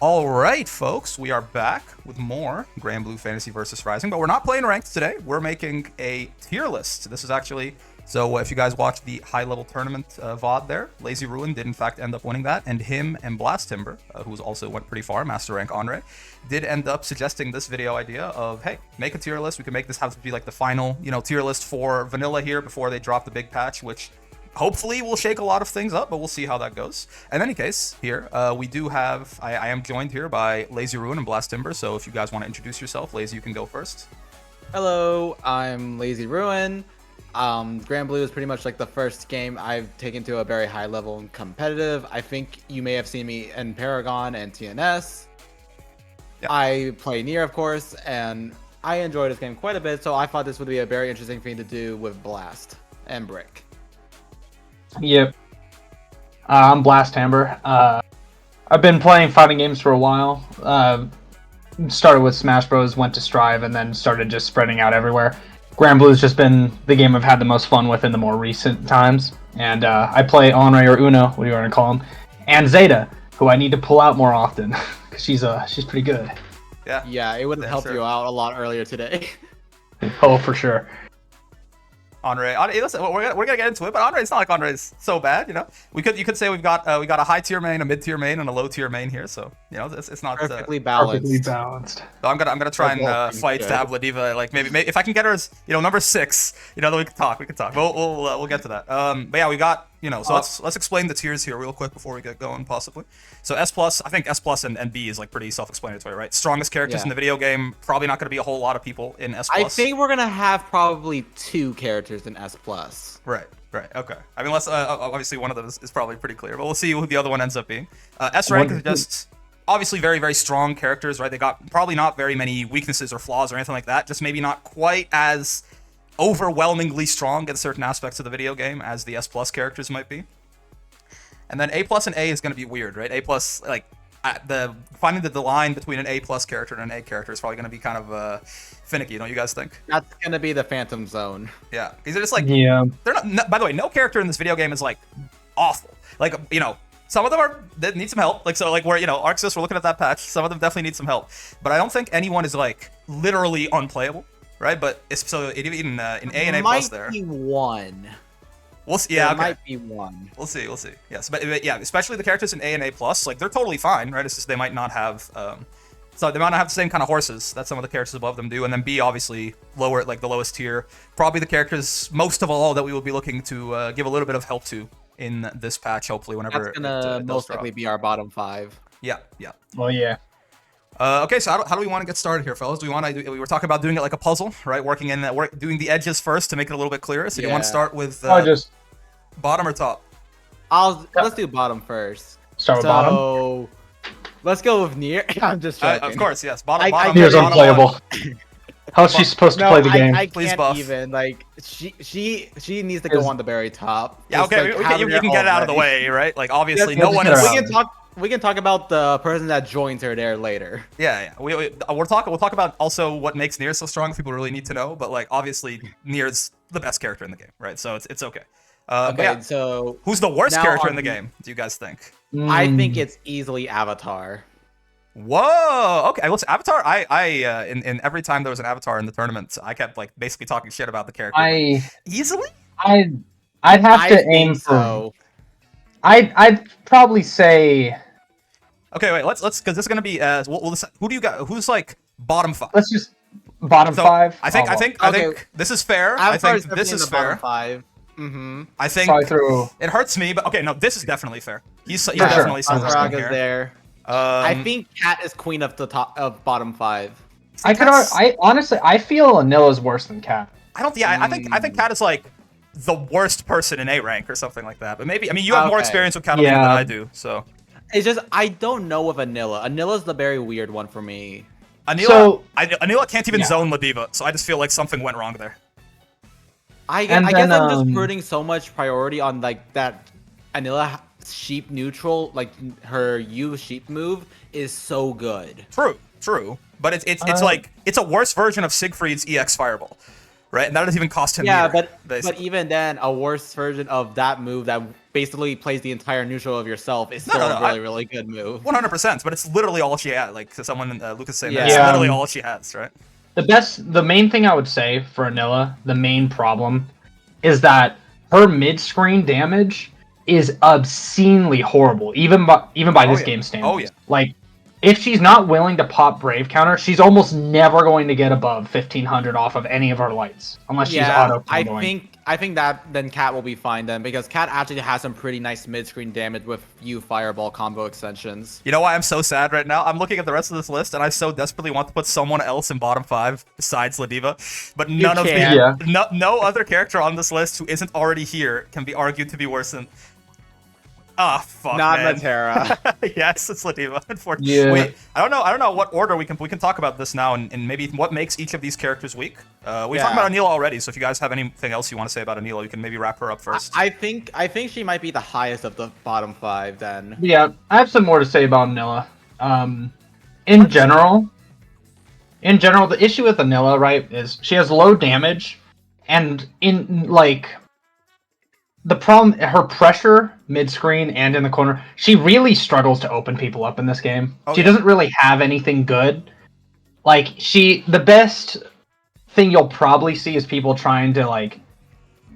All right, folks, we are back with more Granblue Fantasy versus Rising, but we're not playing ranked today. We're making a tier list. This is actually, so if you guys watched the high-level tournament VOD there, Lazy Ruin did in fact end up winning that, and him and Blast Timber, who also went pretty far, Master Rank Anre, did end up suggesting this video idea of, hey, make a tier list. We can make this have to be like the final, tier list for vanilla here before they drop the big patch, which hopefully we'll shake a lot of things up, but we'll see how that goes. In any case, here, we do have, I am joined here by Lazy Ruin and Blast Timber, so if you guys want to introduce yourself, Lazy, you can go first. Hello, I'm Lazy Ruin. Granblue is pretty much like the first game I've taken to a very high level and competitive. I think you may have seen me in Paragon and TNS. Yeah. I play Nier, of course, and I enjoyed this game quite a bit, so I thought this would be a very interesting thing to do with Blast and Brick. Yep. I'm Blast Timber. I've been playing fighting games for a while. Started with Smash Bros, went to Strive, and then started just spreading out everywhere. Granblue's just been the game I've had the most fun with in the more recent times. And I play Anre or Uno, what do you want to call him, and Zeta, who I need to pull out more often, because she's pretty good. Yeah, it would have helped you out a lot earlier today. Oh, for sure. Anre, listen, we're gonna get into it, but Anre, it's not like Anre is so bad, You could say we got a high tier main, a mid tier main, and a low tier main here, so it's not perfectly balanced. Perfectly balanced. So I'm gonna try and fight to have Ladiva, like maybe if I can get her as number 6, then we can talk. We'll get to that. But yeah, we got so let's explain the tiers here real quick before we get going, possibly. So S+, I think S+ and B is like pretty self-explanatory, right? Strongest characters in the video game, probably not going to be a whole lot of people in S+. I think we're gonna have probably 2 characters in S+. Right, okay. I mean, unless obviously one of them is probably pretty clear, but we'll see who the other one ends up being. S rank is just obviously very, very strong characters, right? They got probably not very many weaknesses or flaws or anything like that, just maybe not quite as overwhelmingly strong in certain aspects of the video game as the S+ characters might be. And then A+ and A is going to be weird, right? A+, like, finding the line between an A+ character and an A character is probably going to be kind of finicky, don't you guys think? That's going to be the Phantom Zone. Yeah, because they're just like, they're not, no, by the way, no character in this video game is like awful. Like, some of them they need some help. Like, so like where, Arxis, we're looking at that patch, some of them definitely need some help. But I don't think anyone is like literally unplayable, right? But so even in A and A+ there. Might be one. We'll see. Yeah, there might be one. We'll see. Yes, but yeah, especially the characters in A and A+, like they're totally fine, right? It's just they might not have, so they might not have the same kind of horses that some of the characters above them do. And then B, obviously lower, like the lowest tier, probably the characters most of all that we will be looking to give a little bit of help to in this patch, hopefully whenever. That's gonna most likely be our bottom 5. Yeah. Well, yeah. Okay, so how do we want to get started here, fellas? We were talking about doing it like a puzzle, right? Doing the edges first to make it a little bit clearer. So you want to start with bottom or top? Let's do bottom first. Start with bottom. Let's go with Nier. I'm just joking. Of course, yes. Bottom. Nier's unplayable. How's she supposed to play the game? I can't even. Like she needs to go on the very top. Yeah, okay. You can get it out of the way, right? Like obviously, no one is. We can talk about the person that joins her there later. Yeah. We'll talk about also what makes Nier so strong. People really need to know, but like obviously Nier's the best character in the game, right? So it's okay. So who's the worst character in the game? Do you guys think? I think it's easily Avatar. Whoa. Okay. Listen, Avatar. In every time there was an Avatar in the tournament, I kept like basically talking shit about the character. Easily. I'd have to aim for. I'd probably say. Okay, wait. Let's because this is gonna be who do you got? Who's like bottom 5? Let's just bottom 5. I think this is fair. I think this is fair. Bottom 5. Mm-hmm. I think it hurts me, but okay, no, this is definitely fair. He's definitely Vaseraga is there. I think Cat is queen of the top of bottom 5. I honestly feel Anila's worse than Cat. I don't. Yeah, I think Cat is like the worst person in A rank or something like that. But maybe you have more experience with Katalina than I do, so. It's just I don't know with Anila. Anila's the very weird one for me. Anila can't even zone Ladiva, so I just feel like something went wrong there. I guess I'm just putting so much priority on like that Anila sheep neutral, like her sheep move is so good. True, but it's like it's a worse version of Siegfried's EX Fireball. right? And that doesn't even cost him. Yeah, Nier, but even then, a worse version of that move that basically plays the entire neutral of yourself is still a really good move. 100%, but it's literally all she had. Like someone, Lucas saying, Yeah. it's literally all she has, right? The main thing I would say for Anila, the main problem, is that her mid-screen damage is obscenely horrible, even by this game standards. Oh yeah. Like, if she's not willing to pop Brave Counter, she's almost never going to get above 1500 off of any of her lights, unless she's auto comboing. I think that then Cat will be fine then, because Cat actually has some pretty nice mid-screen damage with few Fireball combo extensions. You know why I'm so sad right now? I'm looking at the rest of this list, and I so desperately want to put someone else in bottom 5 besides Ladiva, but no other character on this list who isn't already here can be argued to be worse than. Ah, fuck, Not man. Metera. Yes, it's Ladiva. Unfortunately, Yeah. wait. I don't know what order we can talk about this now, and maybe what makes each of these characters weak. We talked about Anila already, so if you guys have anything else you want to say about Anila, you can maybe wrap her up first. I think she might be the highest of the bottom 5 then. Yeah, I have some more to say about Anila. In general, the issue with Anila, right, is she has low damage, and the problem, her pressure mid-screen and in the corner, she really struggles to open people up in this game. She doesn't really have anything good. Like, the best thing you'll probably see is people trying to,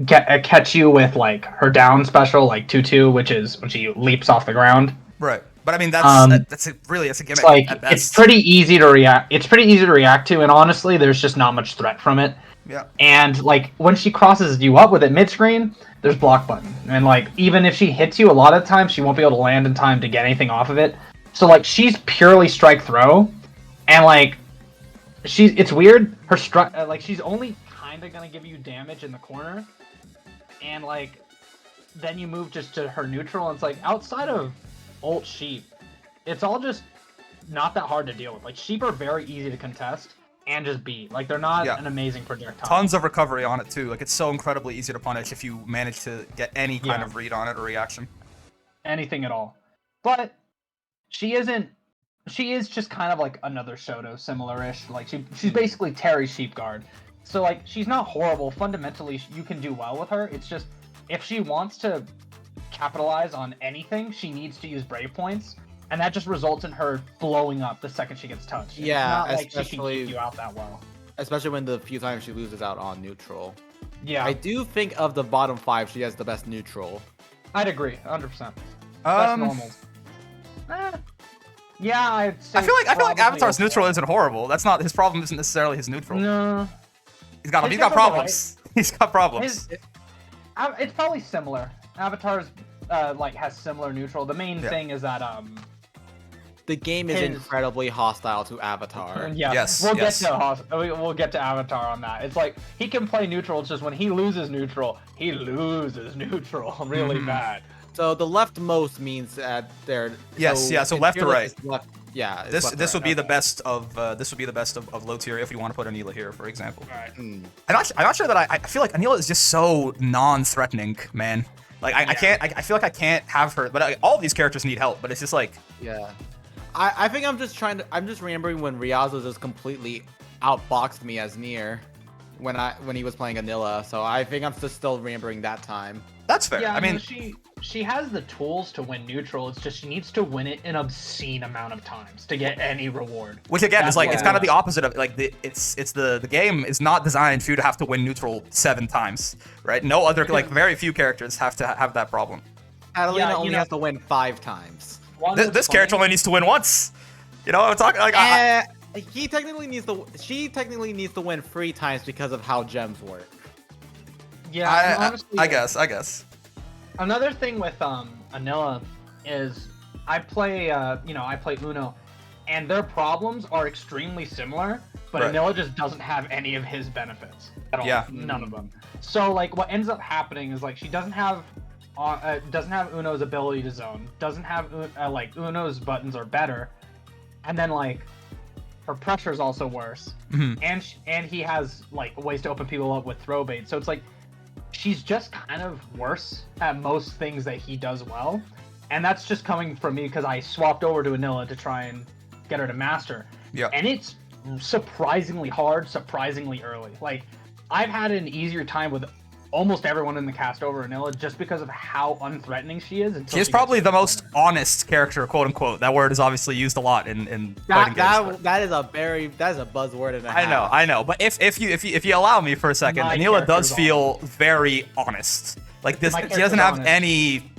catch you with, her down special, 2-2, which is when she leaps off the ground. Right. But I mean, that's a gimmick. It's pretty easy to react. It's pretty easy to react to, and honestly, there's just not much threat from it. Yeah. And when she crosses you up with it mid-screen, there's block button, and even if she hits you, a lot of times she won't be able to land in time to get anything off of it. So she's purely strike throw, and it's weird. Her she's only kind of gonna give you damage in the corner, and then you move just to her neutral, and it's outside of ult sheep, it's all just not that hard to deal with. Sheep are very easy to contest and just beat. They're not an amazing projectile. Tons of recovery on it too. It's so incredibly easy to punish if you manage to get any kind of read on it or reaction. Anything at all. But she is just kind of another Shoto, similar-ish. She's basically Terry Sheepguard. So she's not horrible. Fundamentally, you can do well with her. It's just if she wants to capitalize on anything, she needs to use Brave points. And that just results in her blowing up the second she gets touched. Yeah, it's not she can keep you out that well. Especially when the few times she loses out on neutral. Yeah. I do think of the bottom 5, she has the best neutral. I'd agree, 100%. Best normals. Yeah, I'd say. I feel like Avatar's neutral isn't horrible. That's not his problem. Isn't necessarily his neutral. No. He's got problems. He's got problems. It's probably similar. Avatar's has similar neutral. The main thing is that the game is incredibly hostile to Avatar. Yeah, yes, we'll get to Avatar on that. It's he can play neutral. It's just when he loses neutral really bad. So the leftmost means that they're so left to right. This would be the best of low tier if you want to put Anila here, for example. All right. I'm not sure that I feel like Anila is just so non-threatening, man. I feel like I can't have her, but all of these characters need help. But it's just I think I'm just remembering when Riazo just completely outboxed me as Nier when he was playing Anila. So I think I'm just still remembering that time. That's fair. Yeah, I mean she has the tools to win neutral. It's just she needs to win it an obscene amount of times to get any reward. Which again is it's kind of the opposite of the game is not designed for you to have to win neutral 7 times, right? No other very few characters have to have that problem. Katalina only has to win 5 times. This character only needs to win once. You know what I'm talking she technically needs to win 3 times because of how gems work. Yeah, honestly, I guess. Another thing with Anila is I play Uno, and their problems are extremely similar, but Anila just doesn't have any of his benefits at all. Yeah. None of them. So what ends up happening is she doesn't have Uno's ability to zone, doesn't have Uno's buttons are better, and then her pressure is also worse, and he has ways to open people up with throw bait. So it's she's just kind of worse at most things that he does well. And that's just coming from me because I swapped over to Anila to try and get her to master. Yeah. And it's surprisingly hard, surprisingly early. I've had an easier time with almost everyone in the cast over Anila just because of how unthreatening she is. She's probably the most honest character, quote unquote. That word is obviously used a lot in fighting games. That is a buzzword and a half. I know. But if you allow me for a second, Anila does feel very honest. Like this, she doesn't have any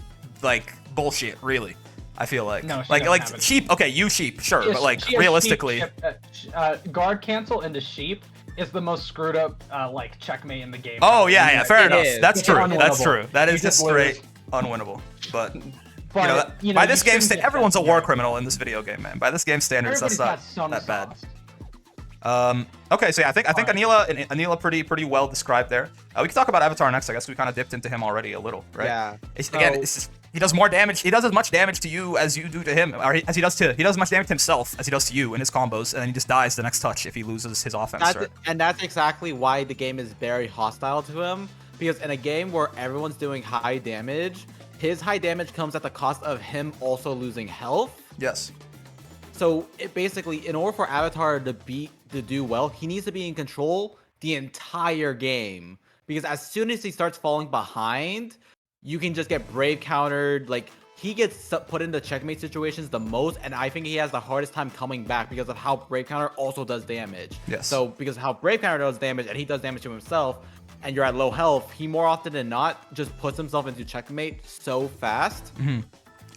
like bullshit, really. I feel like no, like sheep. Okay, you sheep, sure, but like realistically, guard cancel into sheep is the most screwed up like checkmate in the game. Oh yeah, fair enough. That's true. That's true. That is just straight unwinnable. But by this game standard, everyone's a war criminal in this video game, man. By this game standards, that's not that bad. Okay, so yeah, I think Anila pretty well described there. We can talk about Avatar next. I guess we kind of dipped into him already a little, right? Yeah. It's just, he does more damage. He does as much damage to you as you do to him, or he does as much damage to himself as he does to you in his combos, and then he just dies the next touch if he loses his offense. And that's exactly why the game is very hostile to him, because in a game where everyone's doing high damage, his high damage comes at the cost of him also losing health. Yes. So it basically, in order for Avatar to do well, he needs to be in control the entire game. Because as soon as he starts falling behind, you can just get brave countered. Like, he gets put into checkmate situations the most, and I think he has the hardest time coming back because of how brave counter also does damage. Yes. So because of how brave counter does damage, and he does damage to himself, and you're at low health, he more often than not just puts himself into checkmate so fast. Mm-hmm.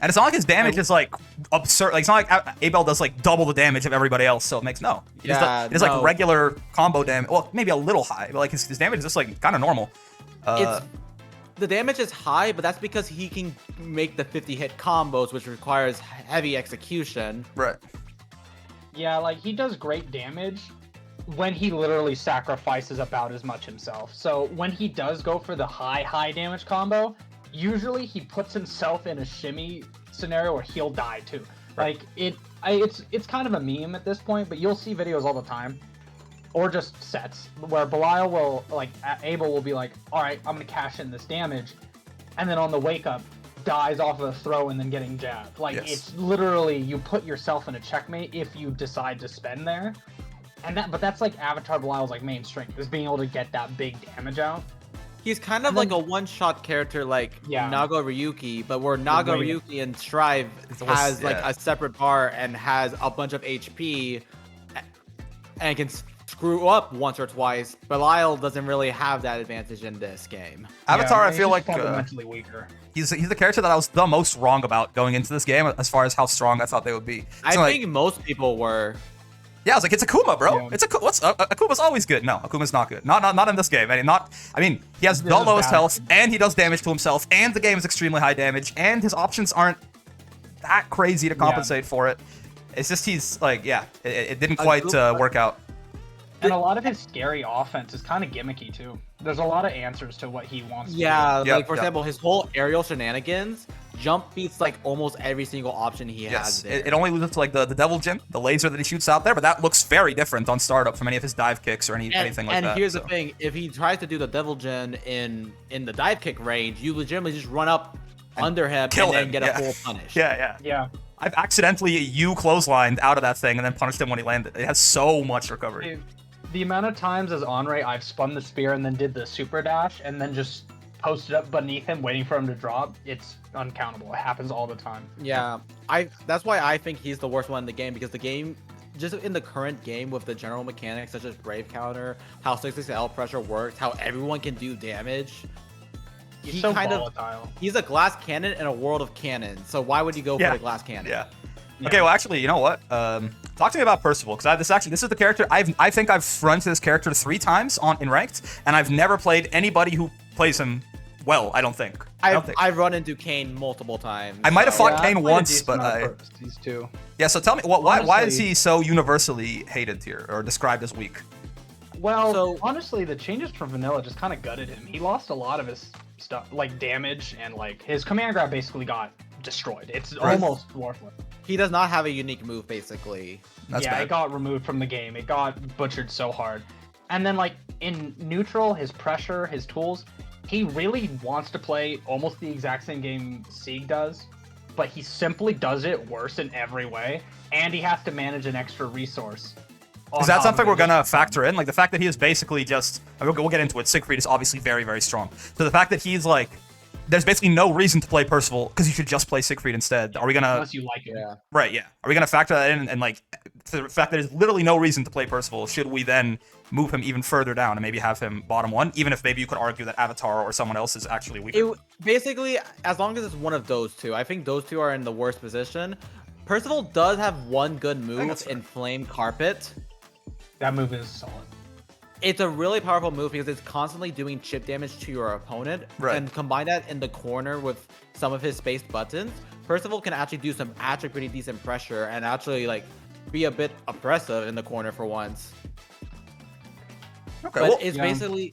And it's not like his damage is like absurd. Like, it's not like Abel does like double the damage of everybody else, so it makes no. He does like regular combo damage. Well, maybe a little high, but like his damage is just like kind of normal. The damage is high, but that's because he can make the 50-hit combos, which requires heavy execution. Right. Yeah, like he does great damage when he literally sacrifices about as much himself. So when he does go for the high damage combo, usually he puts himself in a shimmy scenario where he'll die too. Right. Like it's kind of a meme at this point, but you'll see videos all the time, or just sets where Belial will Abel will be like, all right, I'm gonna cash in this damage, and then on the wake up dies off of a throw and then getting jabbed. Like It's literally, you put yourself in a checkmate if you decide to spend there, but that's like Avatar Belial's like main strength, is being able to get that big damage out. He's kind of like a one-shot character like Naga Ryuki, but where Naga Ryuki and Strive has like a separate bar and has a bunch of HP and can screw up once or twice. Belial doesn't really have that advantage in this game. Avatar, I feel like fundamentally weaker. He's the character that I was the most wrong about going into this game as far as how strong I thought they would be. I think most people were. Yeah, I was like, it's Akuma, bro. Yeah. It's Akuma's always good. No, Akuma's not good. Not in this game. I mean, he has the lowest health, and he does damage to himself, and the game is extremely high damage, and his options aren't that crazy to compensate for it. It's just he's like, it didn't quite work out. And a lot of his scary offense is kind of gimmicky too. There's a lot of answers to what he wants to do. Like for example, his whole aerial shenanigans, jump beats like almost every single option he has there. It only loses to like the Devil Jin, the laser that he shoots out there, but that looks very different on startup from any of his dive kicks or anything like that. And here's the thing, if he tries to do the Devil Jin in the dive kick range, you legitimately just run up under him and then get a full punish. Yeah. I've accidentally clotheslined out of that thing and then punished him when he landed. It has so much recovery. The amount of times as Anre I've spun the spear and then did the super dash and then just posted up beneath him waiting for him to drop, it's uncountable. It happens all the time. Yeah, that's why I think he's the worst one in the game, because the game, just in the current game with the general mechanics such as brave counter, how 6-6L pressure works, how everyone can do damage, he's so volatile. He's a glass cannon in a world of cannons, so why would you go for the glass cannon? Yeah. Okay, well, actually, you know what? Talk to me about Percival, because this is the character I think I've run to this character 3 times in ranked, and I've never played anybody who plays him well. I don't think. I've run into Kane multiple times. I might have fought Kane once, but these two. Yeah, so tell me, why is he so universally hated here or described as weak? Well, honestly, the changes from Vanilla just kind of gutted him. He lost a lot of his stuff, like damage, and like his command grab basically got destroyed. It's almost worthless. He does not have a unique move, basically. That's bad. It got removed from the game. It got butchered so hard. And then, like, in neutral, his pressure, his tools, he really wants to play almost the exact same game Sieg does, but he simply does it worse in every way, and he has to manage an extra resource Is that something we're gonna factor in? Like the fact that he is basically just, we'll get into it. Siegfried is obviously very, very strong. So the fact that he's like, there's basically no reason to play Percival because you should just play Siegfried instead. Are we gonna? Unless you like it. Yeah. Right. Yeah. Are we gonna factor that in? And like the fact that there's literally no reason to play Percival, should we then move him even further down and maybe have him bottom 1? Even if maybe you could argue that Avatar or someone else is actually weaker. Basically, as long as it's one of those two, I think those two are in the worst position. Percival does have one good move in Flame Carpet. That move is solid. It's a really powerful move because it's constantly doing chip damage to your opponent. Right. And combine that in the corner with some of his spaced buttons, Percival can actually do some pretty decent pressure and actually like be a bit oppressive in the corner for once. Okay, but well, it's basically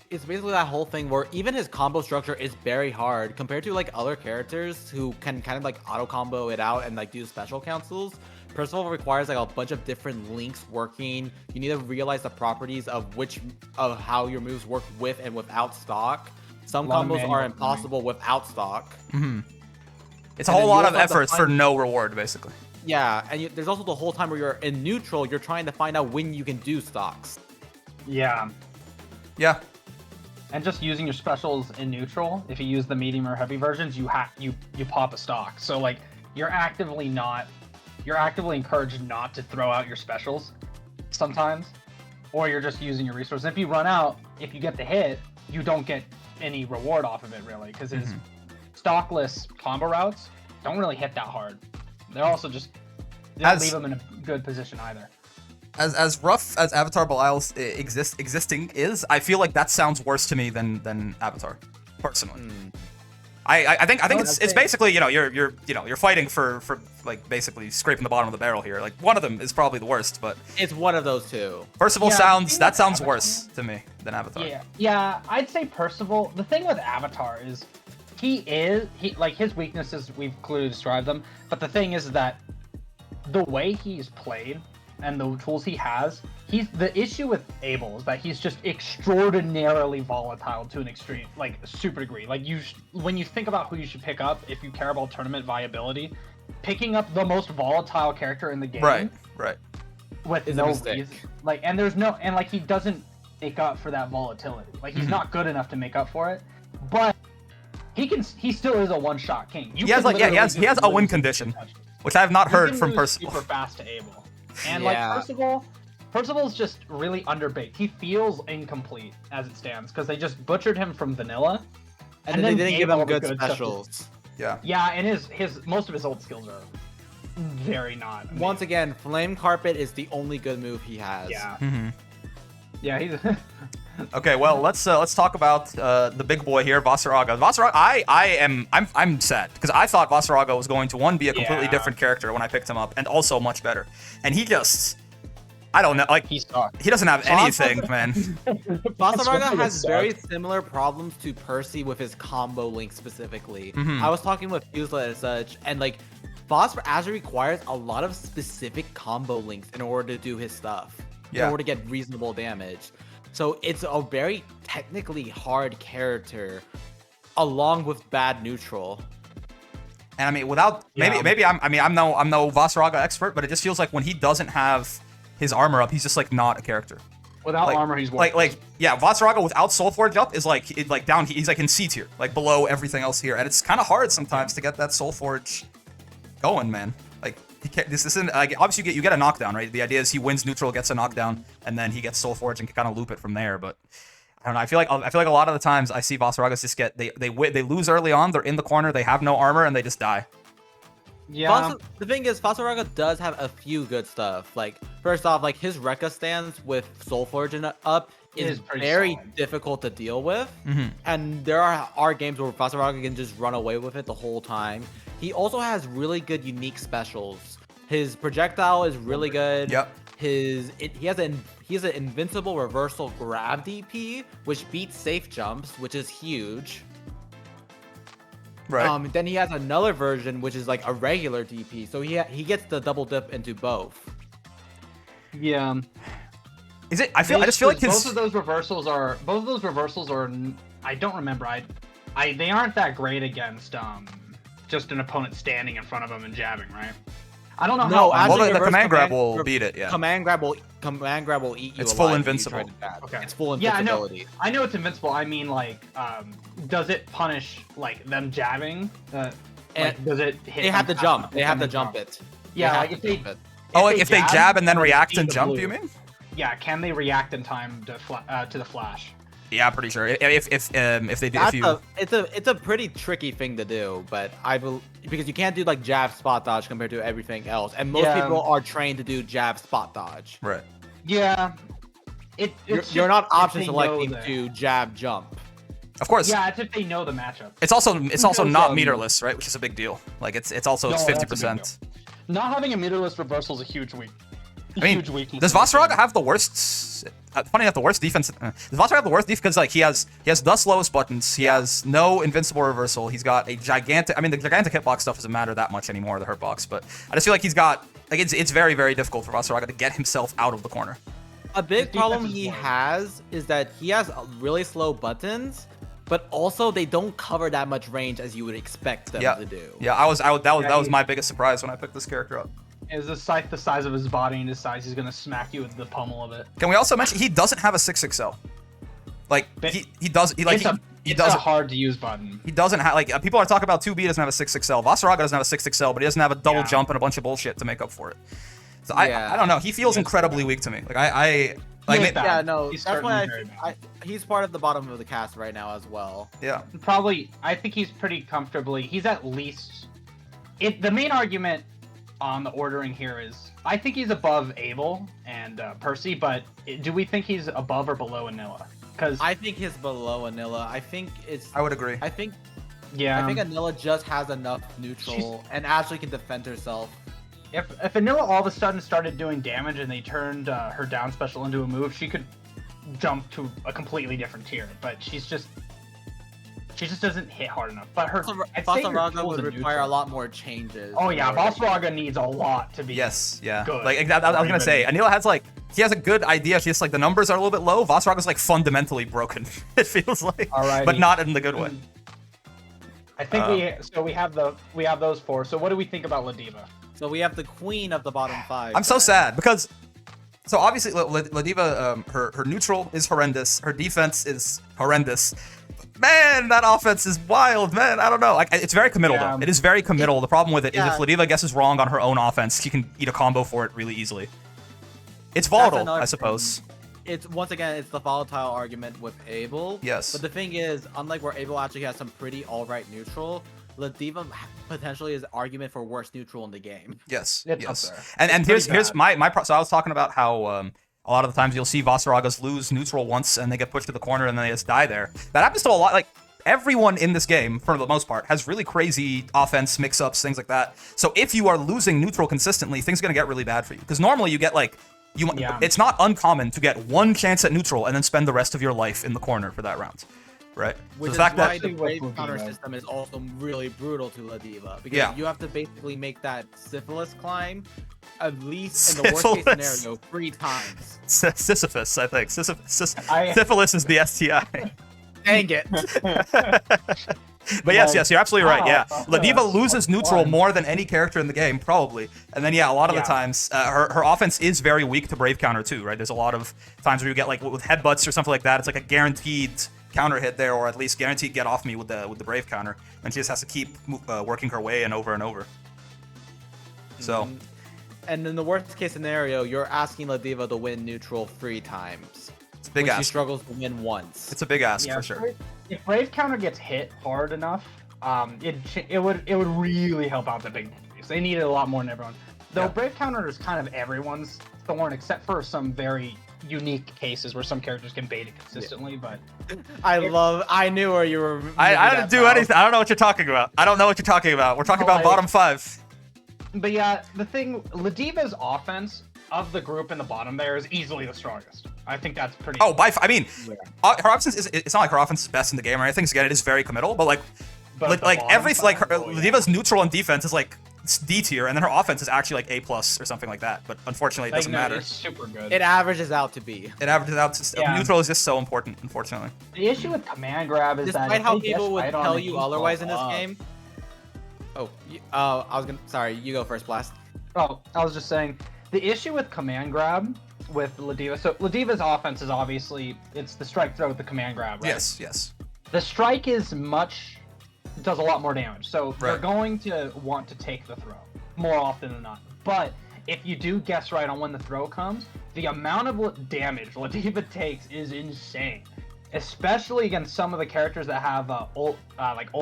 that whole thing where even his combo structure is very hard compared to like other characters who can kind of like auto combo it out and like do special cancels. Percival requires like a bunch of different links working. You need to realize the properties of how your moves work with and without stock. Some combos are impossible without stock. Mm-hmm. It's a whole lot of efforts for no reward, basically. Yeah, and there's also the whole time where you're in neutral, you're trying to find out when you can do stocks. Yeah. Yeah. And just using your specials in neutral, if you use the medium or heavy versions, you pop a stock. So like you're actively encouraged not to throw out your specials sometimes, or you're just using your resources. If you run out, if you get the hit, you don't get any reward off of it really, because his stockless combo routes don't really hit that hard. They're also just don't leave him in a good position either. As rough as Avatar Belial existing is, I feel like that sounds worse to me than Avatar, personally. I think it's basically, you're fighting for like basically scraping the bottom of the barrel here. Like one of them is probably the worst, but it's one of those two. Percival sounds worse to me than Avatar. Yeah, I'd say Percival. The thing with Avatar is he like his weaknesses, we've clearly described them, but the thing is that the way he's played and the tools he has, the issue with Abel is that he's just extraordinarily volatile to an extreme, like a super degree. Like when you think about who you should pick up, if you care about tournament viability, picking up the most volatile character in the game, right, with no reason, like, and there's no, and like he doesn't make up for that volatility. Like he's not good enough to make up for it, but he still is a one-shot king. He has a win condition, which I have not heard from Percival. Super fast to Abel. And like Percival's just really underbaked. He feels incomplete as it stands because they just butchered him from vanilla, and then they didn't give him good specials. Yeah, and his most of his old skills are very not amazing. Once again, Flame Carpet is the only good move he has. Yeah. Yeah, he's. Okay, well let's talk about the big boy here, Vaseraga. I'm sad because I thought Vaseraga was going to be a completely different character when I picked him up, and also much better. And he just, I don't know, like he doesn't have anything, man. Vaseraga has very similar problems to Percy with his combo link specifically. I was talking with Fusela and such, and like Vaseraga actually requires a lot of specific combo links in order to do his stuff. In order to get reasonable damage. So it's a very technically hard character, along with bad neutral. And I mean, without maybe I'm no Vaseraga expert, but it just feels like when he doesn't have his armor up, he's just like not a character. Without armor, he's Vaseraga without Soulforge up is like down. He's like in C tier, like below everything else here, and it's kind of hard sometimes to get that Soulforge going, man. Like. This isn't obviously you get a knockdown, right? The idea is he wins neutral, gets a knockdown, and then he gets Soulforge and can kind of loop it from there. But I don't know. I feel like a lot of the times I see Vaseragas just they lose early on. They're in the corner, they have no armor, and they just die. Yeah. The thing is, Vaseraga does have a few good stuff. Like first off, like his Rekka stance with Soulforge up is very difficult to deal with, and there are games where Vaseraga can just run away with it the whole time. He also has really good unique specials. His projectile is really good. Yep. He has an invincible reversal grab DP, which beats safe jumps, which is huge. Right. Then he has another version which is like a regular DP, so he gets the double dip into both. Yeah. Is it? I just feel like both of those reversals are. I don't remember. They aren't that great against just an opponent standing in front of him and jabbing, right? I don't know No, how. actually, Well, the reverse command grab will beat it, yeah. Command grab will eat you. It's alive full when you invincible. try to jab. Okay. It's full Yeah, I know. invincibility. I know it's invincible. I mean, like, does it punish like them jabbing? Does it hit? They have to them jump. fast They have to enough? jump it. Yeah, They like have if to they jump it. Oh, if they jab and then react see and the jump, blue. you mean? Yeah, can they react in time to the flash? Yeah, pretty sure. If they do, That's if you it's a pretty tricky thing to do, but because you can't do like jab spot dodge compared to everything else, and most Yeah. people are trained to do jab spot dodge. right. Yeah. You're not option if they selecting know to jab jump. Of course. Yeah, it's if they know the matchup. It's also knows, not meterless, right? Which is a big deal. Like it's also No, it's that's a big 50%. Not having a meterless reversal is a huge weakness. I mean, does Vaseraga have the worst? Funny enough, the worst defense. Does Vaseraga have the worst defense? Because like he has the slowest buttons. He has no invincible reversal. He's got a gigantic. I mean, the gigantic hitbox stuff doesn't matter that much anymore. The hurtbox, but I just feel like he's got like it's very very difficult for Vaseraga to get himself out of the corner. A big His problem defense is he worse. has is that he has really slow buttons, but also they don't cover that much range as you would expect them Yeah, to do. yeah. That was my biggest surprise when I picked this character up. Is the size of his body and his size, he's gonna smack you with the pummel of it. Can we also mention he doesn't have a 6XL? Like But he does he like it's he a doesn't. hard to use button. He doesn't have like people are talking about 2B doesn't have a 6XL. Vaseraga doesn't have a 6XL, but he doesn't have a double Yeah. jump and a bunch of bullshit to make up for it. So Yeah. I don't know. He feels Yes, incredibly weak to me. Like I He is ma- bad. Yeah, no, He's that's why certainly very bad. he's part of the bottom of the cast right now as well. yeah. Probably, I think he's pretty comfortably. He's at least. The main argument on the ordering here is I think he's above Abel and Percy, but do we think he's above or below Anila? Because I think he's below Anila. I think I would agree. I think yeah, Anila just has enough neutral and actually can defend herself. if Anila all of a sudden started doing damage and they turned her down special into a move, she could jump to a completely different tier. But she just doesn't hit hard enough. But her I'd say her Vaseraga tools would are require a neutral. lot more changes. Oh yeah, in order to- Vaseraga needs a lot to be. Yes, yeah. Good. Like I was gonna say, Anila has like he has a good idea. She just like the numbers are a little bit low. Vasaraga's like fundamentally broken. It feels like, Alrighty. but not in the good way. I think we have those four. So what do we think about Ladiva? So we have the queen of the bottom five. I'm so then. sad because so obviously Ladiva, her neutral is horrendous. Her defense is horrendous. Man, that offense is wild, man. I don't know. Like it's very committal Yeah. though. It is very committal. The problem with it is Yeah. if Ladiva guesses wrong on her own offense, she can eat a combo for it really easily. It's volatile, another I suppose. It's once again, it's the volatile argument with Abel. Yes. But the thing is, unlike where Abel actually has some pretty alright neutral, Ladiva potentially is an argument for worst neutral in the game. Yes, It's up yes. there. And It's here's pretty my so I was talking about how a lot of the times you'll see Vaseragas lose neutral once and they get pushed to the corner and then they just die there. That happens to a lot. Like everyone in this game, for the most part, has really crazy offense mix-ups, things like that. So if you are losing neutral consistently, things are gonna get really bad for you. Because normally you get like Yeah. it's not uncommon to get one chance at neutral and then spend the rest of your life in the corner for that round, right? Which the is fact why that the With wave Ladiva. counter system is also really brutal to Ladiva. Because Yeah. you have to basically make that syphilis climb at least in the worst case Syphilis. scenario 3 times. Sisyphus, I think. I- Syphilis is the STI. Dang it. But yes, you're absolutely right. Yeah, Wow. Ladiva loses neutral fun. more than any character in the game, probably. And then yeah, a lot of the Yeah. times her offense is very weak to brave counter too, right? There's a lot of times where you get like with headbutts or something like that. It's like a guaranteed counter hit there, or at least guaranteed get off me with the brave counter, and she just has to keep working her way and over and over. So And in the worst case scenario, you're asking Ladiva to win neutral 3 times. it's a big when she ask. struggles to win once. It's a big ask Yeah, for sure. if Brave Counter gets hit hard enough, it would really help out the big boys. They need it a lot more than everyone. Though Yeah. Brave Counter is kind of everyone's thorn, except for some very unique cases where some characters can bait it consistently. But I knew where you were. I didn't do anything. I don't know what you're talking about. I don't know what you're talking about. We're talking about Like- bottom 5. But yeah, the thing, Ladiva's offense of the group in the bottom there is easily the strongest. I think that's pretty. Oh, I mean, her offense is. It's not like her offense is best in the game or anything. Again, it is very committal, but like But the like bottom every like her, five, oh, yeah. Ladiva's neutral and defense is like it's D tier, and then her offense is actually like A+ or something like that. But unfortunately, it Like, doesn't no, matter. It's super good. It averages out to be. It averages out to Yeah. neutral is just so important, unfortunately. The issue with command grab is that Despite if how they people just would fight on tell it, you he's otherwise in this up. game. Oh, I was gonna. Sorry, you go first, Blast. Oh, I was just saying, the issue with command grab with Ladiva, so Ladiva's offense is obviously, it's the strike throw with the command grab, right? Yes. The strike does a lot more damage, so they're Right. going to want to take the throw more often than not. But if you do guess right on when the throw comes, the amount of damage Ladiva takes is insane. Especially against some of the characters that have ult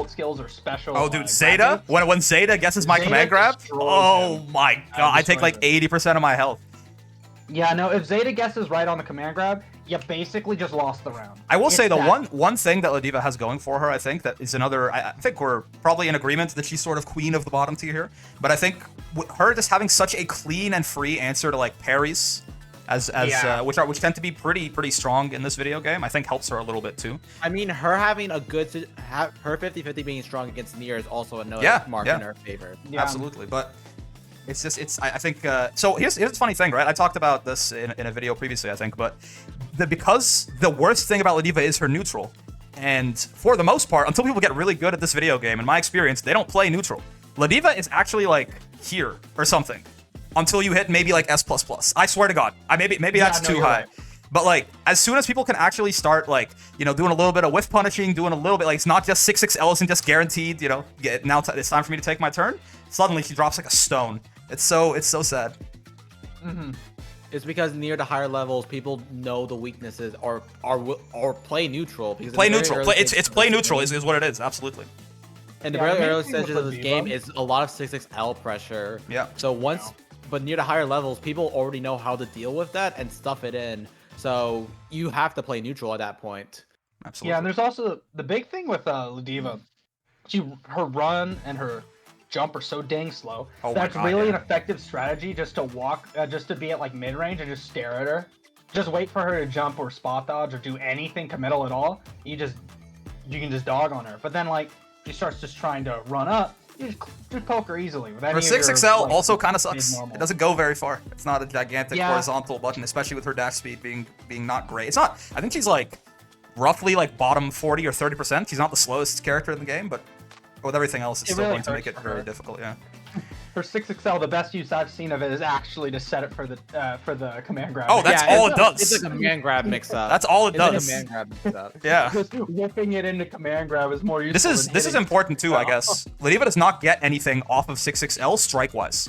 skills or special. Oh, dude, Zeta? When Zeta guesses my Zeta command grab? destroys Oh him. my god, I take like 80% of my health. Yeah, no, if Zeta guesses right on the command grab, you basically just lost the round. I will say the that- one thing that Ladiva has going for her, I think, that is another. I think we're probably in agreement that she's sort of queen of the bottom tier here. But I think her just having such a clean and free answer to like parries, which tend to be pretty strong in this video game, I think helps her a little bit too. I mean, her having a good, her 50-50 being strong against Nier is also another mark in her favor. Yeah. Absolutely, but I think so. Here's the funny thing, right? I talked about this in a video previously, I think, but because the worst thing about Ladiva is her neutral, and for the most part, until people get really good at this video game, in my experience, they don't play neutral. Ladiva is actually like here or something until you hit maybe like S++. I swear to God, maybe that's too high. Right. But like, as soon as people can actually start like, doing a little bit of whiff punishing, doing a little bit like it's not just 6/6 and just guaranteed, now it's time for me to take my turn. Suddenly she drops like a stone. It's so sad. Mm-hmm. It's because near the higher levels, people know the weaknesses or play neutral. Because Play neutral. It's play neutral is what it is. Absolutely. And the Yeah, very the main early thing with stages of this Ladiva- game is a lot of 6/6L pressure. Yeah. So but near the higher levels, people already know how to deal with that and stuff it in. So you have to play neutral at that point. Absolutely. Yeah, and there's also the big thing with Ladiva. Her run and her jump are so dang slow. Oh my That's God, really yeah. an effective strategy just to walk, just to be at like mid range and just stare at her. Just wait for her to jump or spot dodge or do anything committal at all. You can just dog on her. But then like she starts just trying to run up, you just poke her easily. With any Her of your, 6XL like, also kind of sucks. mid-normal. It doesn't go very far. It's not a gigantic Yeah. horizontal button, especially with her dash speed being not great. It's not. I think she's like roughly like bottom 40 or 30%. She's not the slowest character in the game, but with everything else, it's It still really going to make hurts it for very her. difficult. Yeah. Her 6XL, the best use I've seen of it is actually to set it for the command grab. Oh, that's all it does. It's like a command grab mix-up. That's all it It's like does. a command grab mix-up. Yeah. Just whipping it into command grab is more useful. This than is hitting- important too, I guess. Ladiva does not get anything off of 6XL strike-wise.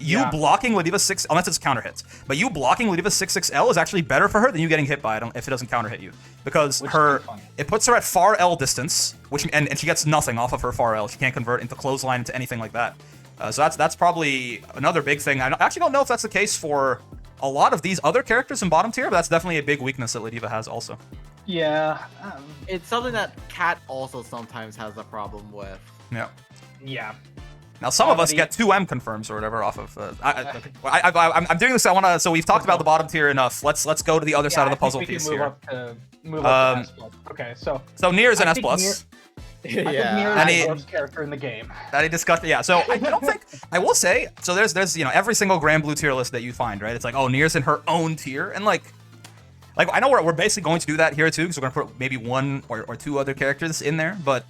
You Yeah. blocking Ladiva 6, unless it's counter hits, but you blocking Ladiva 6XL is actually better for her than you getting hit by it if it doesn't counter hit you, because Which is her funny. it puts her at far L distance, and she gets nothing off of her far L. She can't convert into clothesline into anything like that. So that's probably another big thing. I actually don't know if that's the case for a lot of these other characters in bottom tier, but that's definitely a big weakness that Ladiva has also. Yeah. It's something that Cat also sometimes has a problem with. Yeah. Yeah. Now, some of us the- get 2M confirms or whatever off of. I'm doing this. So we've talked about the bottom tier enough. Let's go to the other side of the puzzle piece here. Move up to S+. Okay, so So Nier's an I S think plus. I think Nier And is he- the worst character in the game. That he discussed. Yeah. So I don't think I will say. So there's every single Granblue tier list that you find, right? It's like, oh, Nier's in her own tier, and like I know we're basically going to do that here too, because we're gonna put maybe one or two other characters in there, but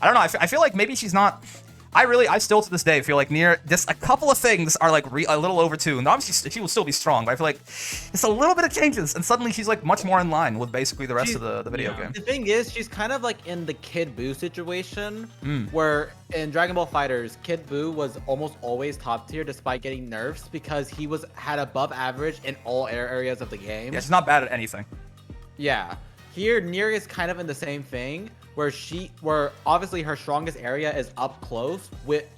I don't know. I feel like maybe she's not. I still to this day feel like Nier, just a couple of things are like a little over 2. And obviously she will still be strong, but I feel like just a little bit of changes, and suddenly she's like much more in line with basically the rest of the video game. The thing is, she's kind of like in the Kid Buu situation, where in Dragon Ball FighterZ, Kid Buu was almost always top tier despite getting nerfs because he had above average in all areas of the game. Yeah, she's not bad at anything. Yeah. Here, Nier is kind of in the same thing, where obviously her strongest area is up close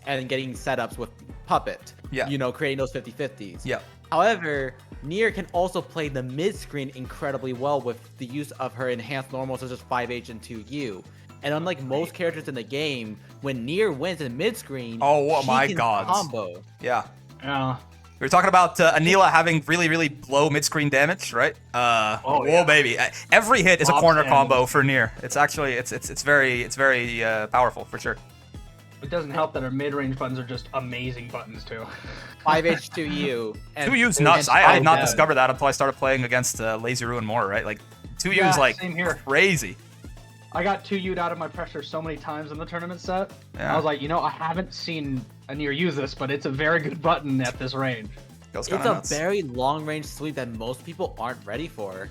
and getting setups with Puppet. Yeah. Creating those 50-50s. Yeah. However, Nier can also play the mid-screen incredibly well with the use of her enhanced normals such as 5H and 2U. And unlike most characters in the game, when Nier wins in mid-screen, Oh, she my can God. combo. Yeah. Yeah. We were talking about Anila having really low mid-screen damage, right? Whoa, yeah. baby! Every hit is a Lob corner sandwich. combo for Nier. It's actually it's very powerful for sure. It doesn't help that our mid-range buttons are just amazing buttons too. 5H 2U. and 2U's and nuts. I had not 5 discovered that until I started playing against Lazy Ruin more, right? Like 2U's Yeah, like same here. crazy. I got 2U'd out of my pressure so many times in the tournament set. Yeah. I was like, I haven't seen a Nier use this, but it's a very good button at this range. Goes It's kinda a nuts. very long-range sweep that most people aren't ready for.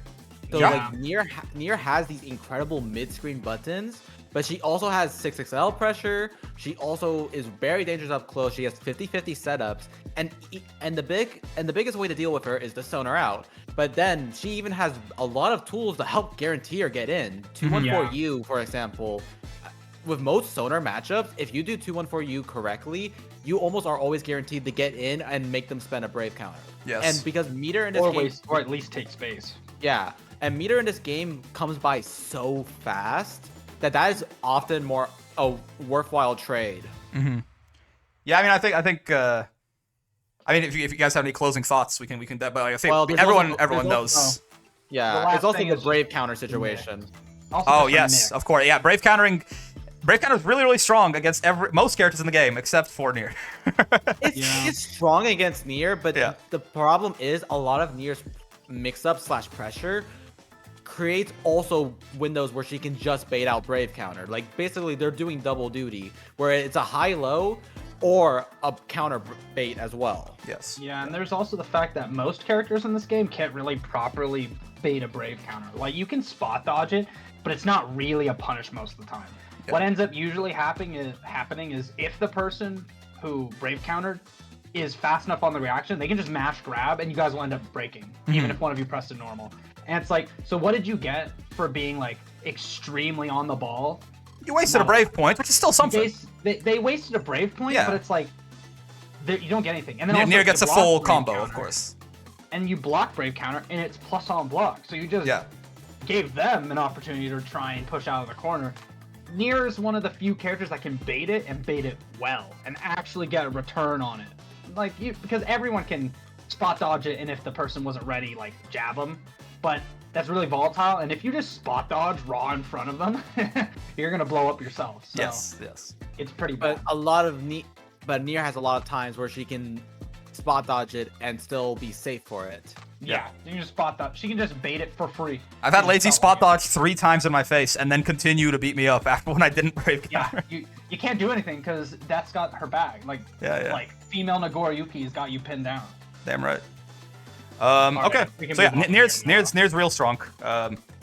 So Yeah. like Nier has these incredible mid-screen buttons, but she also has 6XL pressure. She also is very dangerous up close. She has 50-50 setups, and the biggest way to deal with her is to zone her out. But then she even has a lot of tools to help guarantee her get in. 214U, for example. With most Sonar matchups, if you do 214U correctly, you almost are always guaranteed to get in and make them spend a Brave counter. Yes. And because meter in this game, or at least take space. yeah, and meter in this game comes by so fast that is often more a worthwhile trade. Mm-hmm. Yeah, I mean, I think. I mean, if you guys have any closing thoughts, we can. But like I say, Well, there's everyone knows. The Yeah, last it's also thing the is Brave counter situation. Also Oh just from yes, Nick. of course. Yeah, Brave counter is really strong against most characters in the game except for Nier. It's strong against Nier, but Yeah. the problem is a lot of Nier's mix-up / pressure creates also windows where she can just bait out Brave counter. Like basically they're doing double duty, where it's a high-low or a counter bait as well. Yes. Yeah, and there's also the fact that most characters in this game can't really properly bait a Brave counter. Like, you can spot dodge it, but it's not really a punish most of the time. Yeah. What ends up usually happening is if the person who Brave countered is fast enough on the reaction, they can just mash grab, and you guys will end up breaking, even if one of you pressed a normal. And it's like, so what did you get for being, like, extremely on the ball? You wasted a Brave point, which is still something. They wasted a Brave point, Yeah. but it's like, you don't get anything. And then also Nier you gets a block full Brave combo, counter, of course. and you block Brave counter, and it's plus on block. So you just gave them an opportunity to try and push out of the corner. Nier is one of the few characters that can bait it and bait it well, and actually get a return on it. Like, because everyone can spot dodge it, and if the person wasn't ready, like, jab them. But that's really volatile, and if you just spot dodge raw in front of them, you're gonna blow up yourself. So Yes. it's pretty bad. But Nier has a lot of times where she can spot dodge it and still be safe for it. Yeah, you can just spot dodge. She can just bait it for free. I've had She lazy just spot dodge 3 times in my face and then continue to beat me up after when I didn't Brave Yeah, counter. you can't do anything because that's got her bag. Like, Yeah. like female Nagoriyuki's got you pinned down. Damn right. right, Okay. we can So yeah, move on. Nier's real strong.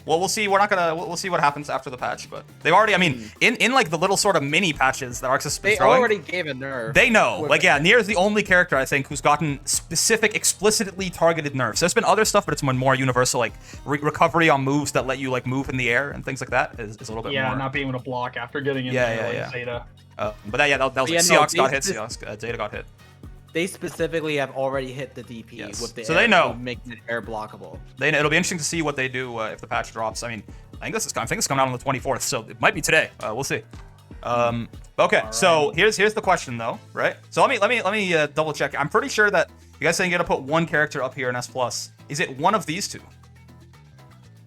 Well, we'll see. We'll see what happens after the patch, but they've already. I mean, in like the little sort of mini patches that Arxis has been They throwing, already gave a nerf. they know. with Like, it. yeah, Nier is the only character I think who's gotten specific, explicitly targeted nerfs. There's been other stuff, but it's more universal, like recovery on moves that let you like move in the air and things like that is a little bit more. Not being able to block after getting in Yeah, there yeah, like Zeta. But that was like Yeah, no, Seox got hit, these- Zeta got hit. They specifically have already hit the DP Yes. with the So air, they know. making it air blockable. It'll be interesting to see what they do if the patch drops. I mean, I think this is coming out on the 24th, so it might be today. We'll see. Okay, so here's the question though, right? So let me double check. I'm pretty sure that you guys saying you're gonna put one character up here in S+. Is it one of these two?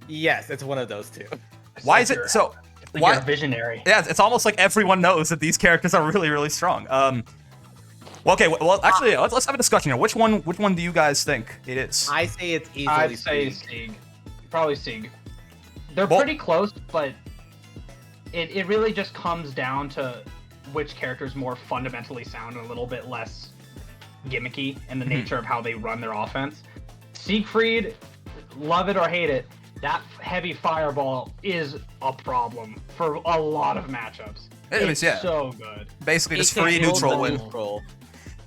Yes, it's one of those two. Why is it so? Like Why? you're a visionary. Yeah, it's almost like everyone knows that these characters are really, really strong. Well, okay. Well, actually, let's have a discussion here. Which one do you guys think it is? I say it's easily. I'd say Sieg. Sieg. Probably Sieg. They're Well- pretty close, but it really just comes down to which character is more fundamentally sound and a little bit less gimmicky in the nature of how they run their offense. Siegfried, love it or hate it, that heavy fireball is a problem for a lot of matchups. It is, It's yeah. so good. Basically, just It free kills neutral the win. neutral.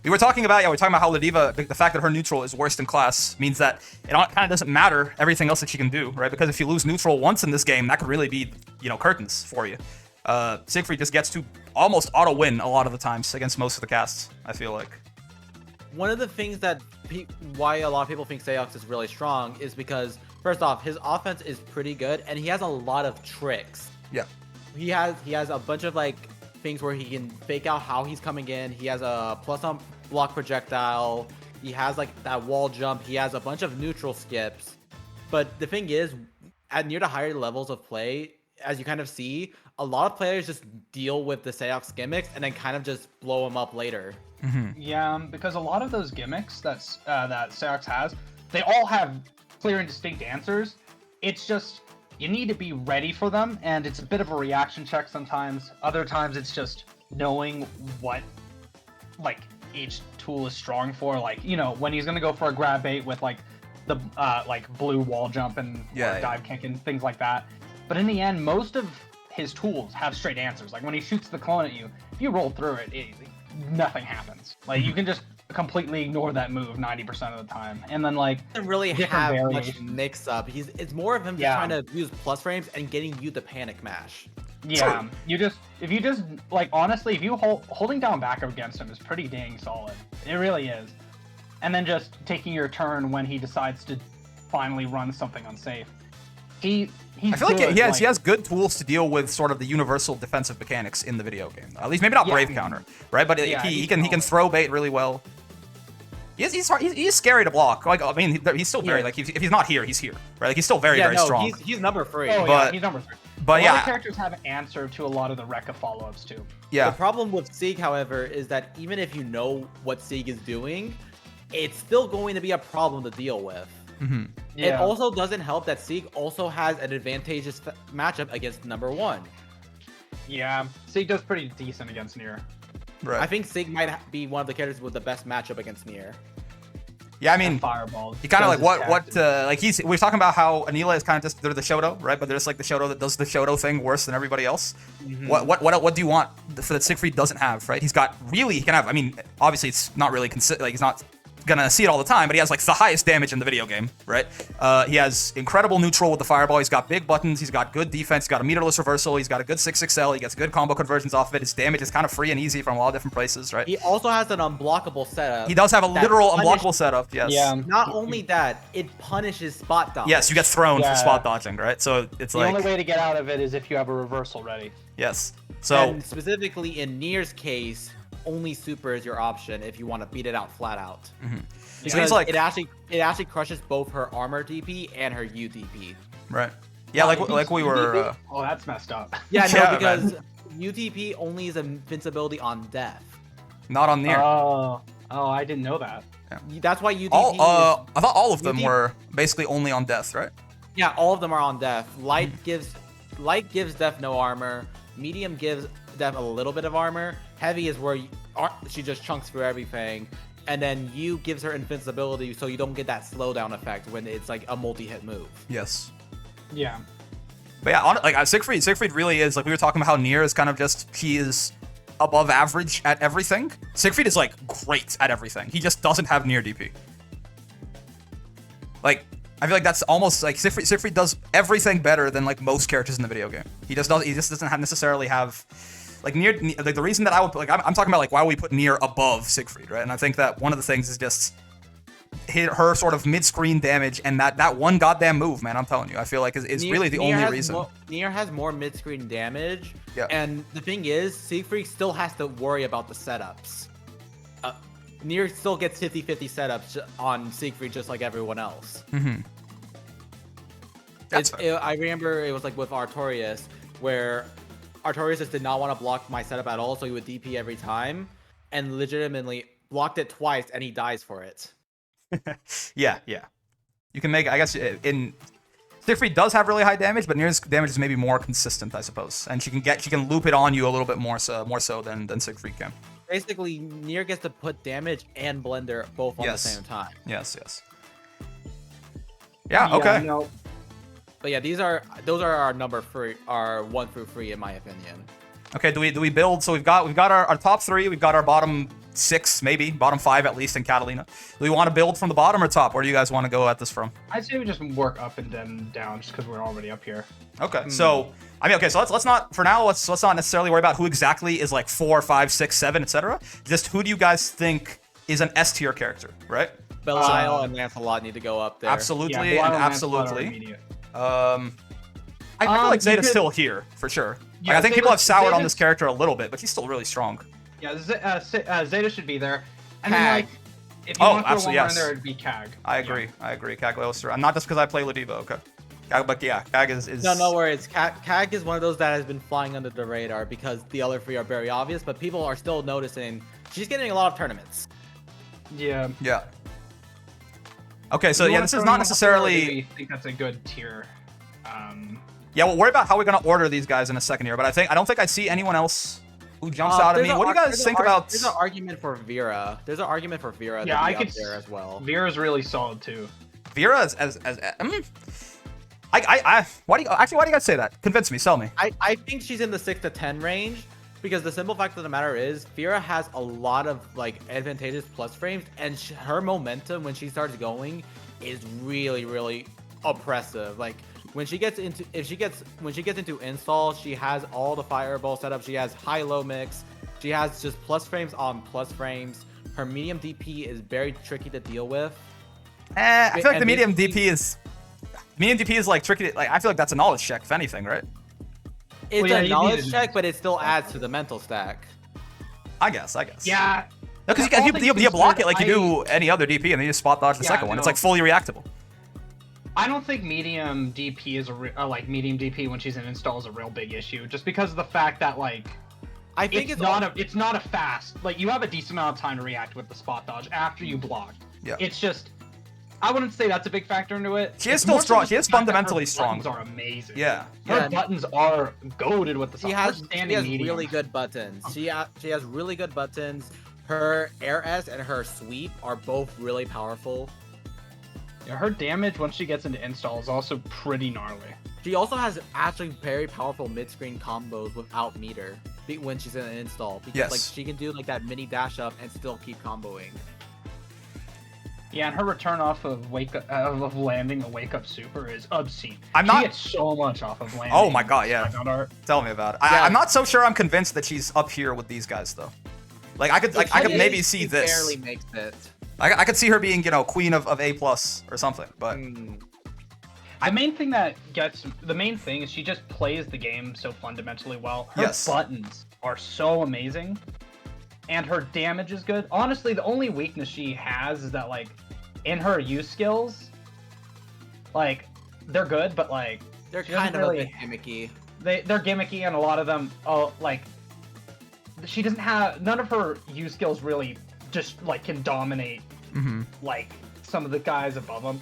We were talking about how Ladiva, the fact that her neutral is worst in class means that it kind of doesn't matter everything else that she can do, right? Because if you lose neutral once in this game, that could really be, curtains for you. Siegfried just gets to almost auto win a lot of the times against most of the casts, I feel like. One of the things that why a lot of people think Seox is really strong is because first off, his offense is pretty good and he has a lot of tricks. Yeah. He has a bunch of like things where he can fake out how he's coming in. He has a plus on block projectile. He has like that wall jump. He has a bunch of neutral skips. But the thing is, at near the higher levels of play, as you kind of see, a lot of players just deal with the Seox gimmicks and then kind of just blow them up later. Yeah, because a lot of those gimmicks that Seox has, they all have clear and distinct answers. It's just you need to be ready for them, and it's a bit of a reaction check sometimes. Other times it's just knowing what like each tool is strong for. Like, you know, when he's gonna go for a grab bait with like the like blue wall jump and dive kick and things like that. But in the end, most of his tools have straight answers. Like when he shoots the clone at you, if you roll through it, nothing happens. Like you can just completely ignore that move 90% of the time. And then like doesn't really have much mix up. It's more of him just trying to use plus frames and getting you the panic mash. Yeah, if you just like honestly, if you holding down back against him is pretty dang solid. It really is. And then just taking your turn when he decides to finally run something unsafe. I feel like he has good tools to deal with sort of the universal defensive mechanics in the video game. At least maybe not Brave Counter, right? But he can throw bait really well. He's scary to block. Like I mean, he's still very like if he's not here, he's here, right? Like he's still very strong. He's number 3. Oh, but he's number 3. But a lot of characters have an answer to a lot of the Rekka follow-ups too. Yeah. The problem with Sieg, however, is that even if you know what Sieg is doing, it's still going to be a problem to deal with. Mm-hmm. It also doesn't help that Sieg also has an advantageous matchup against number 1. Yeah, Sieg does pretty decent against Nier. Right. I think Sieg might be one of the characters with the best matchup against Nier. Yeah, I mean, fireballs. He kind of like like we're talking about how Anila is kind of just they're the Shoto, right? But they're just like the Shoto that does the Shoto thing worse than everybody else. Mm-hmm. What do you want for that Siegfried doesn't have, right? He can have. I mean, obviously it's not really like he's not gonna see it all the time, but he has like the highest damage in the video game, right? He has incredible neutral with the fireball. He's got big buttons. He's got good defense. He's got a meterless reversal. He's got a good 6-6L. He gets good combo conversions off of it. His damage is kind of free and easy from a lot of different places, right? He also has an unblockable setup. He does have a literal unblockable setup. Yes. Yeah. Not only that, it punishes spot dodge. Yes, you get thrown for spot dodging, right? So it's the only way to get out of it is if you have a reversal ready. Yes. So and specifically in Nier's case, only super is your option if you want to beat it out flat out. Mm-hmm. Because so like, it actually crushes both her armor DP and her U DP. Right. Yeah, like we were. Oh, that's messed up. Yeah, no, because UTP only is invincibility on death. Not on Nier. Oh, I didn't know that. Yeah. That's why UTP. I thought all of them were basically only on death, right? Yeah, all of them are on death. Light gives death no armor. Medium gives death a little bit of armor. Heavy is where she just chunks through everything. And then U gives her invincibility, so you don't get that slowdown effect when it's like a multi-hit move. Yes. Yeah. But yeah, like Siegfried really is like we were talking about how Nier is kind of just he is above average at everything. Siegfried is like great at everything. He just doesn't have Nier DP. Like I feel like that's almost like Siegfried does everything better than like most characters in the video game. He just doesn't necessarily have. Like Nier, like the reason that I would like, I'm talking about like why we put Nier above Siegfried, right? And I think that one of the things is just her sort of mid-screen damage and that one goddamn move, man. I'm telling you, I feel like is really the only reason. Nier has more mid-screen damage, yeah. And the thing is, Siegfried still has to worry about the setups. Nier still gets 50-50 setups on Siegfried just like everyone else. Mm-hmm. I remember it was like with Artorias where. Artorias just did not want to block my setup at all, so he would DP every time, and legitimately blocked it twice, and he dies for it. Yeah. You can make, I guess, in Siegfried does have really high damage, but Nier's damage is maybe more consistent, I suppose, and she can loop it on you a little bit more so than Siegfried can. Basically, Nier gets to put damage and blender both on the same time. Yes. Yeah. Okay. No. But yeah, those are our number 3, our 1 through 3 in my opinion. Okay, do we build? So we've got our top 3, we've got our bottom 6, maybe bottom 5 at least in Katalina. Do we want to build from the bottom or top? Where do you guys want to go at this from? I'd say we just work up and then down, just because we're already up here. Okay, so I mean, okay, so let's not for now. Let's not necessarily worry about who exactly is like 4, 5, 6, 7, etc. Just who do you guys think is an S tier character, right? Belial and Lancelot need to go up there. Absolutely, yeah, and absolutely. I feel like Zeta's still here for sure. Yeah, like, I think people have soured on this character a little bit, but he's still really strong. Yeah, Zeta should be there. And Cag. then like, if you want to throw one yes. in there, it'd be Cag. I agree. Cagliostro. And not just because I play Ladiva, okay. But yeah, Cag is. No worries. Cag is one of those that has been flying under the radar because the other 3 are very obvious, but people are still noticing she's getting a lot of tournaments. Yeah. Yeah. Okay, so yeah, this is not necessarily. I think that's a good tier. Yeah, we'll worry about how we're gonna order these guys in a second here, but I don't think I see anyone else who jumps out at me. What do you guys think about? There's an argument for Vera. There's an argument for Vera. Yeah, I could there as well. Vera's really solid too. Vera why do you guys say that? Convince me, sell me. I think she's in the 6 to 10 range because the simple fact of the matter is Vera has a lot of like advantageous plus frames, and her momentum when she starts going is really oppressive. Like when she gets into install, she has all the fireball setup. She has high-low mix. She has just plus frames on plus frames. Her medium DP is very tricky to deal with. I feel like the medium DP is like tricky. Like I feel like that's a knowledge check, if anything, right? It's a knowledge check, but it still adds to the mental stack. I guess. Yeah. No, because you block it like you do any other DP, and then you just spot dodge the second one. It's like fully reactable. I don't think medium DP is medium DP when she's in install is a real big issue, just because of the fact that like I think it's not a fast, like you have a decent amount of time to react with the spot dodge after you blocked. Yeah. It's just I wouldn't say that's a big factor into it. She is still strong. She is fundamentally strong. Her buttons are amazing. Yeah. Her buttons are goated with the. She has really good buttons. She has really good buttons. Her air S and her sweep are both really powerful. Yeah, her damage once she gets into install is also pretty gnarly. She also has actually very powerful mid-screen combos without meter when she's in an install. Because like she can do like that mini dash up and still keep comboing. Yeah, and her return off of landing a wake up super is obscene. She gets so much off of landing. Oh my god, yeah. Tell me about it. Yeah. I'm not so sure I'm convinced that she's up here with these guys though. Like I could maybe see this. Barely makes it. I could see her being, queen of A+ or something, but the main thing is she just plays the game so fundamentally well. Her buttons are so amazing. And her damage is good. Honestly, the only weakness she has is that, like, in her use skills, like, they're good, but, like... They're kind of a bit gimmicky. They're gimmicky, and a lot of them, like... She doesn't have... None of her use skills really just, like, can dominate, like, some of the guys above them.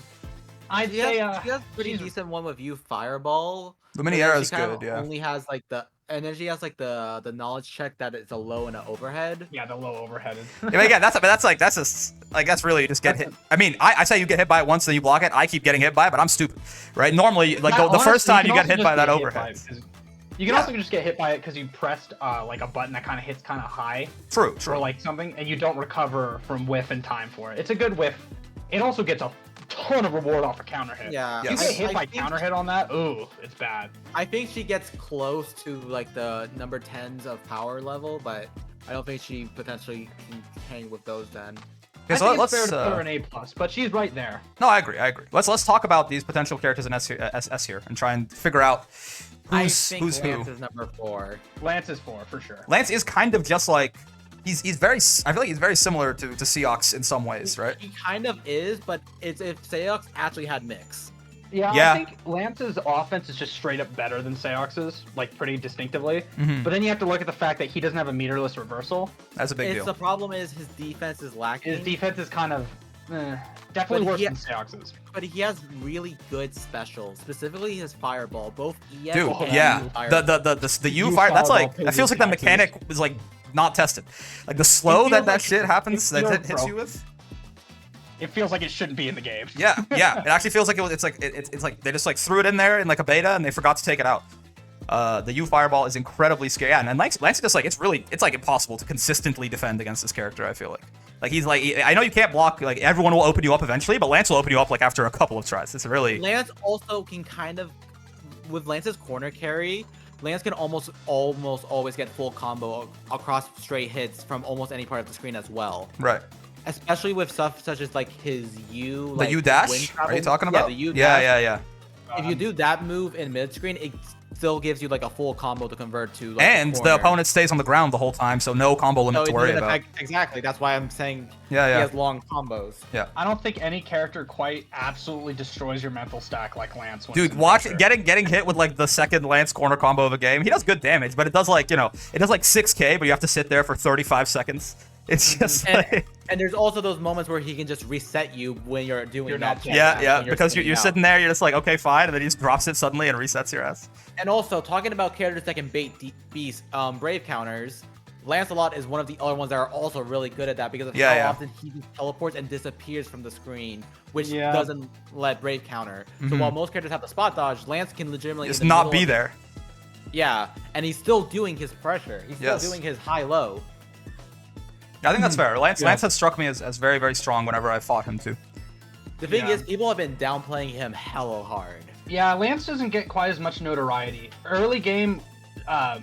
I'd say, she has pretty decent one with you Fireball. The mini arrow is good, yeah. Only has, like, and then she has like the knowledge check that it's a low and an overhead. Yeah, the low overhead. Yeah, that's really just get hit. I mean, I say you get hit by it once, then you block it. I keep getting hit by it, but I'm stupid, right? Normally, like the first time you get hit by that overhead. You can also just get hit by it because you pressed like a button that kind of hits kind of high. True. Or like something, and you don't recover from whiff in time for it. It's a good whiff. It also gets a ton of reward off a counter hit. Yeah. You get hit by counter hit on that, ooh, it's bad. I think she gets close to like the number 10s of power level, but I don't think she potentially can hang with those then. Okay, so let's fair to put her an A+, but she's right there. No, I agree. Let's talk about these potential characters in S here and try and figure out who's who. Lance is number 4. Lance is 4 for sure. Lance is kind of just like he's very. I feel like he's very similar to Seox in some ways, right? He kind of is, but it's if Seox actually had mix. Yeah, I think Lance's offense is just straight up better than Seox's, like pretty distinctively. But then you have to look at the fact that he doesn't have a meterless reversal. That's a big deal. The problem is his defense is lacking. His defense is kind of definitely worse than Seox's. But he has really good specials, specifically his fireball, both ES Dude, and yeah, U fireball. the U fire. That's like that feels like the mechanic is like not tested. Like the slow that shit happens that hits you with. It feels like it shouldn't be in the game. Yeah. It actually feels like it's like they just like threw it in there in like a beta and they forgot to take it out. The U fireball is incredibly scary. Yeah, and Lance just like it's like impossible to consistently defend against this character. I feel like he's like I know you can't block. Like everyone will open you up eventually, but Lance will open you up like after a couple of tries. It's really Lance also can kind of with Lance's corner carry. Lance can almost always get full combo across straight hits from almost any part of the screen as well. Right. Especially with stuff such as like his U. The U dash? Are you talking about? Yeah, the U dash. Yeah. If you do that move in mid screen, it still gives you like a full combo to convert to. Like, and the opponent stays on the ground the whole time, so no combo limit to worry about. Exactly. That's why I'm saying he has long combos. Yeah. I don't think any character quite absolutely destroys your mental stack like Lance. Dude, watch getting hit with like the second Lance corner combo of a game. He does good damage, but it does like it does like 6k, but you have to sit there for 35 seconds. It's just And, like and there's also those moments where he can just reset you when you're doing You're that. not- check yeah, down, yeah, when because you're spinning out. sitting there, you're just like, okay, fine, and then he just drops it suddenly and resets your ass. And also, talking about characters that can bait beast brave counters, Lancelot is one of the other ones that are also really good at that because of how often he just teleports and disappears from the screen, which doesn't let brave counter. So while most characters have the spot dodge, Lance can legitimately Just in the not middle be of- there. Yeah, and he's still doing his pressure. He's still doing his high-low. I think that's fair. Lance has struck me as very, very strong whenever I fought him too. The thing is, people have been downplaying him hella hard. Yeah, Lance doesn't get quite as much notoriety. Early game, I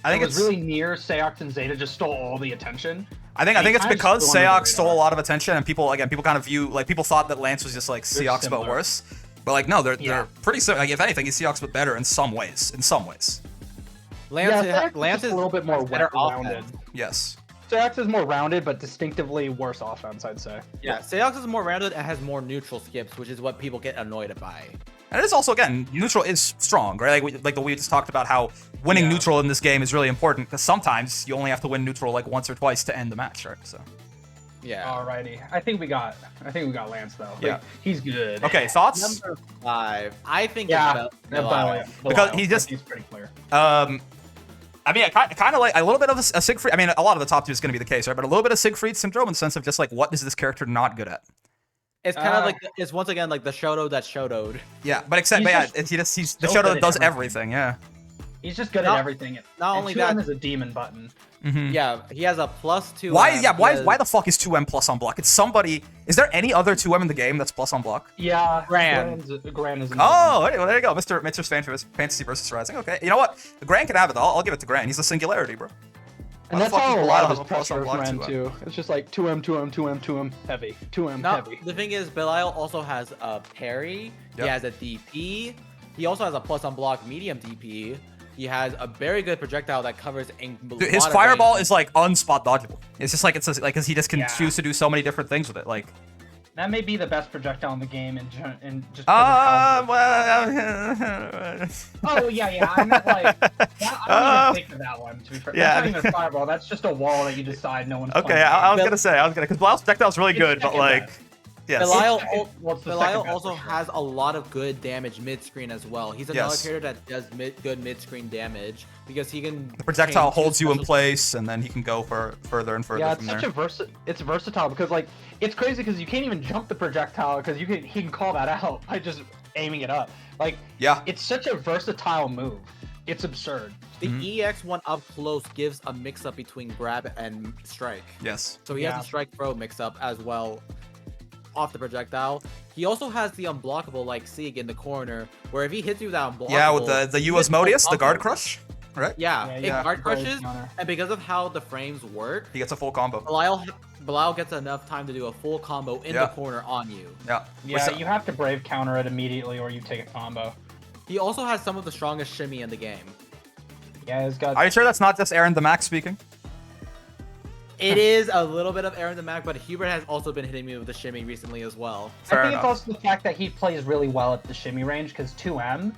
think it was really Nier, Seox, and Zeta just stole all the attention. I think it's kind of because stole under the Seox stole a radar. lot of attention, and people kind of view like people thought that Lance was just like Seox but similar. worse. But like no, they're pretty similar. Like if anything, he's Seox but better in some ways. In some ways, Lance is a little bit more better rounded. offense. yes. Seox is more rounded, but distinctively worse offense, I'd say. Yeah, Seox is more rounded and has more neutral skips, which is what people get annoyed by. And it is also again neutral is strong, right? Like we just talked about how winning neutral in this game is really important because sometimes you only have to win neutral like once or twice to end the match, right? So. Yeah. Alrighty, I think we got Lance though. Yeah. Like, he's good. Okay, thoughts? Number 5. I think Yeah, it's Belial. Because he just- he's pretty clear. I mean, I kind of like a little bit of a Siegfried. I mean, a lot of the top 2 is going to be the case, right? But a little bit of Siegfried syndrome in the sense of just like, what is this character not good at? It's kind of like it's once again like the Shoto that Shotoed. Yeah, but except, he's the so Shoto good that at does everything. everything. Yeah. He's just good Not- at everything. not And only 2M that- is a demon button. Yeah, he has a +2. Why? Yeah. Why the fuck is 2M plus on block? It's somebody. Is there any other 2M in the game that's plus on block? Yeah, Gran Gran is. Oh, well, there you go, Mr. Fantasy versus Rising. Okay, you know what? Gran can have it. I'll give it to Gran. He's a singularity, bro. And Why that's the fuck how is a lot Belial of his have a plus on pressure block ran 2M? too. It's just like 2M, 2M, 2M, 2M, heavy. 2M, No, heavy. the thing is, Belial also has a parry. Yep. He has a DP. He also has a plus on block medium DP. He has a very good projectile that covers a Dude, his lot of fireball range. is like unspot dodgeable. It's just like because he just can Yeah. choose to do so many different things with it. Like, That may be the best projectile in the game, and just. 'cause of how- well, Oh yeah. I meant like. I don't even think of that one. To be fair, Yeah. that's not even a fireball. That's just a wall that you decide no one's. okay, playing. I was gonna because Belial's projectile is really It's good, but second like, best. yes. What's the Belial second best also for sure? has a lot of good damage mid-screen as well. He's another Yes. character that does good mid-screen damage because he can. The projectile change his holds you in special- place, and then he can go for further and further Yeah, from it's there. such a it's versatile because like it's crazy because you can't even jump the projectile because he can call that out by just aiming it up. Like Yeah. it's such a versatile move. It's absurd. The Mm-hmm. EX1 up close gives a mix-up between grab and strike. Yes. So he Yeah. has the strike throw mix-up as well off the projectile. He also has the unblockable like Sieg in the corner, where if he hits you with that unblockable, Yeah, with the he US gets full Modius, the guard combo. crush, right? Yeah, Yeah, it yeah. guard Guard crushes, counter. and because of how the frames work, He gets a full combo. Belial gets enough time to do a full combo in Yeah. the corner on you. Yeah. Yeah, Which- you have to brave counter it immediately or you take a combo. He also has some of the strongest shimmy in the game. Yeah, he's got. Are you sure that's not just Aaron the Mac speaking? It is a little bit of Aaron the Mac, but Hubert has also been hitting me with the shimmy recently as well. I Fair think enough. it's also the fact that he plays really well at the shimmy range because 2M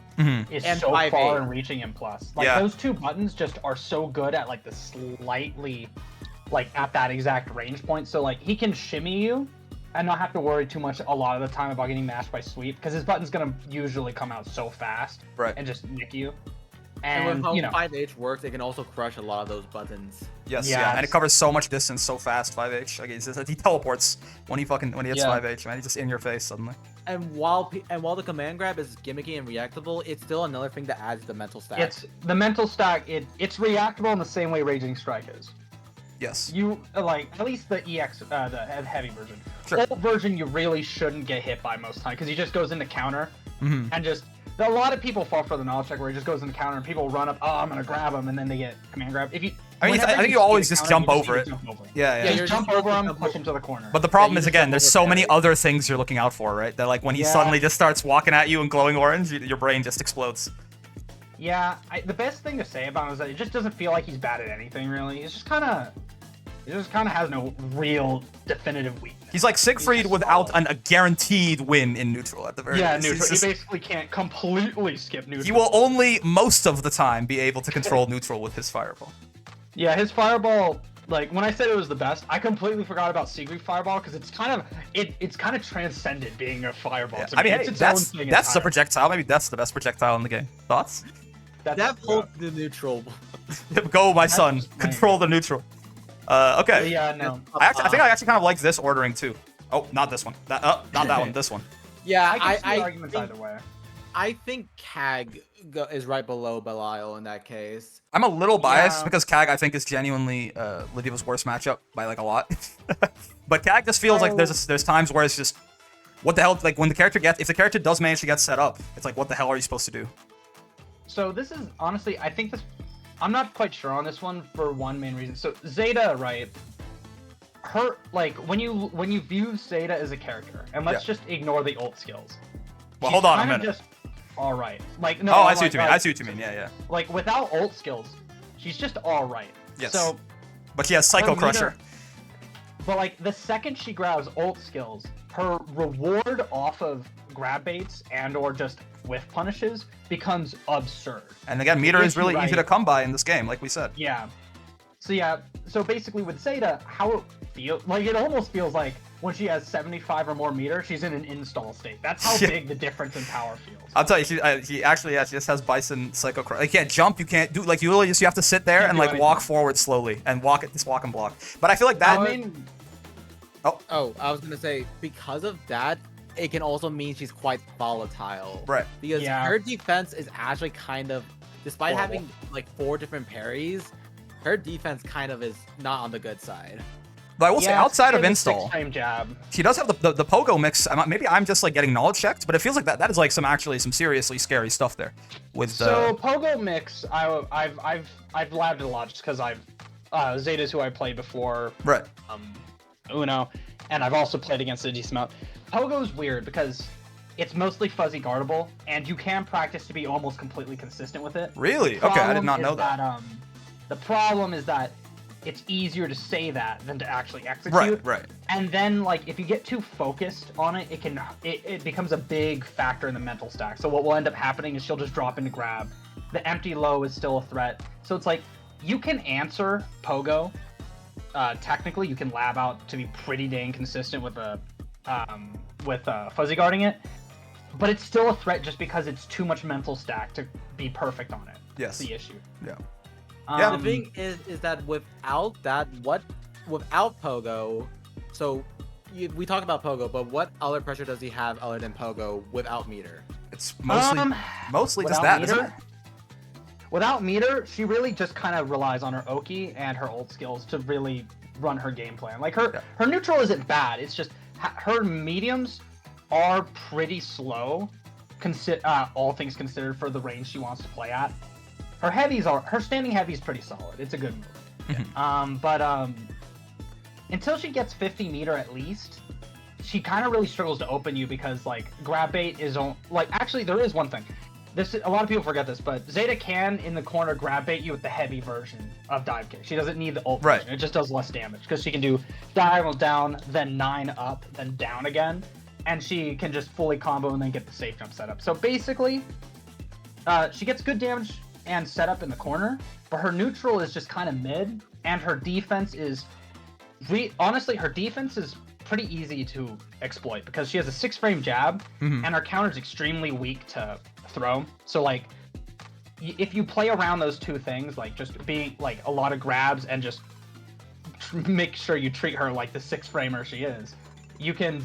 is And so 5'8". far and reaching in plus. Like Yeah. those two buttons just are so good at like the slightly, like at that exact range point. So like he can shimmy you and not have to worry too much a lot of the time about getting mashed by sweep because his button's gonna usually come out so fast Right. and just nick you. And with And how you know, 5H works, it can also crush a lot of those buttons. Yes, Yeah, yeah, and it it's- covers so much distance so fast. 5H, like he teleports when he hits Yeah. 5H, man. He's just in your face suddenly. And while the command grab is gimmicky and reactable, it's still another thing that adds to the mental stack. it's the mental stack. It's reactable in the same way Raging Strike is. Yes. You like at least the EX, the heavy version. Sure. Old version, you really shouldn't get hit by most time because he just goes into counter Mhm. and just. A lot of people fall for the knowledge check where he just goes into counter and people run up. Oh, I'm gonna grab him, and then they get command grab. If you, I mean, whenever I think you see a always just counter, jump you over need it. to jump over him. Yeah, yeah. Yeah, you're Just jump just over him, jump push over- him to the corner. But the problem you is just again, jump there's over so many Ferry. other things you're looking out for, right? That like when he Yeah. suddenly just starts walking at you and glowing orange, your brain just explodes. Yeah, the best thing to say about him is that it just doesn't feel like he's bad at anything really. He just kind of has no real definitive weakness. He's like Siegfried without a guaranteed win in neutral at the very Yeah, least. neutral. He's just- He basically can't completely skip neutral. he will only most of the time be able to control neutral with his fireball. Yeah, his fireball like when I said it was the best, I completely forgot about Siegfried Fireball because it's kind of transcended being a fireball. Yeah. To me. I mean, it's hey, its that's own thing the entirely. projectile. Maybe that's the best projectile in the game. Thoughts? That holds the neutral. Go, my son. just lame. Control the neutral. Okay. Yeah, no. I think I actually kind of like this ordering too. Oh, not this one. Not that one. This one. Yeah, I can see I arguments think, either way. I think Cag is right below Belial in that case. I'm a little biased Yeah. because Cag I think is genuinely Ladiva's worst matchup by like a lot. But Cag just feels like there's times where it's just what the hell, like when the character if the character does manage to get set up, it's like what the hell are you supposed to do? So this is honestly, I think this. I'm not quite sure on this one for one main reason. So Zeta, right? Her like when you view Zeta as a character, and let's just ignore the ult skills. Well, she's hold on a kinda minute. Just all right. Like no. Oh, I like, see what you mean. like, I see what you mean. Yeah. Like without ult skills, she's just all right. Yes. So, But she has Psycho her Crusher. meter- But like the second she grabs ult skills, her reward off of grab baits and or just whiff punishes becomes absurd. And again, meter is Issue, really easy right? to come by in this game, like we said. Yeah. So basically with Zeta, how it feels like it almost feels like when she has 75 or more meter, she's in an install state. That's how Yeah. big the difference in power feels. I'll tell you, she actually she just has Bison Psycho Crusher. You can't jump, you can't do like you literally just you have to sit there Can't and do like anything. walk forward slowly and walk and block. But I feel like that. I mean, Oh, I was gonna say because of that, it can also mean she's quite volatile. Right. Because Yeah. her defense is actually kind of, despite Horrible. having like 4 different parries, her defense kind of is not on the good side. But I will say, yeah, outside she of has a install, six-frame jab. she does have the pogo mix. Maybe I'm just like getting knowledge checked, but it feels like that is like some seriously scary stuff there. With So pogo mix, I've labbed it a lot just because Zeta's who I played before. right. Uno, and I've also played against it a decent amount. Pogo's weird because it's mostly fuzzy guardable, and you can practice to be almost completely consistent with it. Really? The Okay, I did problem not know is that. The problem is that it's easier to say that than to actually execute. Right. And then, like, if you get too focused on it, it becomes a big factor in the mental stack. So what will end up happening is she'll just drop into grab. The empty low is still a threat. So it's like, you can answer Pogo. Technically, you can lab out to be pretty dang consistent with fuzzy guarding it. But it's still a threat just because it's too much mental stack to be perfect on it. Yes. That's the issue. Yeah. The thing is that without Pogo, so we talk about Pogo, but what other pressure does he have other than Pogo without meter? It's mostly just without that, meter? isn't it? Without meter, she really just kind of relies on her Oki and her ult skills to really run her game plan. Like her neutral isn't bad. It's just her mediums are pretty slow, all things considered for the range she wants to play at. Her standing heavy is pretty solid. It's a good move. But until she gets 50 meter at least, she kind of really struggles to open you because like grab bait is actually there is one thing. A lot of people forget this, but Zeta can in the corner grab bait you with the heavy version of dive kick. She doesn't need the ult version. It just does less damage because she can do diagonal down, then 9 up, then down again, and she can just fully combo and then get the safe jump set up. So basically, she gets good damage and set up in the corner, but her neutral is just kind of mid, and her defense is honestly her defense is pretty easy to exploit because she has a 6-frame jab and her counter is extremely weak to throw. So like if you play around those two things, like just being like a lot of grabs and just make sure you treat her like the 6-framer she is, you can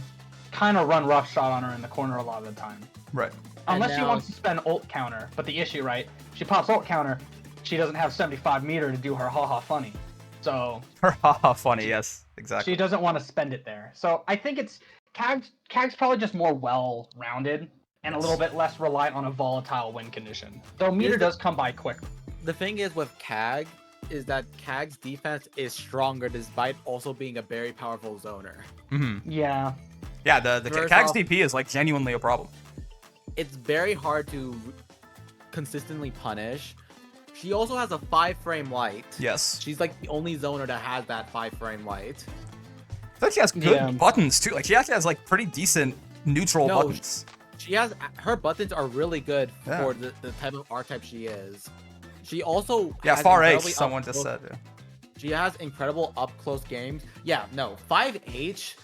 kind of run roughshod on her in the corner a lot of the time. Right. Unless she wants to spend ult counter, but the issue, right? She pops ult counter, she doesn't have 75 meter to do her haha funny. So Her haha funny, yes, exactly. she doesn't want to spend it there. So I think it's Cag's probably just more well-rounded and a little bit less reliant on a volatile win condition. Though meter does come by quick. The thing is with Cag is that Cag's defense is stronger despite also being a very powerful zoner. Yeah. Yeah, the First Cag's off- DP is like genuinely a problem. It's very hard to consistently punish. She also has a 5-frame light. Yes. She's like the only zoner that has that 5-frame light. I think she has good buttons too. Like she actually has like pretty decent neutral buttons. She has her buttons are really good for the type of archetype she is. She also has far H. incredibly Someone just said. Yeah. She has incredible up close games. Yeah, no, 5H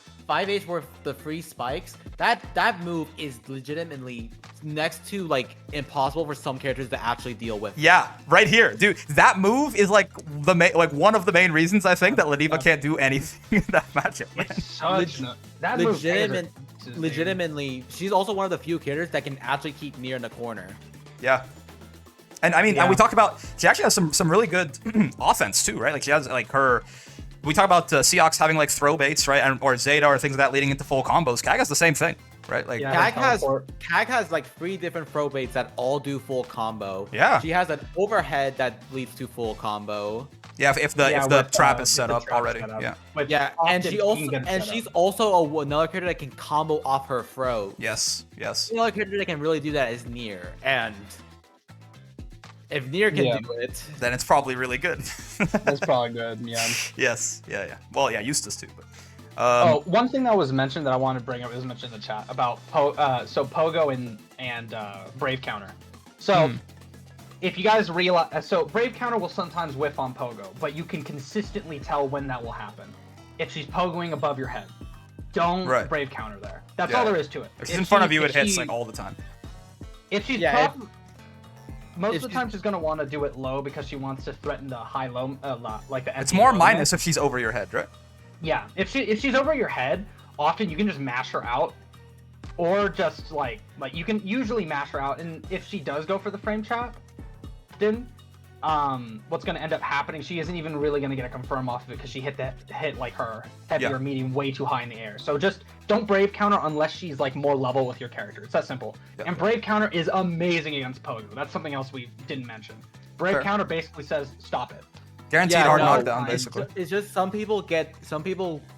worth the free spikes. That move is legitimately next to like impossible for some characters to actually deal with. Yeah, right here, dude. That move is like one of the main reasons I think that Ladiva can't do anything in that matchup. Man. It's such that move Legitimately, she's also one of the few characters that can actually keep Nier in the corner. Yeah. And I mean, and we talk about, she actually has some really good offense too, right? Like she has like we talk about Seox having like throw baits, right? Or Zeta or things like that leading into full combos. Kag has the same thing, right? Like Kag has like 3 different throw baits that all do full combo. Yeah. She has an overhead that leads to full combo. Yeah, if the trap is set up already. Yeah. But yeah, and she's also another character that can combo off her throw. Yes. Another character that can really do that is Nier, and if Nier can do it, then it's probably really good. That's probably good. Yeah. Yes. Yeah. Well, yeah, Eustace too. But one thing that was mentioned that I wanted to bring up was mentioned in the chat about Pogo and Brave Counter. So if you guys realize, so Brave Counter will sometimes whiff on Pogo, but you can consistently tell when that will happen. If she's pogoing above your head, don't Brave Counter there. That's all there is to it. If she's in front of you, it hits like all the time. If she's most of the time she's gonna want to do it low because she wants to threaten the high-low, like the. It's more minus if she's over your head, right? Yeah, if she's over your head, often you can just mash her out, or just like you can usually mash her out, and if she does go for the frame trap, then what's gonna end up happening? She isn't even really gonna get a confirm off of it because she hit like her heavier medium way too high in the air. So just don't Brave Counter unless she's like more level with your character. It's that simple. Yeah. And Brave Counter is amazing against Pogo. That's something else we didn't mention. Brave Counter basically says stop it. Guaranteed hard knockdown, basically. It's just some people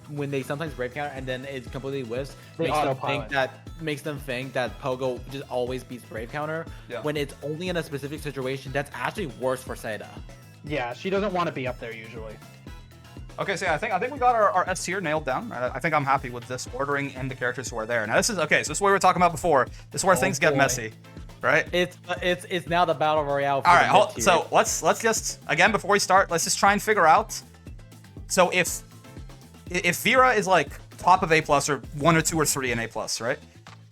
when they sometimes Brave Counter and then it completely whiffs, makes them think that Pogo just always beats Brave Counter when it's only in a specific situation that's actually worse for Zeta. Yeah, she doesn't want to be up there usually. Okay, so yeah, I think we got our S tier nailed down. I think I'm happy with this ordering and the characters who are there. Now this is okay. So this is what we were talking about before. This is where things get messy, right? It's now the battle royale. All right, so let's just again before we start, let's just try and figure out. So if Vera is like top of A+ or 1 or 2 or 3 in A+, right?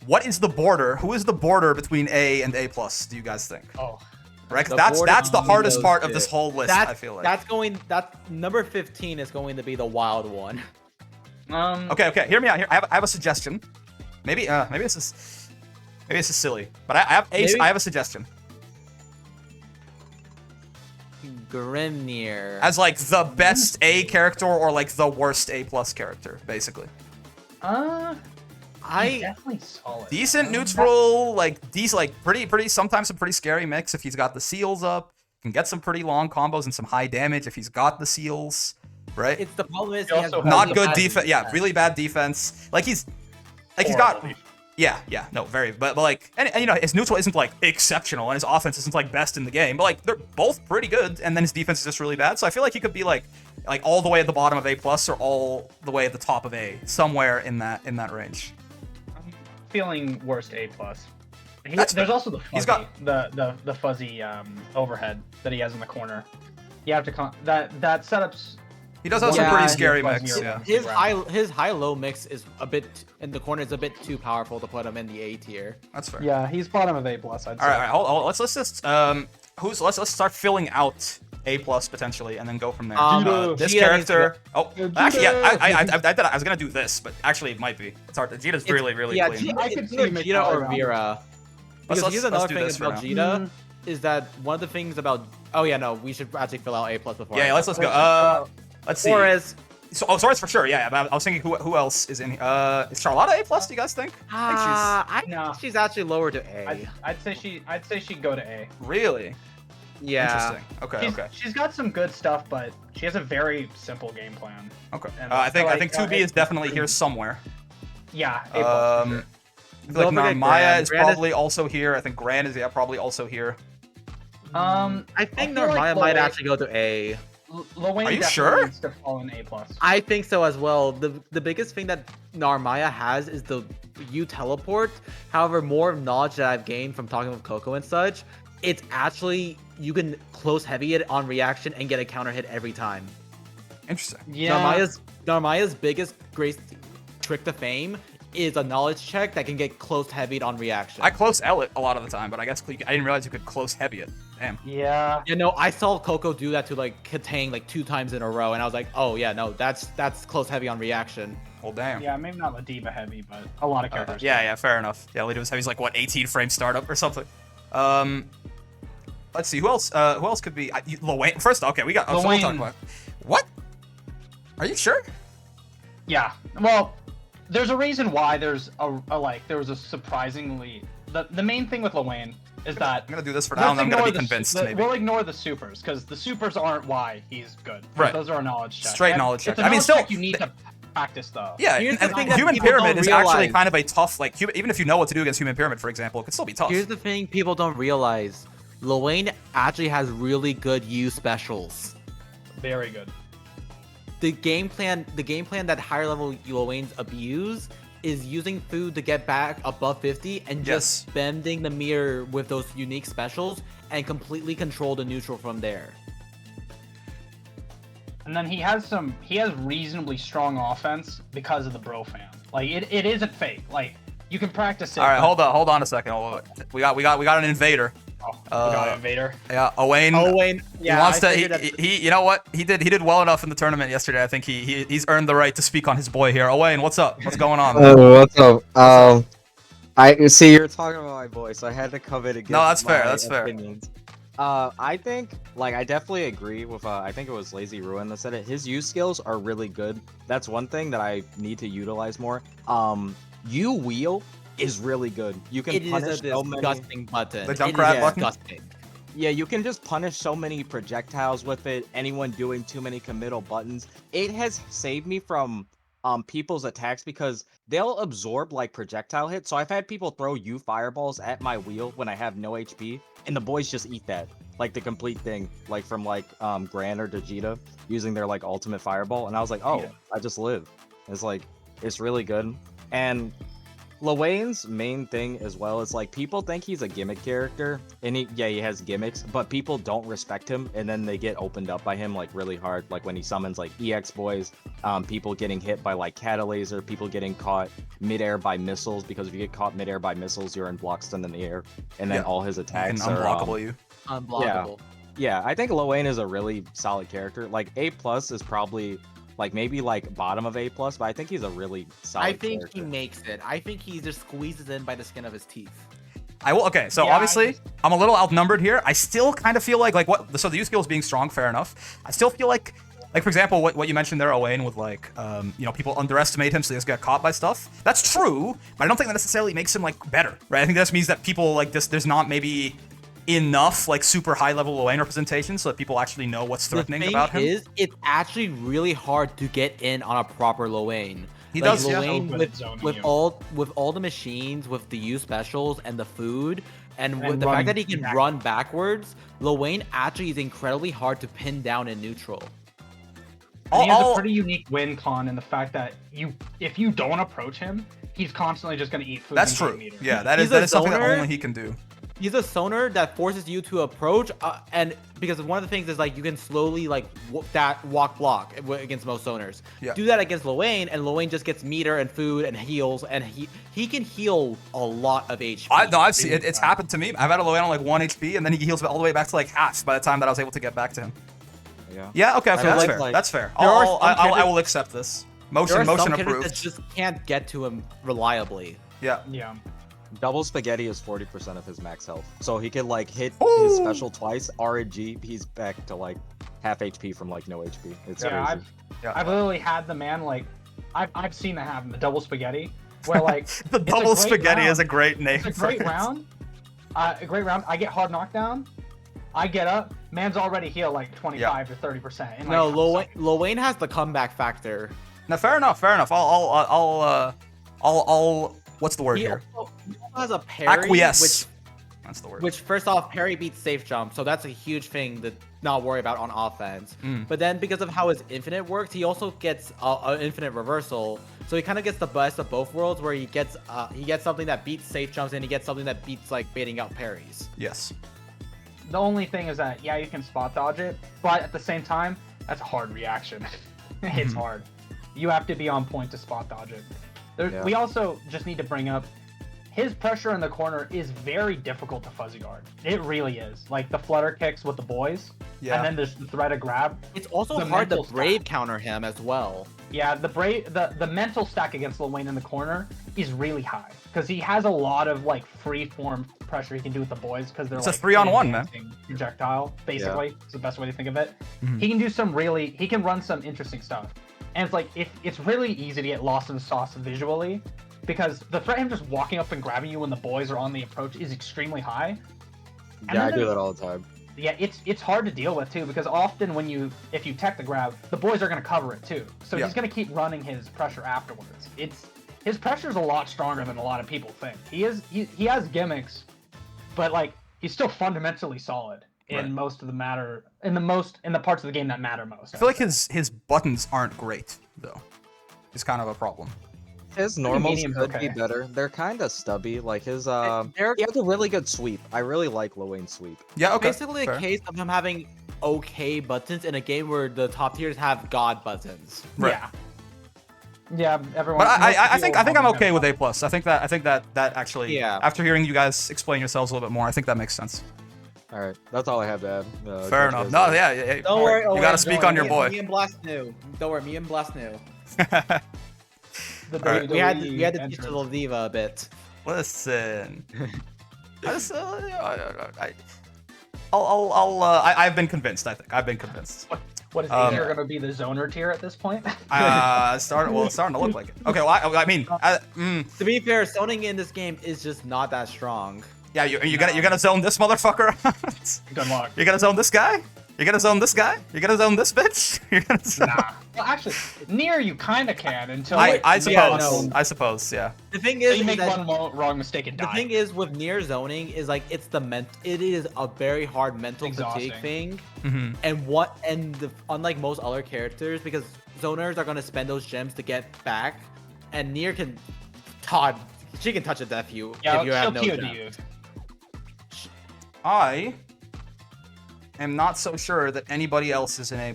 What is the border? Who is the border between A and A+? Do you guys think? Oh. Right, that's the hardest part of this whole list. I feel like that's number 15 is going to be the wild one. Okay. Hear me out here. I have a suggestion. Maybe this is silly, but I have a suggestion. Grmnir as like the best A character or like the worst A+ character, basically. Definitely solid. Decent neutral, like pretty sometimes a pretty scary mix if he's got the seals up. Can get some pretty long combos and some high damage if he's got the seals, right? It's the problem is he has not good defense. Yeah, really bad defense. Like he's got but like and you know his neutral isn't like exceptional and his offense isn't like best in the game, but like they're both pretty good and then his defense is just really bad. So I feel like he could be like all the way at the bottom of A+ or all the way at the top of A, somewhere in that range. Feeling worst A+. There's also the fuzzy, the fuzzy overhead that he has in the corner. You have to that setup's. He does have some pretty scary mix. Yeah. His high-low mix is a bit in the corner. Is a bit too powerful to put him in the A tier. That's fair. Yeah, he's bottom of A+. I'd say. All right. Hold, let's just let's start filling out A+ potentially, and then go from there. This character. Actually, yeah, I was gonna do this, but actually it might be. It's hard. Djeeta's really clean. I could see Djeeta or Vera. Because here's another thing about Djeeta is that one of the things about. Oh yeah, no, we should actually fill out A+ before. Yeah, let's go. Let's see. Soriz. Soriz for sure. Yeah, but I was thinking who else is in here. Is Charlotta A+? Do you guys think? I think she's actually lower to A. I'd say she'd go to A. Really? Yeah. Interesting. Okay. She's got some good stuff, but she has a very simple game plan. Okay. I think 2B is definitely here somewhere. Yeah. A+. I feel like Narmaya is probably also here. I think Gran is probably also here. I think Narmaya might actually go to A. Lowain Are you sure? Needs to fall in A+. I think so as well. The biggest thing that Narmaya has is the U teleport. However, more knowledge that I've gained from talking with Coco and such, it's actually you can close heavy it on reaction and get a counter hit every time. Interesting. Yeah. Narmaya's biggest grace trick to fame is a knowledge check that can get close heavied on reaction. I close L it a lot of the time, but I guess I didn't realize you could close heavy it. Damn. Yeah. You know, I saw Coco do that to like Katang like 2 times in a row, and I was like, oh yeah, no, that's close heavy on reaction. Well, damn. Yeah, maybe not Ladiva heavy, but a lot of characters. Yeah, fair enough. Yeah, Ladiva's heavy's like what 18 frame startup or something. Let's see who else. Who else could be? Lowain. First, okay, we got. So we'll talk about. What? Are you sure? Yeah. Well, there's a reason why there was a surprisingly the main thing with Lowain is that I'm gonna do this for now, and I'm gonna be convinced. Maybe we'll ignore the supers because the supers aren't why he's good. Right. Those are a knowledge check. Straight knowledge check. I mean, still, you need to practice though. Yeah, Here's and the thing that human people pyramid don't is actually realize. kind of a tough, like, even if you know what to do against human pyramid, for example, it could still be tough. Here's the thing people don't realize. Lowain actually has really good U specials. Very good. The game plan that higher level Lowains abuse is using food to get back above 50 and just spending the mirror with those unique specials and completely control the neutral from there. And then he has reasonably strong offense because of the bro fam. Like it isn't fake. Like you can practice it. All right, hold on a second. We got an invader. Oh, we got an invader. Yeah, Owain. Yeah, he wants to. He you know what? He did well enough in the tournament yesterday. I think he's earned the right to speak on his boy here. Owain, what's up? What's going on? What's up? I see you're talking about my boy, so I had to come in and give No, that's my fair. That's fair. opinions. I think, I definitely agree with, I think it was Lazy Ruin that said it. His use skills are really good. That's one thing that I need to utilize more. Wheel is really good. You can punish so many. Disgusting button. The Junkrat button? Disgusting. Yeah, you can just punish so many projectiles with it. Anyone doing too many committal buttons. It has saved me from people's attacks because they'll absorb like projectile hits. So I've had people throw U fireballs at my wheel when I have no HP, and the boys just eat that. Like the complete thing, like from like Gran or Djeeta using their like ultimate fireball, and I was like, oh, I just live. It's like it's really good. And Lowain's main thing as well is like people think he's a gimmick character, and he has gimmicks, but people don't respect him, and then they get opened up by him like really hard. Like when he summons like EX boys, people getting hit by like Catalaser, people getting caught midair by missiles, because if you get caught midair by missiles, you're in block stun in the air, and then all his attacks are Unblockable. Yeah, I think Lowain is a really solid character. Like A+ is probably like maybe like bottom of A+, but I think he's a really solid character. He makes it. I think he just squeezes in by the skin of his teeth. Okay, so obviously I'm a little outnumbered here. I still kind of feel like what. So the U skills being strong, fair enough. I still feel like for example, what you mentioned there, Owain, with like people underestimate him, so they just get caught by stuff. That's true, but I don't think that necessarily makes him like better, right? I think that just means that people like this. There's not maybe enough like super high level Lowain representation so that people actually know what's threatening about him. It's actually really hard to get in on a proper Lowain. He like, does, Lowain with all the machines, with the U specials and the food, and with the fact that he can run backwards, Lowain actually is incredibly hard to pin down in neutral. And he has a pretty unique win con in the fact that if you don't approach him, he's constantly just going to eat food. That's true. Yeah, that is something that only he can do. He's a sonar that forces you to approach, and because one of the things is like you can slowly like walk block against most sonars. Yeah. Do that against Lowain, and Lowain just gets meter and food and heals, and he can heal a lot of HP. I've seen it's happened to me. I've had a Lowain on like 1 HP, and then he heals all the way back to like half by the time that I was able to get back to him. Yeah. Okay. That's fair. That's fair. I will accept this. Motion approved. That just can't get to him reliably. Yeah. Double spaghetti is 40% of his max health, so he can like hit his special twice. RNG, he's back to like half HP from like no HP. It's crazy. I've literally had the man like I've seen that happen. The double spaghetti, where like the double spaghetti is a great name. It's a great round. A great round. I get hard knockdown. I get up. Man's already healed like 25 to 30%. No, Lowain has the comeback factor. Now, fair enough. I'll what's the word here? He also has a parry, acquiesce. That's the word. Which, first off, parry beats safe jump, so that's a huge thing to not worry about on offense. But then, because of how his infinite works, he also gets an infinite reversal. So he kind of gets the best of both worlds, where he gets something that beats safe jumps, and he gets something that beats like baiting out parries. Yes. The only thing is that you can spot dodge it, but at the same time, that's a hard reaction. It's hard. You have to be on point to spot dodge it. We also just need to bring up his pressure in the corner is very difficult to fuzzy guard. It really is. Like the flutter kicks with the boys, and then there's the threat of grab. It's also hard to brave counter him as well. Yeah, the mental stack against Lowain in the corner is really high because he has a lot of like free form pressure he can do with the boys because they're it's like a 3-on-1, man. Projectile basically. It's the best way to think of it. He can do he can run some interesting stuff, and it's like it's really easy to get lost in the sauce visually because the threat of him just walking up and grabbing you when the boys are on the approach is extremely high. Yeah, I do that all the time. Yeah, it's hard to deal with too because often if you tech the grab, the boys are going to cover it too. So he's going to keep running his pressure afterwards. His pressure is a lot stronger than a lot of people think. He has gimmicks, but like he's still fundamentally solid in most of the parts of the game that matter most. I feel like his buttons aren't great though. It's kind of a problem. His normals could be better. They're kind of stubby. Like his he has a really good sweep. I really like Lowain's sweep. Yeah, okay. Basically a case of him having okay buttons in a game where the top tiers have god buttons. Right. Yeah. Yeah, everyone. But I think I'm okay with A+. I think that actually, after hearing you guys explain yourselves a little bit more, I think that makes sense. All right, that's all I have to add. Fair enough. No, yeah. Don't worry. You gotta speak on your boy. Me and Blast knew. Don't worry, me and Blast knew. Right. We had to teach the Ladiva a bit. Listen, I've been convinced. I think I've been convinced. What is Nier going to be the zoner tier at this point? It's starting to look like it. Okay, well, I mean, to be fair, zoning in this game is just not that strong. Yeah, you're gonna zone this motherfucker. Good luck. You're gonna zone this guy. You're gonna zone this guy. You're gonna zone this bitch. You're gonna zone... Nah. Well, actually, Nier you kind of can until I suppose. Yeah, no. I suppose. Yeah. The thing is, you make one wrong mistake and die. The thing is with Nier zoning is like it is a very hard mental fatigue thing, and unlike most other characters, because zoners are gonna spend those gems to get back, and Nier can, she can touch a death if you have no gems. I am not so sure that anybody else is an A+.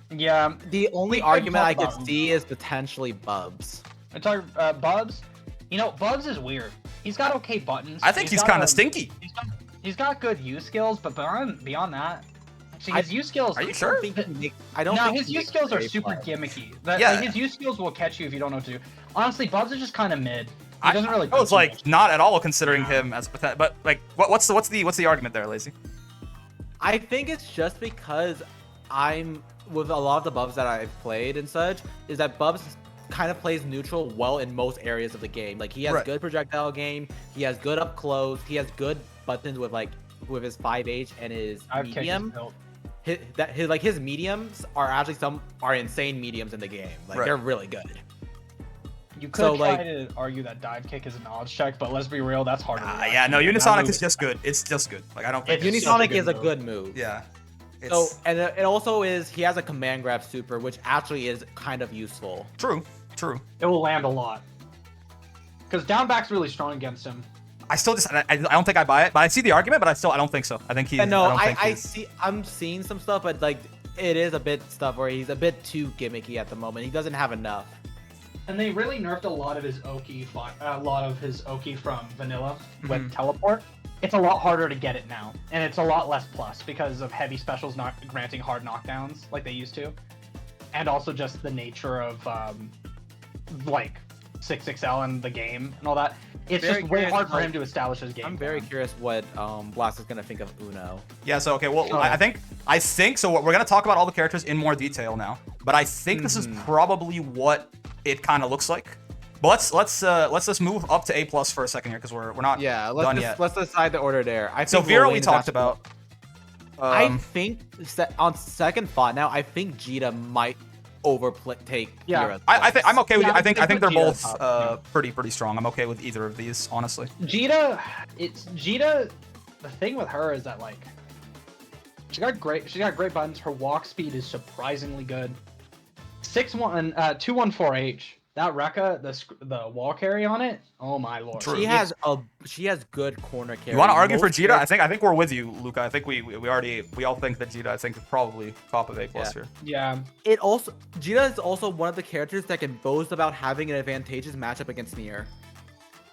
Yeah. The only argument I could see is potentially Bubs. I talk Bubs. You know, Bubs is weird. He's got okay buttons. I think he's kind of stinky. He's got good U skills, but beyond that, see, his U skills. Are you sure? I don't think his U skills are super gimmicky. His U skills will catch you if you don't know what to do. Honestly, Bubs is just kind of mid. He doesn't really. I was like not at all considering him as a but like what's the argument there, Lazy? I think it's just because I'm with a lot of the Bubs that I've played and such is that Bubs kind of plays neutral well in most areas of the game. Like he has good projectile game, he has good up close, he has good buttons with his 5H and his medium. His mediums are actually insane mediums in the game. Like they're really good. You could try to argue that dive kick is a knowledge check, but let's be real, that's harder. Yeah, no, Unisonic is just good. It's just good. Like I don't think Unisonic is a good move. Yeah. So and it also is he has a command grab super, which actually is kind of useful. True. It will land a lot. Because down back's really strong against him. I don't think I buy it, but I see the argument, but I don't think so. I think he's. I'm seeing some stuff, but like it is a bit stuff where he's a bit too gimmicky at the moment. He doesn't have enough. And they really nerfed a lot of his Oki from Vanilla with teleport. It's a lot harder to get it now, and it's a lot less plus because of heavy specials not granting hard knockdowns like they used to, and also just the nature of like 6XL and the game and all that. It's just way hard for him to establish his game. I'm very curious what Blast is gonna think of Uno. Yeah. So okay. Well, I think so. We're gonna talk about all the characters in more detail now, but I think this is probably what it kind of looks like. But let's just move up to A+ for a second here because we're not done yet. Let's decide the order there. So Vera we talked about. I think on second thought now, I think Djeeta might overtake Vera. I think I'm okay with. I think they're both pretty strong. I'm okay with either of these, honestly. Djeeta. The thing with her is that like she got great buttons. Her walk speed is surprisingly good. 6'1", 214H that Rekka, the wall carry on it. Oh my lord. True. She has good corner carry. You want to argue for Most Djeeta? I think we're with you, Luca. I think we all think that Djeeta, I think, is probably top of A+ here. Yeah. Djeeta is also one of the characters that can boast about having an advantageous matchup against Nier.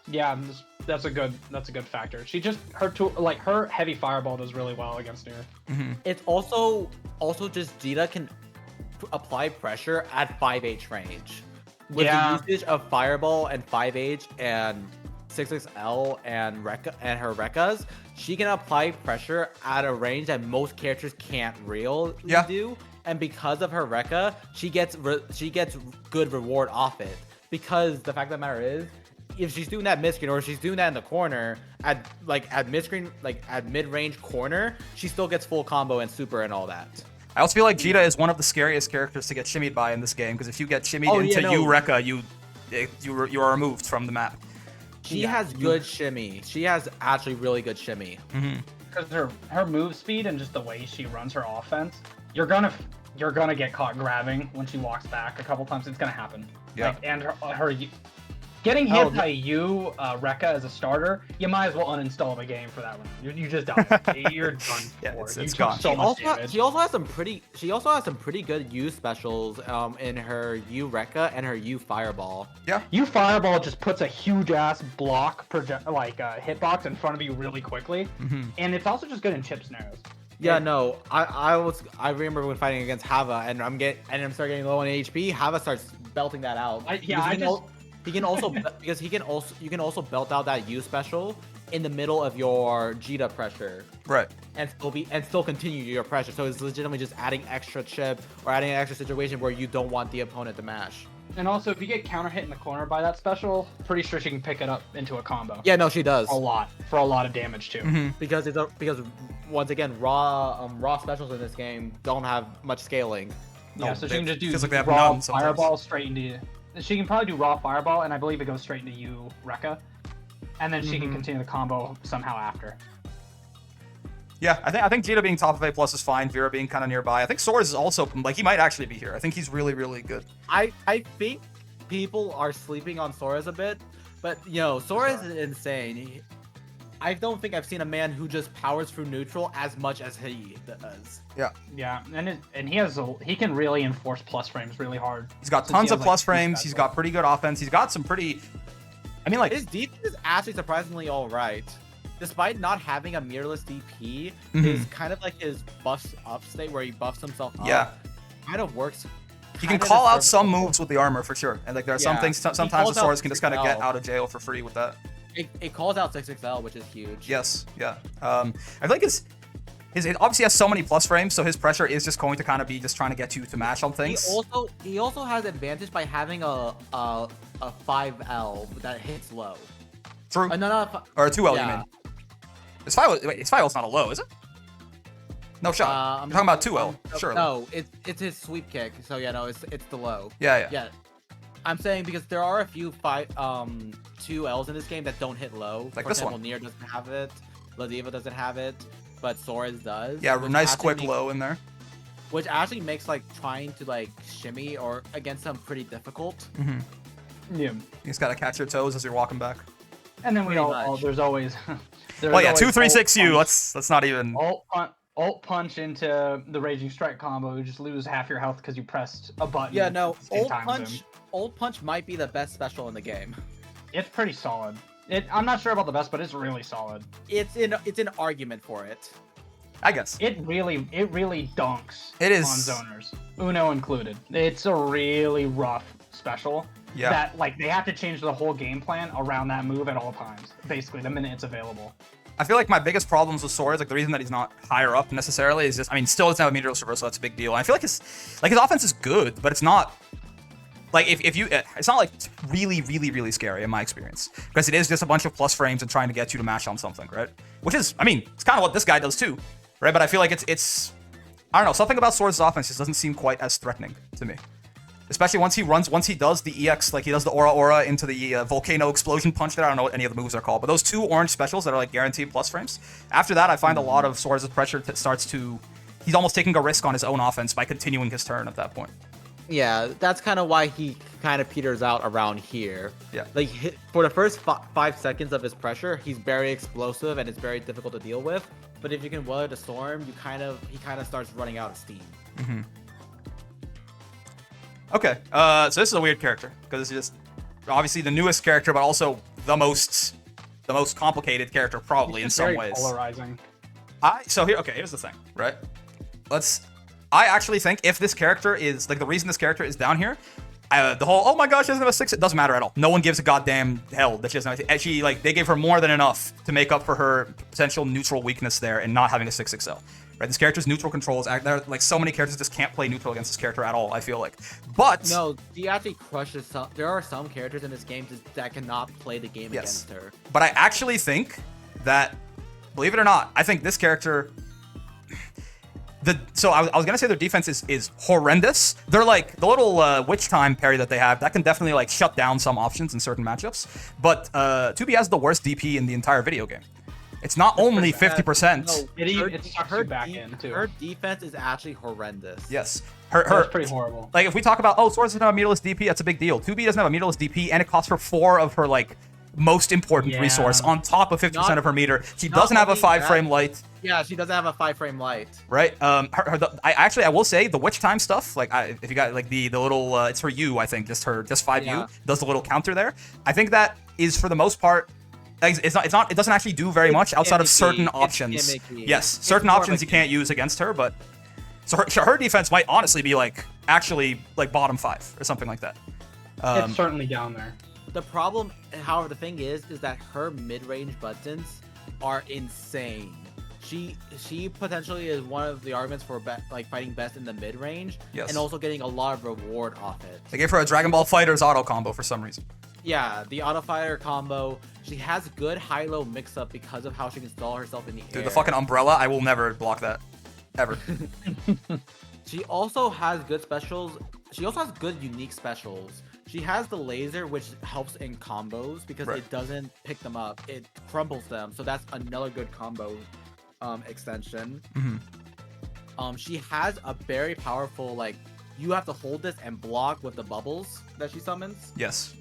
Yeah, that's a good factor. She just her heavy fireball does really well against Nier. Mm-hmm. It's also just Djeeta can apply pressure at 5H range. With the usage of Fireball and 5H and 6XL and her Rekkas, she can apply pressure at a range that most characters can't really do. And because of her Rekka, she gets good reward off it. Because the fact of the matter is, if she's doing that mid-screen or if she's doing that in the corner at mid-screen, at mid-range corner, she still gets full combo and super and all that. I also feel like Djeeta is one of the scariest characters to get shimmied by in this game, because if you get shimmied Rekka, you are removed from the map. She has good shimmy. She has actually really good shimmy. Because her move speed and just the way she runs her offense, you're gonna get caught grabbing when she walks back a couple times. It's gonna happen. Yeah. And her getting hit by Rekka as a starter, you might as well uninstall the game for that one. You just died. You're done. Yeah, for. it's gone. So much damage. She also has some pretty good U specials in her U Rekka and her U Fireball. Yeah. U Fireball just puts a huge ass block hitbox in front of you really quickly, and it's also just good in chip scenarios. Yeah, no, I remember when fighting against Hava and I'm starting getting low on HP. Hava starts belting that out. You can also belt out that U special in the middle of your Djeeta pressure. Right. And still continue your pressure. So it's legitimately just adding extra chip or adding an extra situation where you don't want the opponent to mash. And also, if you get counter hit in the corner by that special, pretty sure she can pick it up into a combo. Yeah, no, she does. For a lot of damage too. Because once again, raw specials in this game don't have much scaling. Yeah, so she can just do like raw fireball straight into. She can probably do raw fireball, and I believe it goes straight into you, Rekka, and then she can continue the combo somehow after. Yeah, I think Djeeta being top of A+ is fine. Vera being kind of nearby. I think Soriz is also he might actually be here. I think he's really, really good. I think people are sleeping on Soriz a bit, but Soriz is insane. I don't think I've seen a man who just powers through neutral as much as he does. Yeah, and he can really enforce plus frames really hard. He's got tons of plus frames. He's got pretty good offense. He's got some pretty. His defense is actually surprisingly all right. Despite not having a mirrorless DP, is kind of like his buffs up state where he buffs himself up. Yeah. Kind of works. He can call out some moves with the armor for sure, and there are some things. Sometimes the Soriz can just kind of get out of jail for free with that. It calls out 6XL, which is huge. Yes, yeah. I feel like it obviously has so many plus frames, so his pressure is just going to kind of be just trying to get you to mash on things. He also has advantage by having a 5L that hits low. True. Or a 2L, you mean? His 5L's not a low, is it? No shot. I'm talking about 2L. Sure. No, it's his sweep kick. So yeah, no, it's the low. Yeah. I'm saying because there are a few 2Ls in this game that don't hit low. Like For this example, one. Nier doesn't have it. Ladiva doesn't have it, but Soriz does. Yeah, nice quick low in there. Which actually makes trying to shimmy or against them pretty difficult. Yeah. You just gotta catch your toes as you're walking back. And then there's always. Well, yeah, 2-3-6-U. Let's not even. Ult punch into the Raging Strike combo. You just lose half your health because you pressed a button. Yeah, no. Ult punch might be the best special in the game. It's pretty solid. I'm not sure about the best, but it's really solid. It's an argument for it. I guess. It really dunks. It is on zoners, Uno included. It's a really rough special. Yeah. That they have to change the whole game plan around that move at all times. Basically, the minute it's available. I feel like my biggest problems with Soriz, the reason that he's not higher up necessarily, is just, still doesn't have a meteorless reversal. That's a big deal. And I feel like his offense is good, but it's not. It's not really, really, really scary in my experience, because it is just a bunch of plus frames and trying to get you to mash on something, right? Which is, it's kind of what this guy does too, right? But I feel like it's I don't know, something about Soriz's offense just doesn't seem quite as threatening to me. Especially once he does the EX, he does the Aura into the Volcano Explosion Punch there. I don't know what any of the moves are called, but those two orange specials that are guaranteed plus frames. After that, I find a lot of Soriz's pressure starts to, he's almost taking a risk on his own offense by continuing his turn at that point. Yeah, that's kind of why he kind of peters out around here. Yeah. Like for the first 5 seconds of his pressure, he's very explosive and it's very difficult to deal with. But if you can weather the storm, he kind of starts running out of steam. Mm-hmm. Okay, so this is a weird character because it's just obviously the newest character, but also the most complicated character probably in some ways. Polarizing. Here's the thing, right? I actually think if this character is like the reason this character is down here, the whole oh my gosh, she doesn't have a 6, it doesn't matter at all. No one gives a goddamn hell that she doesn't have. She like they gave her more than enough to make up for her potential neutral weakness there and not having a 6/6L. Right, this character's neutral controls. There are, like so many characters just can't play neutral against this character at all. I feel like, but no, he actually crushes some. There are some characters in this game that cannot play the game against her. But I actually think that, believe it or not, I think this character. I was gonna say their defense is horrendous. They're like the little witch time parry that they have that can definitely like shut down some options in certain matchups. But 2B has the worst DP in the entire video game. It's not only 50%. No, It sucks you back in too. Her defense is actually horrendous. Yes. That's pretty horrible. Like if we talk about Soriz doesn't have a meterless DP, that's a big deal. 2B doesn't have a meterless DP, and it costs her 4 of her like most important resource on top of 50% of her meter. She doesn't have a 5-frame light. Yeah, she doesn't have a 5-frame light. Right. I will say the witch time stuff. Like if you got like the little it's for you, I think just 5U does the little counter there. I think that is for the most part. It doesn't actually do very much outside of certain options. Yes, certain options you can't use against her, but so her defense might honestly be like actually like bottom 5 or something like that. It's certainly down there. The problem, however, the thing is that her mid-range buttons are insane. She potentially is one of the arguments for fighting best in the mid-range, and also getting a lot of reward off it. They gave her a Dragon Ball FighterZ auto combo for some reason. Yeah, the auto fire combo. She has good high-low mix-up because of how she can stall herself in the air. Dude, the fucking umbrella, I will never block that. Ever. She also has good specials. She also has good unique specials. She has the laser, which helps in combos because it doesn't pick them up. It crumbles them. So that's another good combo extension. Mm-hmm. She has a very powerful, like, you have to hold this and block with the bubbles that she summons. Yes.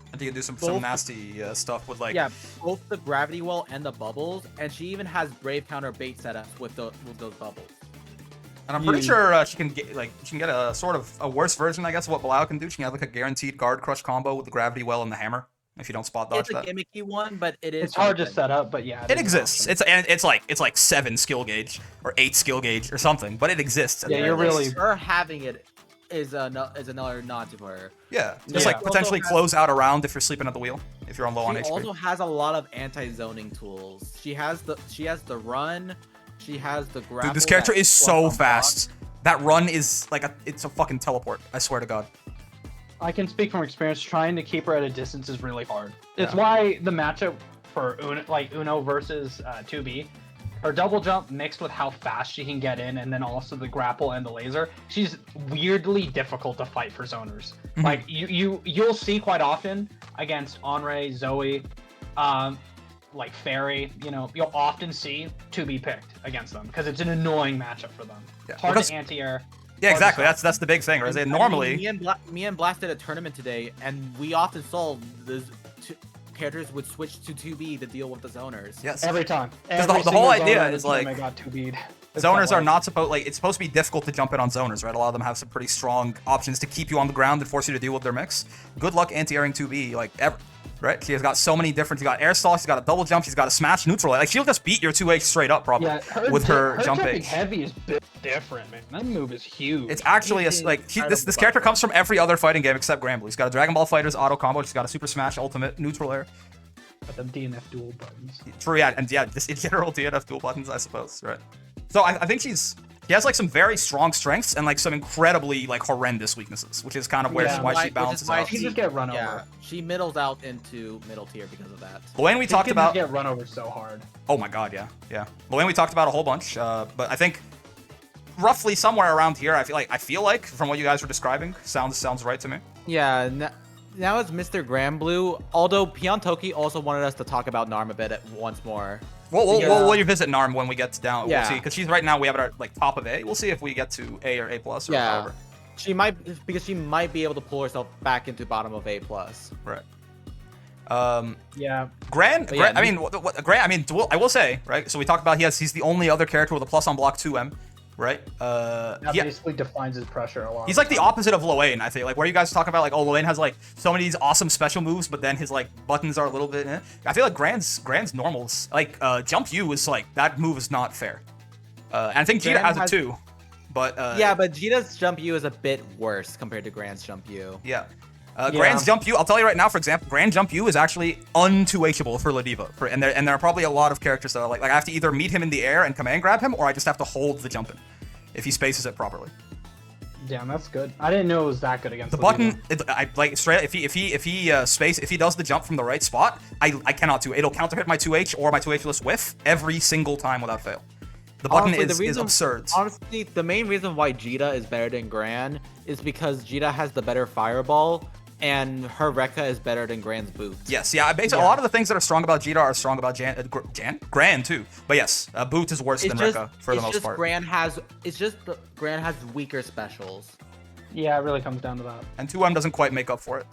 I think you can do some nasty stuff with like... Yeah, both the gravity well and the bubbles. And she even has brave counter bait setups with those bubbles. And I'm pretty sure she can get a sort of a worse version, I guess, of what Belial can do. She can have like a guaranteed guard crush combo with the gravity well and the hammer. If you don't spot dodge that. It's a gimmicky one, but it is. It's hard to set up, but yeah. It exists. It's like 7 skill gauge or 8 skill gauge or something, but it exists. Yeah, you're really. Her having it is another nod to her. Yeah, just like potentially close out a round if you're sleeping at the wheel, if you're on low on HP. She also has a lot of anti-zoning tools. She has the run. She has the grapple. Dude, this character is so fast. That run is like it's a fucking teleport. I swear to God. I can speak from experience. Trying to keep her at a distance is really hard. It's why the matchup for Uno versus 2B, her double jump mixed with how fast she can get in, and then also the grapple and the laser. She's weirdly difficult to fight for zoners. Mm-hmm. Like you'll see quite often against Anre, Zooey, like Ferry. You'll often see 2B picked against them because it's an annoying matchup for them. Yeah, hard to anti-air. Yeah, exactly. That's the big thing, right? Normally, me and Blast did a tournament today, and we often saw the characters would switch to 2B to deal with the zoners. Yes, every time. Because the whole idea is like, I got 2B'd. Zoners are not supposed it's supposed to be difficult to jump in on zoners, right? A lot of them have some pretty strong options to keep you on the ground and force you to deal with their mix. Good luck anti-airing 2B, like ever. Right? She has got so many different. She's got air stall. She's got a double jump. She's got a smash neutral. Like she'll just beat your 2H straight up, probably with her jump H. Heavy is different, man. That move is huge. It's actually this character comes from every other fighting game except Granblue. She's got a Dragon Ball FighterZ auto combo. She's got a Super Smash Ultimate neutral air. But them DNF dual buttons. True, yeah, and yeah, just in general DNF dual buttons, I suppose, right? So I think she has like some very strong strengths and like some incredibly like horrendous weaknesses, which is kind of why she balances out. She just get run over. Yeah, she middles out into middle tier because of that. Lowain we talked about. Get run over so hard. Oh my god, yeah. Lowain we talked about a whole bunch, but I think roughly somewhere around here, I feel like from what you guys were describing, sounds right to me. Yeah. Now it's Mr. Granblue, although Piontoki also wanted us to talk about Narm a bit once more. We'll revisit Narm when we get down. Yeah. We'll see, because she's right now we have it at like top of A. We'll see if we get to A or A plus or whatever. She might, because she might be able to pull herself back into bottom of A+. Right. Yeah. Gran, yeah, I mean, Gran, I mean, I will say, right? So we talked about he's the only other character with a plus on block 2M, right? That basically defines his pressure a lot. He's like the opposite of Lowain, I think. Like, where you guys talking about, like, oh, Lowain has like so many of these awesome special moves, but then his like buttons are a little bit. I feel like Gran's normals, like Jump U is like that move is not fair. And I think Djeeta has it too, but yeah, but Jeeta's Jump U is a bit worse compared to Gran's Jump U. Yeah. Gran's Jump U, I'll tell you right now, for example, Gran Jump U is actually un-2Hable for Ladiva. And there are probably a lot of characters that are like I have to either meet him in the air and command grab him, or I just have to hold the jump in if he spaces it properly. Damn, that's good. I didn't know it was that good against the Ladiva. button. I like straight. If he does the jump from the right spot, I cannot do it. It'll counter hit my 2H or my 2H-less whiff every single time without fail. The button is absurd. Honestly, the main reason why Djeeta is better than Gran is because Djeeta has the better fireball, and her Rekka is better than Gran's boot. Yes, yeah. Basically, a lot of the things that are strong about Djeeta are strong about Gran too. But yes, boot is worse than Rekka for the most part. Gran has weaker specials. Yeah, it really comes down to that. And 2M doesn't quite make up for it.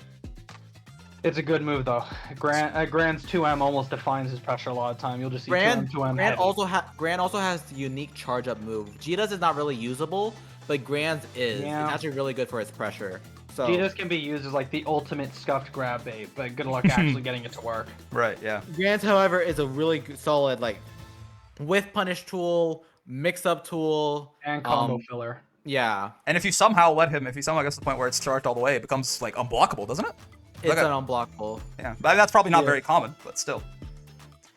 It's a good move though. Gran's 2M almost defines his pressure a lot of time. You'll just see 2M. Gran also has the unique charge up move. Djeeta's is not really usable, but Gran's is. Yeah. It's actually really good for its pressure. So Djeeta's can be used as like the ultimate scuffed grab bait, but good luck actually getting it to work. Right, yeah. Gran's, however, is a really solid like whiff punish tool, mix up tool, And combo filler. Yeah. And if you somehow gets to the point where it's charged all the way, it becomes like unblockable, doesn't it? It's an unblockable. Yeah, but that's probably not very common, but still.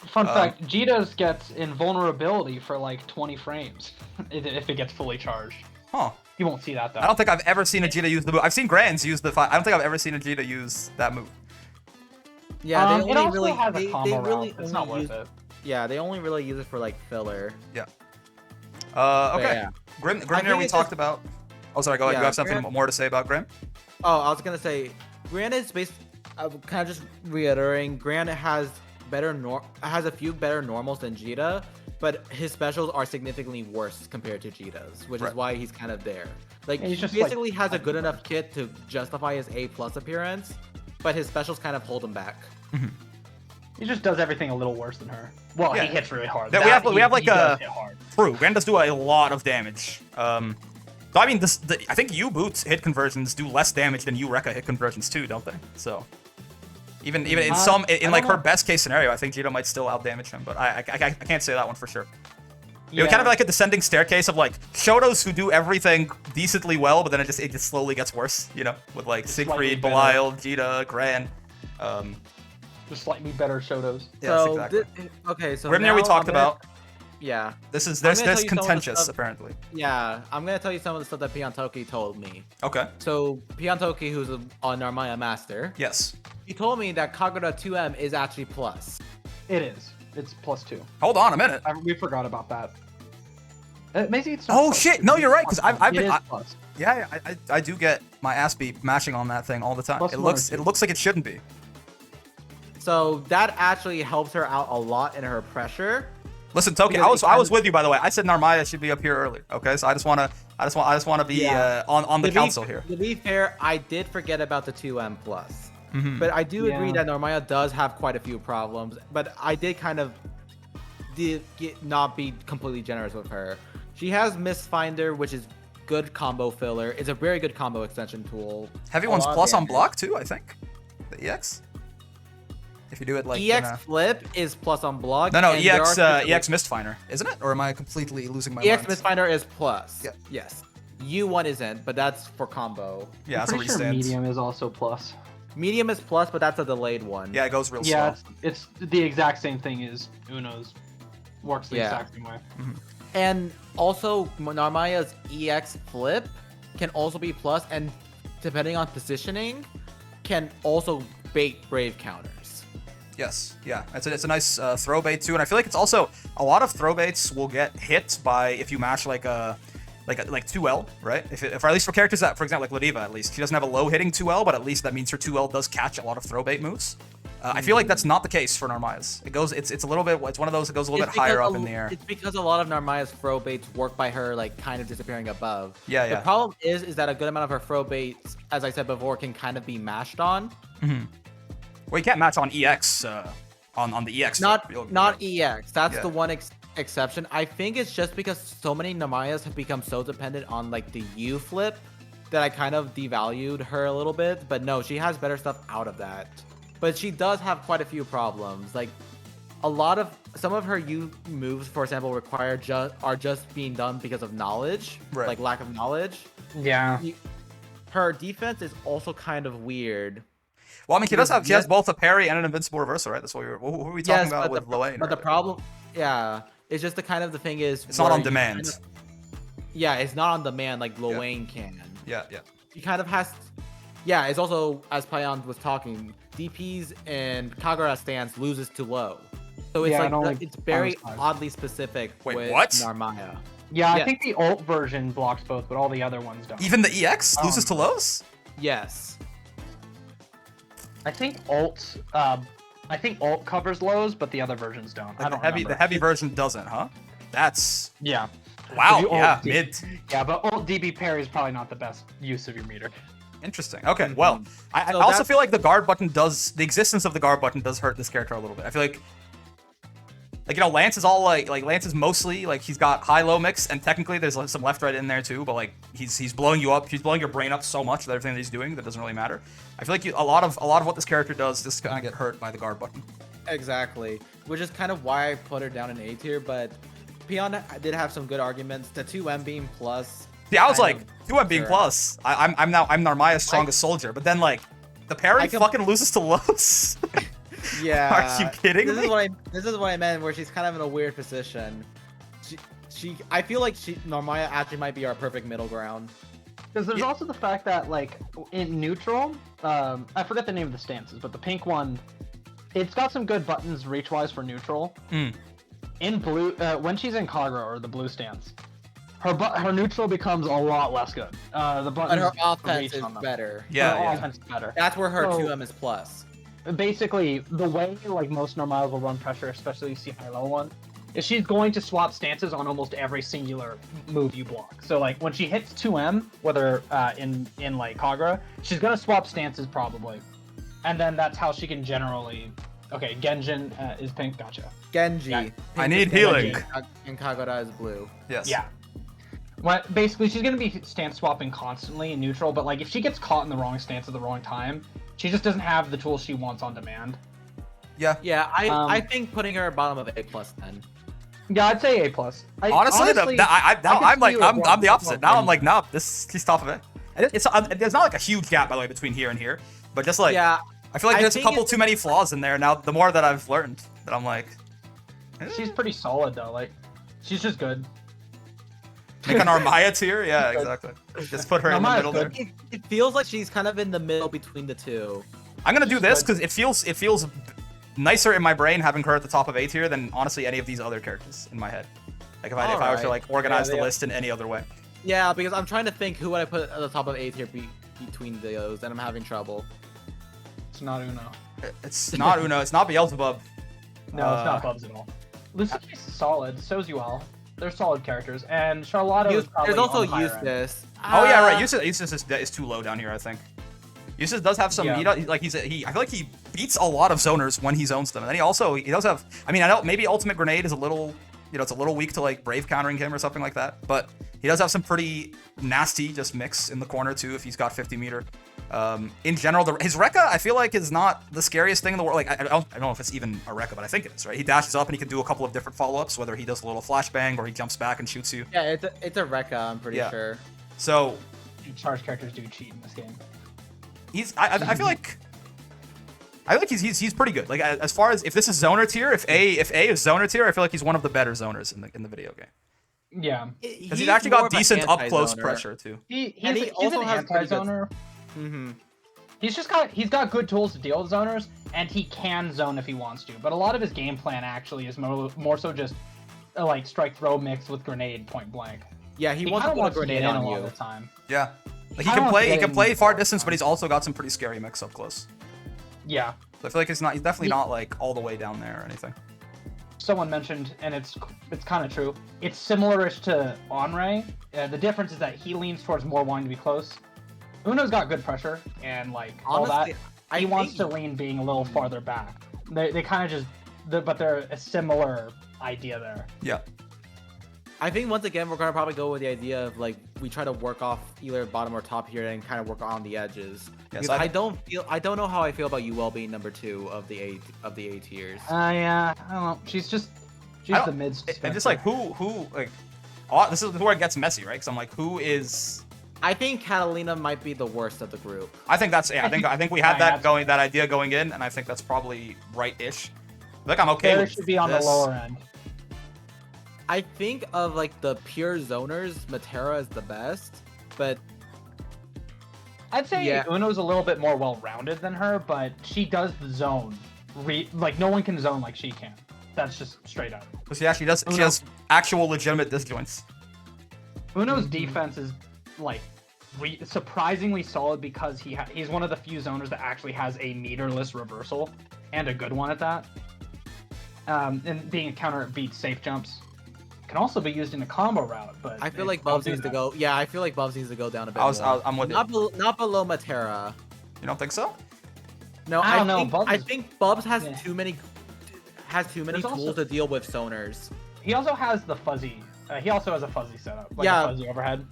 Fun fact, Djeeta's gets invulnerability for like 20 frames if it gets fully charged. Huh. You won't see that though. I don't think I've ever seen a Djeeta use the move. I've seen Grans use the I don't think I've ever seen a Djeeta use that move. Yeah, they it only also really has a they combo really route. It's only not worth use, it. Yeah, they only really use it for like filler. Yeah. Okay. Yeah. Grmnir we talked about. Oh, sorry. Go ahead. Yeah, You have something more to say about Grim? Oh, I was gonna say, Gran is kind of just reiterating. Gran has a few better normals than Djeeta, but his specials are significantly worse compared to Djeeta's, which is why he's kind of there. Like Yeah, he's he just, basically has a good enough kit to justify his A+ appearance, but his specials kind of hold him back. He just does everything a little worse than her. Well, Yeah. he hits really hard. Yeah, we have like he does a hit hard. true. Gran does do a lot of damage. So I mean, I think U boots hit conversions do less damage than U Rekka hit conversions too, don't they? So even in like her best case scenario, I think Djeeta might still outdamage him, but I can't say that one for sure. It would kind of be like a descending staircase of like Shotos who do everything decently well, but then it just slowly gets worse, you know, with like Siegfried, Belial, Djeeta, Gran. Just slightly better Shotos. Yes, So exactly. okay, so Grmnir now we talked about. Yeah. This I'm gonna tell you some of the contentious stuff- apparently. Yeah, I'm gonna tell you some of the stuff that Piantoki told me. Okay. So Piantoki, who's a Narmaya master, Yes. he told me that Kagura 2M is actually plus. It is. It's +2. Hold on a minute. We forgot about that. Maybe it's not Oh plus shit! two. No, you're right. Because I've It been. is plus. Yeah, I do get my ass beat mashing on that thing all the time. Plus It one or looks two. like it shouldn't be. So that actually helps her out a lot in her pressure. Listen, Toki, Because I was with you by the way. I said Narmaya should be up here earlier. Okay, so I just wanna be Yeah. on the To be- council here. To be fair, I did forget about the 2M plus. Mhm. But I do agree Yeah. that Narmaya does have quite a few problems. But I did kind of not be completely generous with her. She has Mistfinder, which is good combo filler. It's a very good combo extension tool. Heavy A one's lot of plus on damage. block too, I think. The EX. If you do it like EX in a- flip is plus on block. No, and there EX are EX Mistfinder, isn't it? Or am I completely losing my EX mind? Mistfinder is plus. Yeah. Yes. U1 isn't, but that's for combo. Yeah, that's I'm where pretty he sure stands. medium is also plus. Medium is plus, but that's a delayed one. Yeah, it goes real Yeah, slow. it's the exact same thing as Uno's. Works the Yeah. exact same way. And also, Narmaya's EX flip can also be plus, and depending on positioning, can also bait Brave counters. Yes, yeah, it's a nice throw bait too, and I feel like it's also a lot of throw baits will get hit by if you match like 2L, right? If or at least for characters that, for example, like Ladiva, at least she doesn't have a low hitting 2L, but at least that means her 2L does catch a lot of throw bait moves. I feel like that's not the case for Narmaya's. It's a little bit. It's one of those that goes a little bit higher up in the air. It's because a lot of Narmaya's throw baits work by her like kind of disappearing above. Yeah, yeah. The problem is that a good amount of her throw baits, as I said before, can kind of be mashed on. Well, you can't match on EX on the EX. Not EX. That's Yeah. the one exception. I think it's just because so many Narmayas have become so dependent on like the U flip that I kind of devalued her a little bit. But no, she has better stuff out of that. But she does have quite a few problems. Like some of her U moves, for example, are just being done because of knowledge, Right. like lack of knowledge. Yeah. Her defense is also kind of weird. Well, I mean, she has both a parry and an invincible reversal, right? That's what who are we talking about with Lowain? But the problem, yeah, it's just the thing is it's not on where you demand. yeah, it's not on demand like Lowain can. Yeah. He kind of has. Yeah, it's also, as Payan was talking, DPs and Kagura stance loses to low. So it's Yeah, like it's very times. oddly specific Wait, with what? Narmaya. Yeah, Yes. I think the ult version blocks both, but all the other ones don't. Even the EX loses to lows? Yes. I think ult covers lows, but the other versions don't. I don't The remember. heavy version doesn't, huh? That's Yeah. wow. The ult Yeah, D- mid. Yeah, but ult DB parry is probably not the best use of your meter. Interesting. Okay, well, I So also that's- feel like the existence of the guard button does hurt this character a little bit. I feel like Lance is all like Lance is mostly like he's got high-low mix, and technically there's some left-right in there too, but like he's blowing you up, he's blowing your brain up so much with everything that he's doing that doesn't really matter. I feel like a lot of what this character does just kind of get hurt by the guard button. Exactly. Which is kind of why I put her down in A tier, but Peon did have some good arguments. The 2M being plus. See, I was kind like of 2M being sure. plus. I'm Narmaya's strongest soldier, but then like the parry fucking loses to lows. Yeah. Are you kidding me? This is what I meant, where she's kind of in a weird position. I feel like Narmaya actually might be our perfect middle ground. Because there's also the fact that, like, in neutral, I forget the name of the stances, but the pink one, it's got some good buttons reach-wise for neutral. In blue, when she's in Kagura, or the blue stance, her neutral becomes a lot less good. The buttons But her for offense reach is on them. better. Yeah, Her yeah. offense is better. That's where her So- 2M is plus. Basically, the way like most Narmaya will run pressure, especially you see high-low one, is she's going to swap stances on almost every singular move you block. So like when she hits 2M, whether in like Kagura, she's gonna swap stances probably, and then that's how she can generally. Okay, Genjin is pink. Gotcha. Genji. Yeah. Pink I is need Genji, healing. And Kagura is blue. Yes. Yeah. Well, basically, she's gonna be stance swapping constantly in neutral, but like if she gets caught in the wrong stance at the wrong time, she just doesn't have the tools she wants on demand. Yeah. Yeah, I think putting her bottom of A plus then. Yeah, I'd say A plus. Honestly, I'm the opposite. Now I'm like, no. no, she's top of it. And there's not like a huge gap by the way between here and here, but just like Yeah, I feel like I there's a think couple it's- too many flaws in there. Now the more that I've learned, that I'm like, She's pretty solid though. Like, she's just good. make an Narmaya tier. Yeah, exactly. Just put her in the Narmaya's middle there. good. it feels like she's kind of in the middle between the two. I'm gonna do this because it feels nicer in my brain having her at the top of A tier than honestly any of these other characters in my head. Like if I were to like organize the list in any other way. Yeah, because I'm trying to think who would I put at the top of A tier between those, and I'm having trouble. It's not Uno. It's not Uno. It's not Beelzebub. No, it's not Bubs at all. Lucillus is solid. So's Yuel. They're solid characters, and Charlotta is probably There's also on the higher end. Eustace. Oh yeah, right. Eustace is too low down here, I think. Eustace does have some. Yeah. I feel like he beats a lot of zoners when he zones them, and then he does have. I mean, I know maybe Ultimate Grenade is a little, it's a little weak to like Brave countering him or something like that, but he does have some pretty nasty just mix in the corner too if he's got 50 meter. In general, his Rekka I feel like is not the scariest thing in the world. Like I don't know if it's even a Rekka, but I think it is. Right? He dashes up and he can do a couple of different follow-ups, whether he does a little flashbang or he jumps back and shoots you. Yeah, it's a Rekka, I'm pretty Yeah. sure. So Charge characters do cheat in this game. I feel like he's pretty good. Like as far as if this is zoner tier, if A is zoner tier, I feel like he's one of the better zoners in the video game. Yeah. Because he's actually got decent up close pressure too. He's also an has pretty good- anti-zoner. Mm-hmm. He's got good tools to deal with zoners, and he can zone if he wants to. But a lot of his game plan actually is more so just like strike throw mix with grenade point blank. Yeah, he wants to put a grenade get in on a lot you. of the time. Yeah. Like he I can don't play get it far anymore. distance, but he's also got some pretty scary mix up close. Yeah. So I feel like he's definitely not like all the way down there or anything. Someone mentioned, and it's kind of true. It's similar-ish to Anre. The difference is that he leans towards more wanting to be close. Uno's got good pressure and like all that. He wants to lean being a little farther back. They kind of just, but they're a similar idea there. Yeah. I think once again we're gonna probably go with the idea of like we try to work off either bottom or top here and kind of work on the edges. Because I don't know how I feel about Yuel being number 2 of the A tiers. Yeah, I don't know. She's the mid. And just like who like, this is where it gets messy, right? Because I'm like, who is? I think Katalina might be the worst of the group. I think that's I think we had that idea going in, and I think that's probably right-ish. Like I'm okay. Ferry should be on the lower end. I think of like the pure zoners, Metera is the best, but I'd say Uno's a little bit more well-rounded than her, but she does zone. Like no one can zone like she can. That's just straight up. So she does. She has actual legitimate disjoints. Uno's defense is like surprisingly solid because he's one of the few zoners that actually has a meterless reversal and a good one at that. And being a counter beats safe jumps. Can also be used in a combo route, but I feel like Bubs needs to go. Yeah, I feel like Bubs needs to go down a bit. I'm with you. Not below Metera. You don't think so? No, I don't know. I think Bubs has too many tools also, to deal with zoners. He also has the fuzzy. He also has a fuzzy setup, like a fuzzy overhead.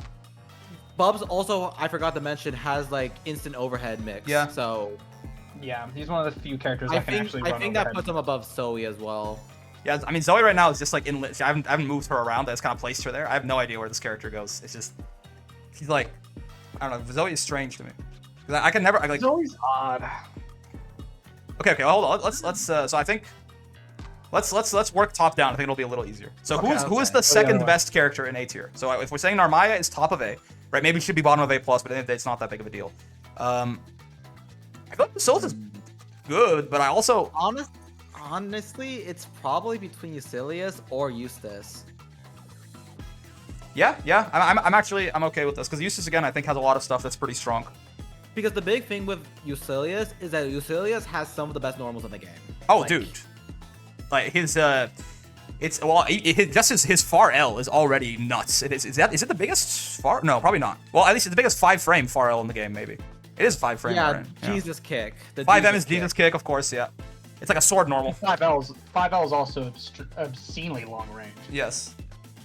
Bubs also, I forgot to mention, has like instant overhead mix. Yeah. So. Yeah, he's one of the few characters that can actually run I think that puts him above Zooey as well. Yeah, I mean, Zooey right now is just like I haven't moved her around. I just kind of placed her there. I have no idea where this character goes. It's just, she's like, I don't know. Zooey is strange to me. I can never. Zooey's odd. Okay, hold on. Let's. So I think, let's work top down. I think it'll be a little easier. So who is the second best character in A tier? So if we're saying Narmaya is top of A, right? Maybe it should be bottom of A plus, but at the end of the day, it's not that big of a deal. I feel like Lucillus is good, but I also honestly, it's probably between Lucillus or Eustace. Yeah. I'm okay with this because Eustace again I think has a lot of stuff that's pretty strong. Because the big thing with Lucillus is that Lucillus has some of the best normals in the game. Oh, like, dude, like his his far L is already nuts. Is it the biggest far? No, probably not. Well, at least it's the biggest 5-frame far L in the game, maybe. It is 5-frame. Yeah, right? Jesus kick. The 5M is Jesus kick, of course. Yeah, it's like a sword normal. 5L is also obscenely long range. Yes.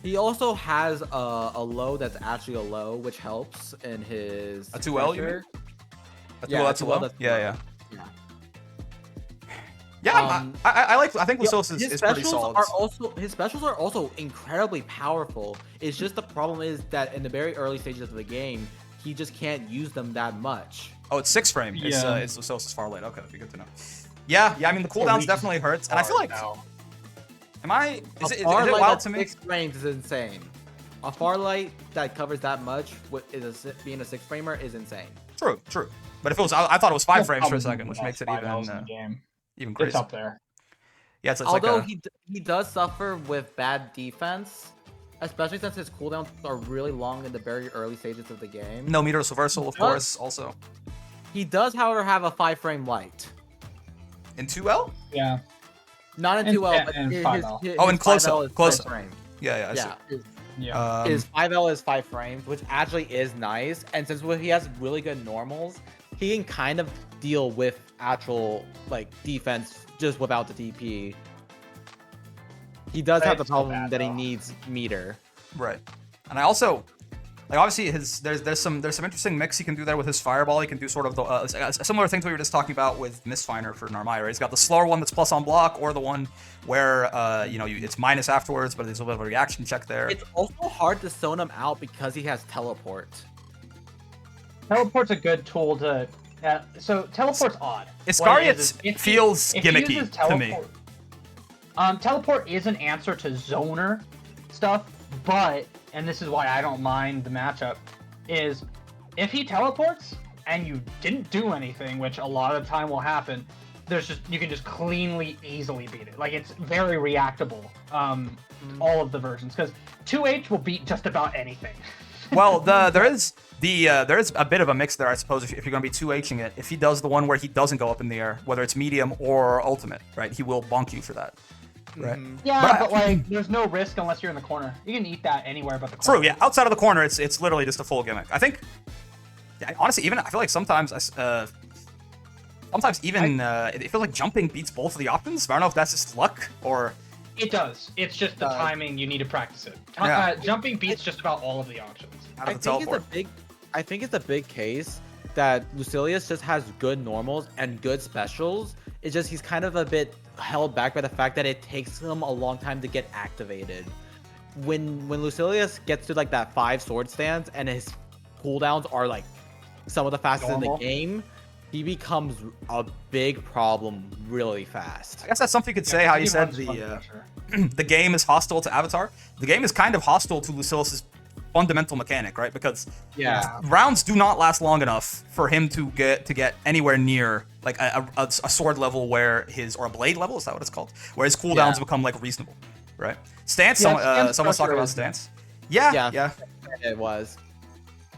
He also has a low that's actually a low, which helps in his. A 2L, you mean? That's a low. Yeah. I think Lucillus is pretty solid. His specials are also incredibly powerful. It's just the problem is that in the very early stages of the game, he just can't use them that much. Oh, it's 6-frame. Yeah. It's Lucillus' far late. Okay, that'd be good to know. Yeah. I mean, the cooldowns definitely hurts, and I feel like. Is it wild to me? 6 frames is insane. A Farlight that covers that much, being a 6-framer, is insane. True. But if it was, I thought it was 5 frames for a second, which makes it even crazy. It's up there. Yeah, it's although like he does suffer with bad defense, especially since his cooldowns are really long in the very early stages of the game. No meterless reversal, of course. Also, he does, however, have a 5-frame light. In 2L? Yeah. Not in 2L, but in his 5L. In close L. Yeah, I see. His 5L is 5 frames, which actually is nice. And since he has really good normals, he can kind of deal with actual like defense just without the DP. He does have the problem that he needs meter. Right. And I also like obviously there's some interesting mix he can do there with his fireball. He can do sort of the similar things we were just talking about with Mistfinder for Narmaya. Right? He's got the slower one that's plus on block, or the one where it's minus afterwards, but there's a little bit of a reaction check there. It's also hard to zone him out because he has teleport. Teleport's a good tool to. So teleport's odd. Iscariot feels gimmicky to me. Teleport is an answer to zoner stuff, but, and this is why I don't mind the matchup, is if he teleports and you didn't do anything, which a lot of the time will happen, you can just cleanly, easily beat it. Like, it's very reactable, all of the versions, because 2H will beat just about anything. Well, there is a bit of a mix there, I suppose. If you're going to be 2Hing it, if he does the one where he doesn't go up in the air, whether it's medium or ultimate, right? He will bonk you for that, right? Yeah, but like, there's no risk unless you're in the corner. You can eat that anywhere but the corner. True, yeah. Outside of the corner, it's literally just a full gimmick. I think, yeah, honestly, even I feel like sometimes it feels like jumping beats both of the options. But I don't know if that's just luck or. It does. It's just the timing. You need to practice it. Jumping beats just about all of the options. I think it's a big case that Lucillus just has good normals and good specials. It's just he's kind of a bit held back by the fact that it takes him a long time to get activated. When Lucillus gets to like that 5 sword stance and his cooldowns are like some of the fastest in the game, he becomes a big problem really fast. I guess that's something you could say. How you said the game is hostile to Avatar. The game is kind of hostile to Lucillus's fundamental mechanic, right? Because rounds do not last long enough for him to get anywhere near like a sword level or a blade level, is that what it's called? Where his cooldowns become like reasonable, right? Stance. Someone's talking about stance. Yeah. It was.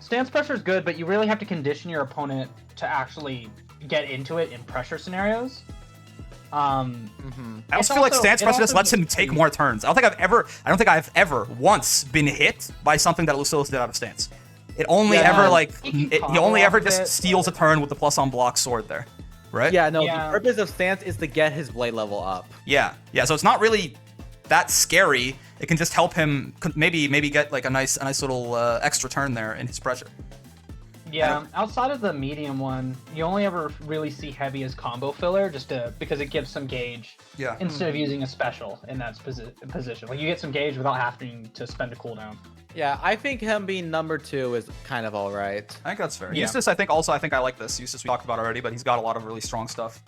Stance pressure is good, but you really have to condition your opponent to actually get into it in pressure scenarios. I also feel like stance pressure just lets him take more turns. I don't think I've ever once been hit by something that Lucillus did out of stance. It only he only ever just steals a turn with the plus on block sword there, right? Yeah, no. The purpose of stance is to get his blade level up. Yeah. So it's not really that scary. It can just help him maybe get like a nice little extra turn there in his pressure. Yeah, outside of the medium one, you only ever really see heavy as combo filler, because it gives some gauge. Yeah. Instead of using a special in that position, like you get some gauge without having to spend a cooldown. Yeah, I think him being number 2 is kind of all right. I think that's fair. Yeah. Eustace, I think I like this. Eustace we talked about already, but he's got a lot of really strong stuff.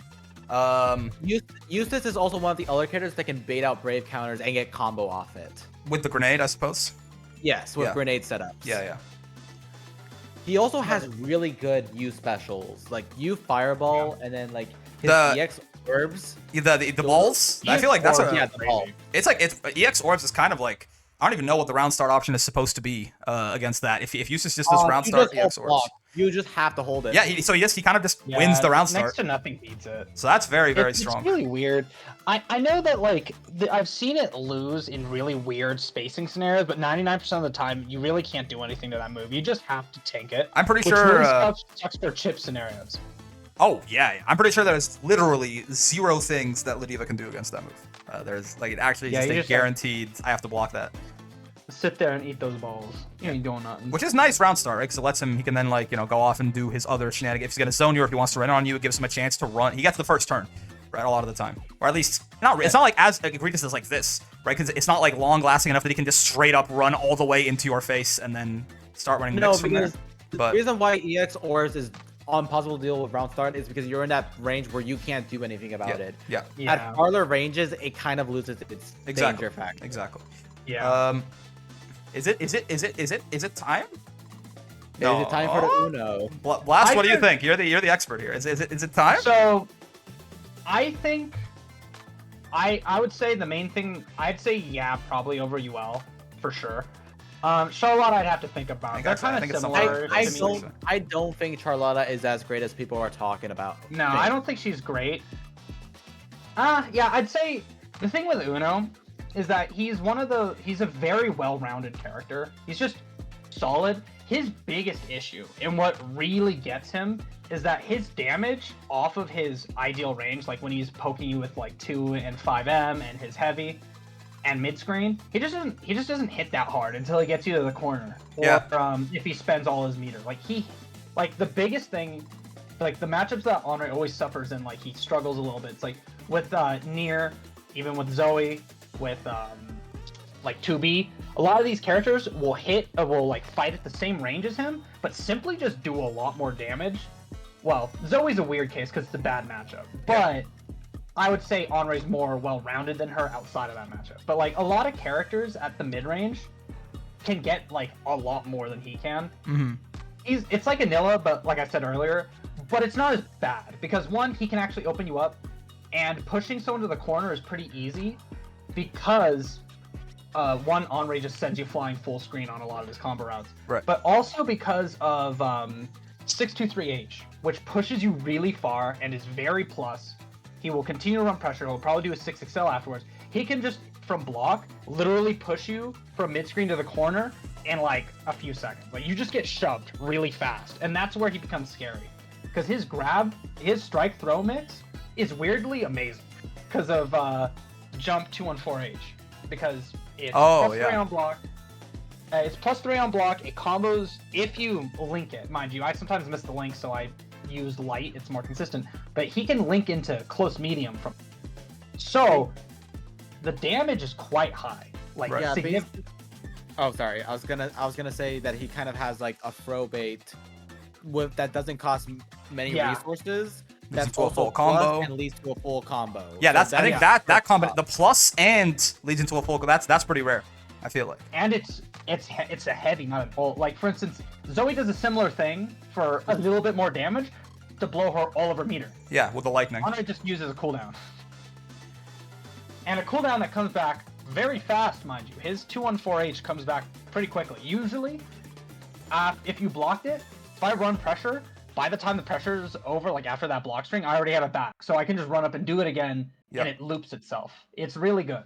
Eustace is also one of the other characters that can bait out brave counters and get combo off it. With the grenade, I suppose. Yes, with grenade setups. Yeah. He also has really good U specials, like U Fireball, and then like his EX Orbs. The balls. I feel like that's the ball. It's EX Orbs is kind of like, I don't even know what the round start option is supposed to be against that. If Eustace just does round start EX Orbs. You just have to hold it. Yeah, he kind of just wins the round start. Next to nothing beats it. So that's very, very strong. It's really weird. I know that like I've seen it lose in really weird spacing scenarios, but 99% of the time you really can't do anything to that move. You just have to tank it. I'm pretty which sure. Really sucks for chip scenarios. Oh yeah, I'm pretty sure there's literally 0 things that Ladiva can do against that move. There's like it actually just guaranteed. I have to block that. Sit there and eat those balls. You ain't doing nothing. Which is nice round start, right? Because it lets him, he can then go off and do his other shenanigans. If he's gonna zone you or if he wants to run on you, it gives him a chance to run. He gets the first turn, right? A lot of the time, or at least it's not like as egregious as like this, right? Because it's not like long lasting enough that he can just straight up run all the way into your face and then start running mix from there. The reason why EX Orbs is impossible to deal with round start is because you're in that range where you can't do anything about it. Yeah. At farther ranges, it kind of loses its danger factor. Exactly. Yeah. Is it time? Is it time for the Uno? Blast, what do you think? You're the expert here. Is it time? So, I think I would say the main thing. I'd say probably over Yuel for sure. Charlotta, I'd have to think about. They're kind of similar. I don't think Charlotta is as great as people are talking about. No, I don't think she's great. I'd say the thing with Uno is that he's a very well-rounded character. He's just solid. His biggest issue and what really gets him is that his damage off of his ideal range, like when he's poking you with like 2 and 5M and his heavy and mid screen, he just doesn't hit that hard until he gets you to the corner. Or if he spends all his meter. Like the biggest thing, like the matchups that Anre always suffers in, like he struggles a little bit. It's like with Nier, even with Zooey, with like 2B, a lot of these characters will fight at the same range as him, but simply just do a lot more damage. Well, Zoe's a weird case because it's a bad matchup, but I would say Anre's more well-rounded than her outside of that matchup. But like a lot of characters at the mid-range can get like a lot more than he can. Mm-hmm. It's like Anila, but like I said earlier, but it's not as bad because one, he can actually open you up, and pushing someone to the corner is pretty easy because one, Anre just sends you flying full screen on a lot of his combo routes. Right. But also because of 623H, which pushes you really far and is very plus. He will continue to run pressure. He'll probably do a 6XL afterwards. He can just, from block, literally push you from mid-screen to the corner in like a few seconds. Like you just get shoved really fast. And that's where he becomes scary. Because his grab, his strike throw mix is weirdly amazing. Because of jump 214H. Because it's plus 3 on block. It's plus 3 on block. It combos if you link it. Mind you, I sometimes miss the link, so I used light. It's more consistent. But he can link into close medium from. So the damage is quite high. Like Yeah, significant. Oh, sorry. I was gonna say that he kind of has like a throw bait with that doesn't cost many resources. That's to a also full combo and leads to a full combo. Yeah, So that's I think that combo, tough. the plus and leads into a full. That's pretty rare. I feel like. And it's a heavy, not an ult. Like for instance, Zooey does a similar thing for a little bit more damage to blow her all of her meter. Yeah, with the lightning. Anre just uses a cooldown. And a cooldown that comes back very fast, mind you. His 214H comes back pretty quickly. Usually, if you blocked it, if I run pressure, by the time the pressure's over, like after that block string, I already have it back. So I can just run up and do it again, and it loops itself. It's really good.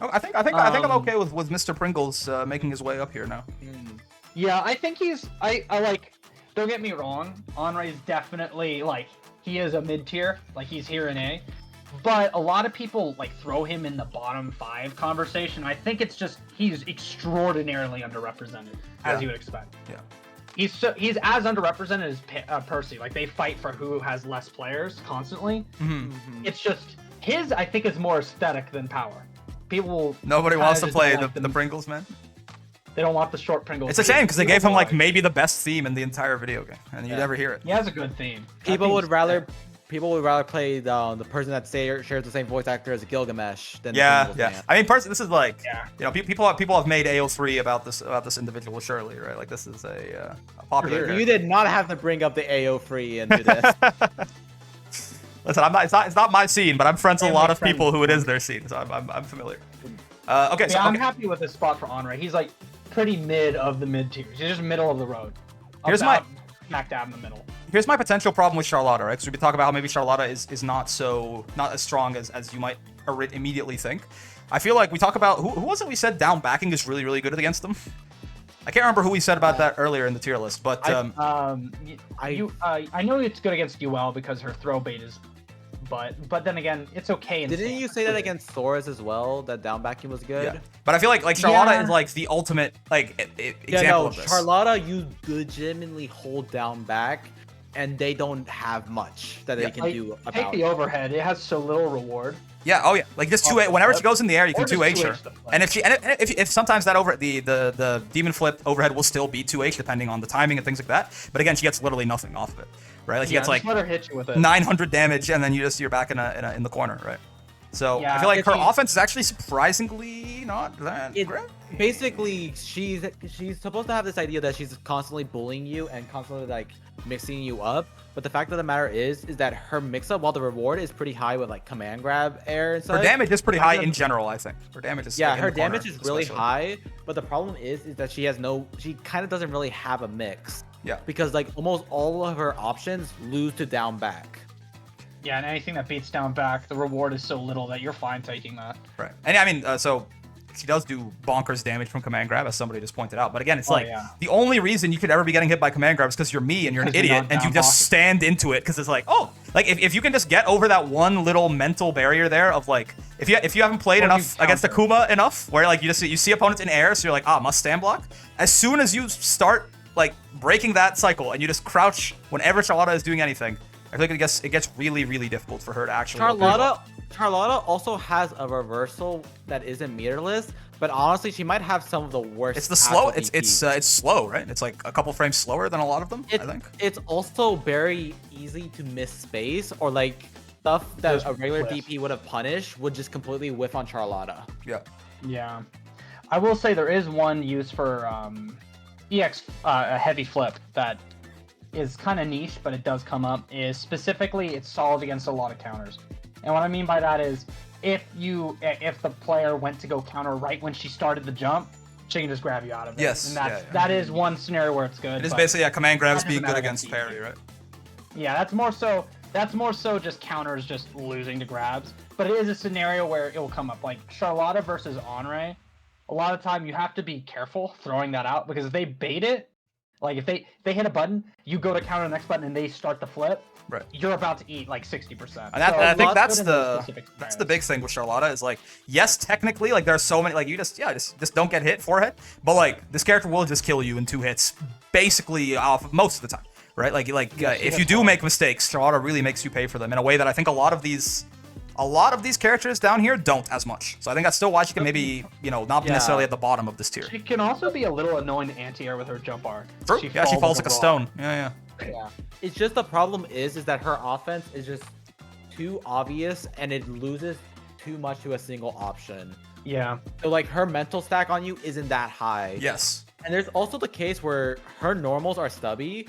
Oh, I think I'm okay with Mr. Pringles making his way up here now. Yeah, I think he's. I like. Don't get me wrong. Anre is definitely like he is a mid tier. Like he's here in A. But a lot of people like throw him in the bottom 5 conversation. I think it's just he's extraordinarily underrepresented, as you would expect. Yeah. He's as underrepresented as Percy. Like they fight for who has less players constantly. It's just his. I think is more aesthetic than power. Nobody wants to play the Pringles, man. They don't want the short Pringles. It's a shame because they gave him like maybe the best theme in the entire video game, and you never hear it. He has a good theme. People would rather play the person that shares the same voice actor as Gilgamesh than the Pringles man. I mean, this is like you know, people have made AO3 about this individual surely, right? Like this is a popular. You character. did not have to bring up the AO3 into this. Listen, it's not my scene, but I'm friends with a lot of people who it is their scene, so I'm familiar. Okay, so I'm happy with this spot for Anre. He's like pretty mid of the mid tiers. He's just middle of the road. Smack dab in the middle. Here's my potential problem with Charlotta, right? Because we talk about how maybe Charlotta is not as strong as you might immediately think. I feel like we talk about who was it we said down backing is really, really good against them. I can't remember who we said about that earlier in the tier list, but I know it's good against Yuel because her throw bait is, but then again, it's okay. Didn't you say that against Soriz as well? That down backing was good. Yeah. But I feel like Charlotta is like the ultimate example of this. Charlotta, you legitimately hold down back, and they don't have much that they can do about. Take the overhead. It has so little reward. Yeah. Oh yeah. Like this 2H. Whenever she goes in the air, you can 2H her. And if sometimes that the demon flip overhead will still be 2H depending on the timing and things like that. But again, she gets literally nothing off of it, right? Like she gets like let her hit you with it. 900 damage, and then you're back in the corner, right? So I feel like her offense is actually surprisingly not that great. Basically, she's supposed to have this idea that she's constantly bullying you and constantly like mixing you up. But the fact of the matter is that her mix-up, while the reward is pretty high with like command grab air and stuff. Her damage is pretty high in general, I think. Her damage is her damage is really high. But the problem is that she kind of doesn't really have a mix. Yeah. Because like almost all of her options lose to down back. Yeah, and anything that beats down back, the reward is so little that you're fine taking that. Right. And I mean, so she does do bonkers damage from command grab, as somebody just pointed out. But again, it's the only reason you could ever be getting hit by command grab is because you're me and you're an idiot and you just stand into it because it's like, if you can just get over that one little mental barrier there of like, if you haven't played enough against Akuma enough, where like you see opponents in air, so you're like, must stand block. As soon as you start like breaking that cycle and you just crouch whenever Charlotta is doing anything, I feel like it gets really, really difficult for her to actually. Charlotta also has a reversal that isn't meterless, but honestly, she might have some of the worst. It's the slow. It's slow, right? It's like a couple frames slower than a lot of them. I think it's also very easy to miss space or like stuff that a regular DP would have punished would just completely whiff on Charlotta. Yeah. Yeah, I will say there is one use for EX a heavy flip that is kind of niche, but it does come up. Is specifically it's solid against a lot of counters. And what I mean by that is, if the player went to go counter right when she started the jump, she can just grab you out of it. Yes, And that is one scenario where it's good. It is but basically command grabs that being doesn't good matter against against Ferry, right? Yeah, that's more so just counters just losing to grabs. But it is a scenario where it will come up. Like Charlotta versus Anre, a lot of time you have to be careful throwing that out because if they bait it, like if they hit a button, you go to counter the next button and they start the flip, right? You're about to eat like 60%. And I think that's the big thing with Charlotta is like, yes, technically, like there's so many, like you just don't get hit forehead, but like this character will just kill you in 2 hits, basically off most of the time, right? Like if you do make mistakes, Charlotta really makes you pay for them in a way that I think a lot of these characters down here don't as much. So I think that's still why she can maybe, not be necessarily at the bottom of this tier. She can also be a little annoying to anti-air with her jump arc. True. She falls like a stone. Yeah. It's just the problem is that her offense is just too obvious and it loses too much to a single option. Yeah. So like her mental stack on you isn't that high. Yes. And there's also the case where her normals are stubby,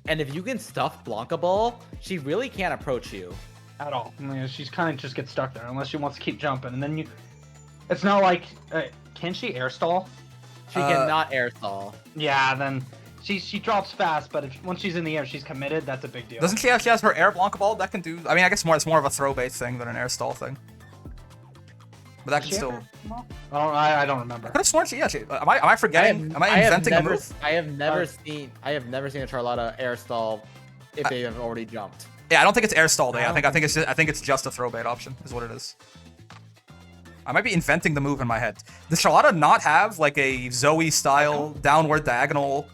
and if you can stuff Blanca Ball, she really can't approach you. At all. I mean, she's kind of just gets stuck there unless she wants to keep jumping. And then it's not like, can she air stall? She cannot air stall. Yeah, then she drops fast, but once she's in the air, she's committed. That's a big deal. Doesn't she actually has her air Blanca Ball that can do? I mean, I guess it's more of a throw bait thing than an air stall thing. But that can still. I don't remember. I could have sworn she. Am I forgetting? Am I inventing a move? I have never seen a Charlotta air stall if they have already jumped. Yeah, I don't think it's air stall day. I think it's just a throw bait option is what it is. I might be inventing the move in my head. Does Charlotta not have like a Zooey style downward diagonal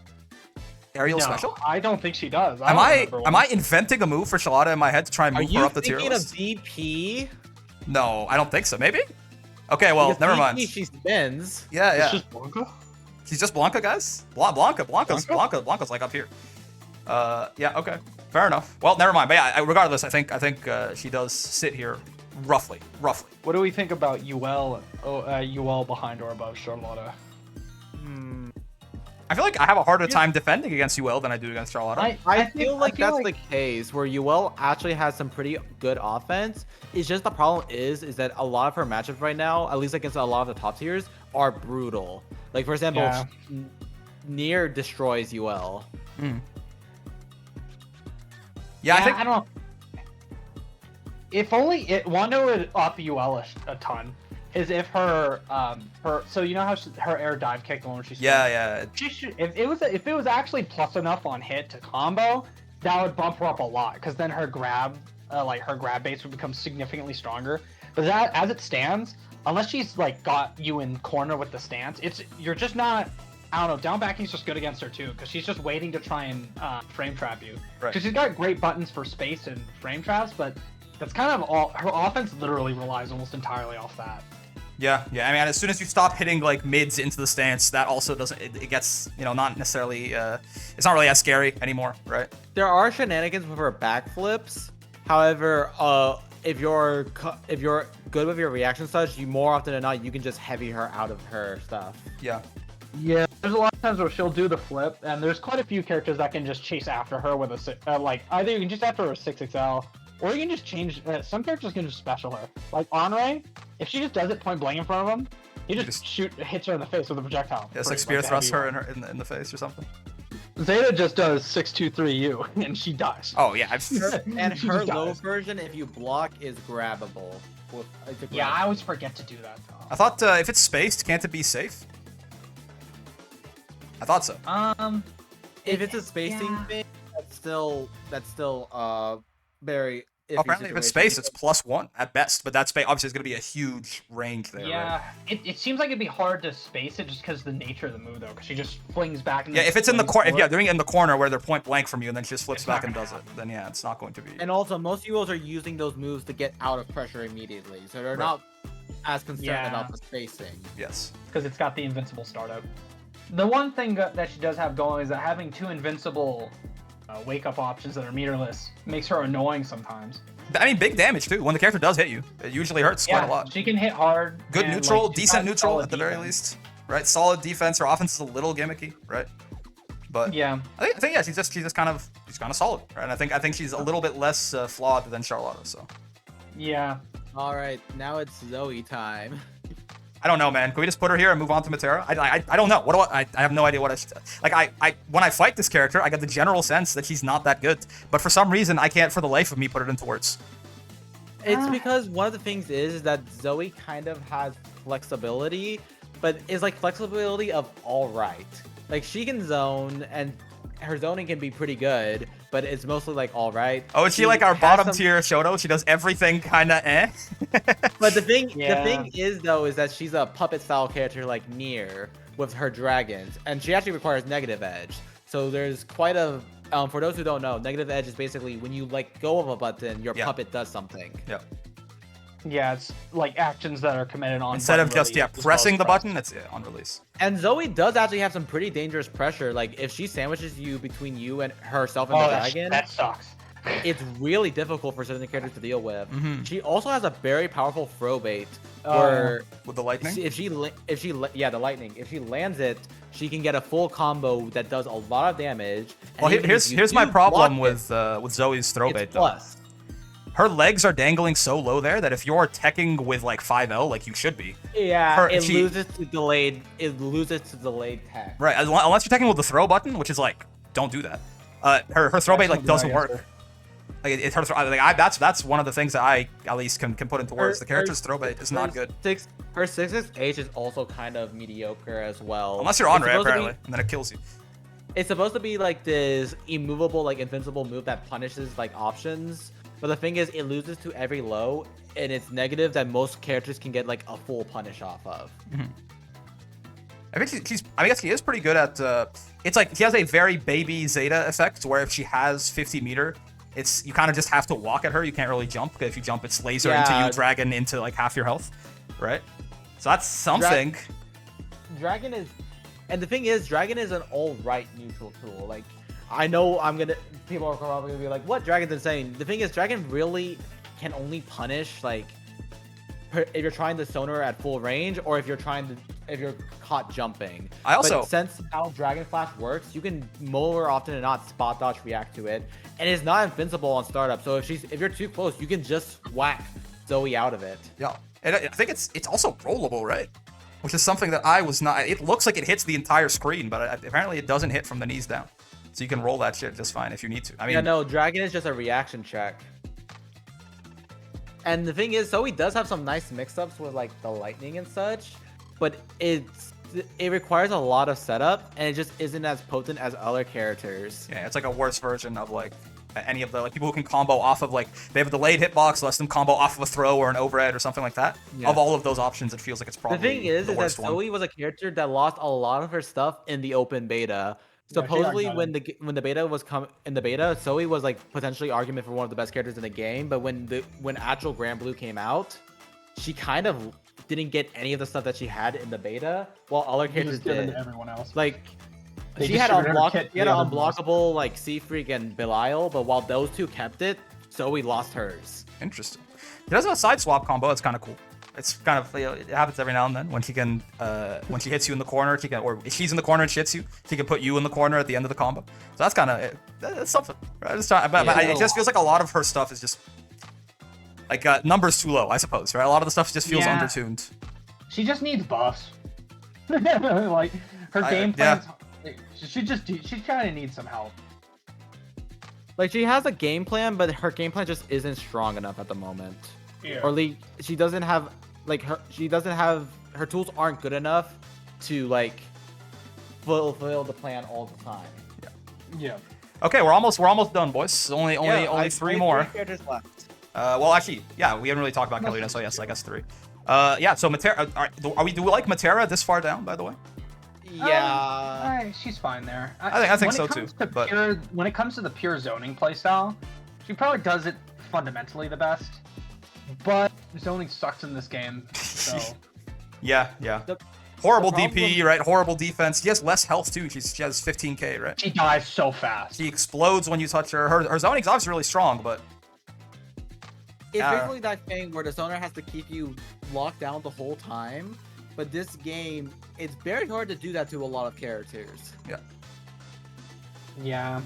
aerial special? I don't think she does. Am I inventing a move for Charlotta in my head to try and move her up the tier list? Are you thinking of VP? No, I don't think so. Maybe? Okay, well, because never VP, mind. She spins. Yeah. It's just Blanca? She's just Blanca, guys? Blanca's like up here. Yeah, okay. Fair enough. Well, never mind. But yeah, regardless, I think she does sit here roughly. What do we think about Yuel? Yuel behind or above Charlotta? I feel like I have a harder time defending against Yuel than I do against Charlotta. I feel like that's the case where Yuel actually has some pretty good offense. It's just the problem is that a lot of her matchups right now, at least against a lot of the top tiers, are brutal. Like for example, Nier destroys Yuel. Yeah, I don't know. If only Wanda would up UL a ton, is if her so you know how her air dive kick the one where she's she should, if it was actually plus enough on hit to combo, that would bump her up a lot because then her grab base would become significantly stronger. But that as it stands, unless she's like got you in corner with the stance, you're just not. I don't know. Down backing's just good against her too, because she's just waiting to try and frame trap you. Right. Because she's got great buttons for space and frame traps, but that's kind of all. Her offense literally relies almost entirely off that. Yeah. I mean, as soon as you stop hitting like mids into the stance, that also doesn't. It gets not necessarily. It's not really as scary anymore, right? There are shenanigans with her backflips. However, if you're good with your reaction such, you more often than not you can just heavy her out of her stuff. Yeah, there's a lot of times where she'll do the flip, and there's quite a few characters that can just chase after her with a either you can just after her 6XL, or you can just change. Some characters can just special her. Like Anre, if she just does it point blank in front of him, he just hits her in the face with a projectile. Yeah, it's like spear thrusts her in the face or something. Zeta just does 623U, and she dies. Oh yeah, and her low version, if you block, is grabbable. Yeah, I always forget to do that though. I thought if it's spaced, can't it be safe? I thought so. If it's a spacing thing, that's still very. Apparently, if it's spaced, it's +1 at best. But that's obviously is going to be a huge range there. Yeah, right? it seems like it'd be hard to space it just because of the nature of the move though, because she just flings back. And yeah, if it's in the corner, if doing it in the corner where they're point blank from you, and then she just flips back and does it, then yeah, it's not going to be. And also, most UOs are using those moves to get out of pressure immediately, so they're not as concerned about the spacing. Yes, because it's got the invincible startup. The one thing that she does have going is that having 2 invincible wake-up options that are meterless makes her annoying sometimes. I mean, big damage too. When the character does hit you, it usually hurts quite a lot. She can hit hard. Good neutral, decent neutral at the very least, right? Solid defense. Her offense is a little gimmicky, right? But yeah, I think yeah, she's just kind of solid, right? And I think she's a little bit less flawed than Charlotta. So Yeah. All right, now it's Zooey time. I don't know, man. Can we just put her here and move on to Metera? I don't know. What do I have no idea what I should... Like, I when I fight this character, I get the general sense that she's not that good. But for some reason, I can't for the life of me put it into words. It's because one of the things is that Zooey kind of has flexibility, but is like flexibility of all right. Like she can zone and her zoning can be pretty good, but it's mostly like all right. Oh, is she like our bottom tier Shoto? She does everything kind of eh? But the thing is though, is that she's a puppet style character like Nier with her dragons, and she actually requires negative edge. So there's quite a for those who don't know, negative edge is basically when you let go of a button, your puppet does something. Yeah. Yeah, it's like actions that are committed on instead of just release, pressing the button. It's on release. And Zooey does actually have some pretty dangerous pressure. Like if she sandwiches you between you and herself and the dragon, that sucks. It's really difficult for certain characters to deal with. Mm-hmm. She also has a very powerful throw bait where with the lightning. The lightning. If she lands it, she can get a full combo that does a lot of damage. Well, here's my problem with Zoe's throw bait though. Plus. Her legs are dangling so low there that if you're teching with like 5L, like you should be. Yeah, it loses to delayed tech. Right, unless you're teching with the throw button, which is like, don't do that. Her throw bait like doesn't work. Like that's one of the things that I at least can put into words. The character's throw bait is not good. Her 6H is also kind of mediocre as well. Unless you're Anre apparently, and then it kills you. It's supposed to be like this immovable, like invincible move that punishes like options. But the thing is, it loses to every low, and it's negative that most characters can get like a full punish off of. Mm-hmm. I think I guess she is pretty good at. It's like she has a very baby Zeta effect, where if she has 50 meter, you kind of just have to walk at her. You can't really jump, because if you jump, it's laser into you, dragon into like half your health, right? So that's something. Dragon is, and the thing is, Dragon is an all-right neutral tool. Like, I know people are probably gonna be like, what? Dragon's insane. The thing is, Dragon really can only punish, like, if you're trying to sonar at full range, or if you're caught jumping. But since how Dragon Flash works, you can more often than not spot dodge react to it, and it's not invincible on startup. So if you're too close, you can just whack Zooey out of it. Yeah, and I think it's also rollable, right? Which is something that I was not. It looks like it hits the entire screen, but apparently it doesn't hit from the knees down. So you can roll that shit just fine if you need to. I mean, yeah, no, Dragon is just a reaction check. And the thing is, Zooey does have some nice mix-ups with like the lightning and such, but it requires a lot of setup, and it just isn't as potent as other characters. Yeah, it's like a worse version of like any of the like people who can combo off of like they have a delayed hitbox, lets them combo off of a throw or an overhead or something like that. Yeah. Of all of those options, it feels like it's probably the thing is that Zooey was a character that lost a lot of her stuff in the open beta. Supposedly, when the beta was Zooey was like potentially argument for one of the best characters in the game. But when actual Granblue came out, she kind of didn't get any of the stuff that she had in the beta, while other characters did. To everyone else. Like she had unblockable like Siegfried and Belial, but while those two kept it, Zooey lost hers. Interesting. She does have a side swap combo. It's kind of cool. It's kind of, it happens every now and then when she can, when she hits you in the corner, or if she's in the corner and she hits you, she can put you in the corner at the end of the combo. So that's kind of, that's something. Right? It just feels like a lot of her stuff is just, like, numbers too low, I suppose, right? A lot of the stuff just feels undertuned. She just needs buffs. Like, her game plan, she kind of needs some help. Like, she has a game plan, but her game plan just isn't strong enough at the moment. Yeah. Or like, she doesn't have her tools aren't good enough to like fulfill the plan all the time. Yeah. Okay, we're almost done, boys. Only three more. 3 characters left. Well, actually, yeah, we haven't really talked about Katalina, so yes, I guess 3. Yeah. So Metera, do we like Metera this far down? By the way. Yeah. She's fine there. I think so too. But when it comes to the pure zoning playstyle, she probably does it fundamentally the best. But zoning sucks in this game, so... yeah. Horrible DP, right? Horrible defense. She has less health, too. She has 15k, right? She dies so fast. She explodes when you touch her. Her zoning's obviously really strong, but... It's basically that thing where the zoner has to keep you locked down the whole time. But this game, it's very hard to do that to a lot of characters. Yeah. Yeah.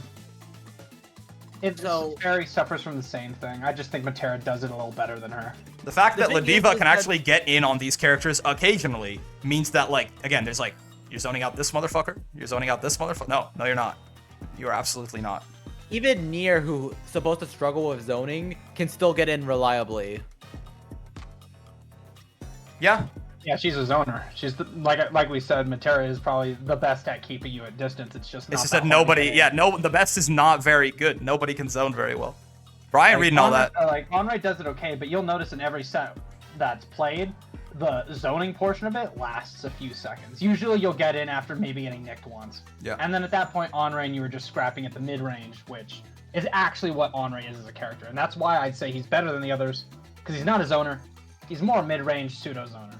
Ferry suffers from the same thing. I just think Metera does it a little better than her. The fact that thing Ladiva is can that- actually get in on these characters occasionally means that, like, again, there's like, you're zoning out this motherfucker, you're zoning out this motherfucker. No, you're not. You are absolutely not. Even Nier, who's supposed to struggle with zoning, can still get in reliably. Yeah. Yeah, she's a zoner. She's like we said, Metera is probably the best at keeping you at distance. It's just not It's just that that hard to nobody, get in. the best is not very good. Nobody can zone very well. Brian Like, reading all Anre- that. Like Anre does it okay, but you'll notice in every set that's played, the zoning portion of it lasts a few seconds. Usually you'll get in after maybe getting nicked once. Yeah. And then at that point, Anre and you were just scrapping at the mid-range, which is actually what Anre is as a character. And that's why I'd say he's better than the others, because he's not a zoner. He's more mid-range pseudo-zoner.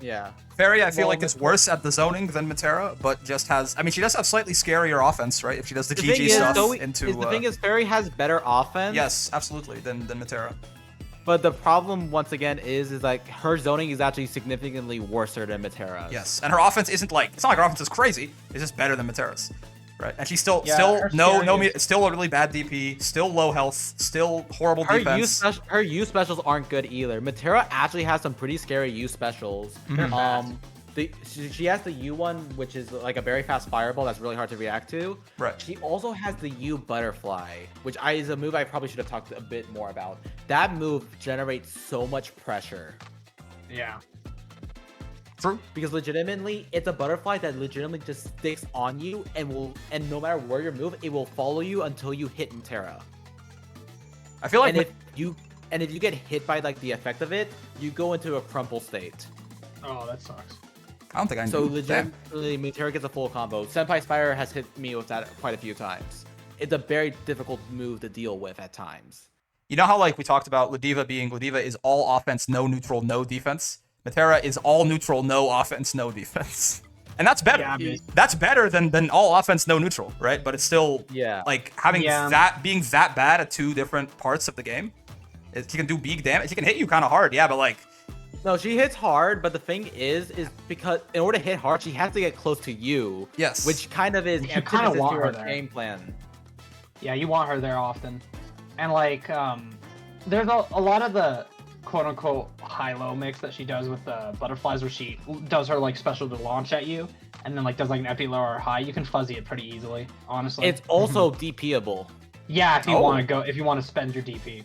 Yeah. Ferry, I feel Well, like is worse at the zoning than Metera, but just has, I mean, she does have slightly scarier offense, right? If she does the The GG thing is, stuff though, into... the thing is, Ferry has better offense. yes, absolutely, than Metera. But the problem, once again, is like her zoning is actually significantly worse than Metera's. Yes, and her offense isn't like, it's not like her offense is crazy, it's just better than Metera's. Right, and she's still her still a really bad DP, still low health, still horrible defense. Her U specials aren't good either. Metera actually has some pretty scary U specials. She has the U one, which is like a very fast fireball that's really hard to react to. Right. She also has the U butterfly, which is a move I probably should have talked a bit more about. That move generates so much pressure. Yeah. True. Because legitimately, it's a butterfly that legitimately just sticks on you and no matter where you move, it will follow you until you hit Metera. I feel like And if you get hit by like the effect of it, you go into a crumple state. Oh, that sucks. I don't think I So knew. Damn. legitimately, Metera gets a full combo. Senpai Spire has hit me with that quite a few times. It's a very difficult move to deal with at times. You know how like we talked about Ladiva is all offense, no neutral, no defense? Metera is all neutral, no offense, no defense. And that's better. Yeah, That's better than all offense, no neutral, right? But it's still like having being that bad at two different parts of the game. She can do big damage. She can hit you kind of hard, yeah, but like No, she hits hard, but the thing is because in order to hit hard, she has to get close to you. Yes. Which kind of is You kinda antithesis want to her her there. game plan. Yeah, you want her there often. And like, there's a lot of the quote-unquote high-low mix that she does with the butterflies where she does her like special to launch at you and then like does like an epi low or high. You can fuzzy it pretty easily, honestly. It's also DPable. Yeah, if you want to spend your DP.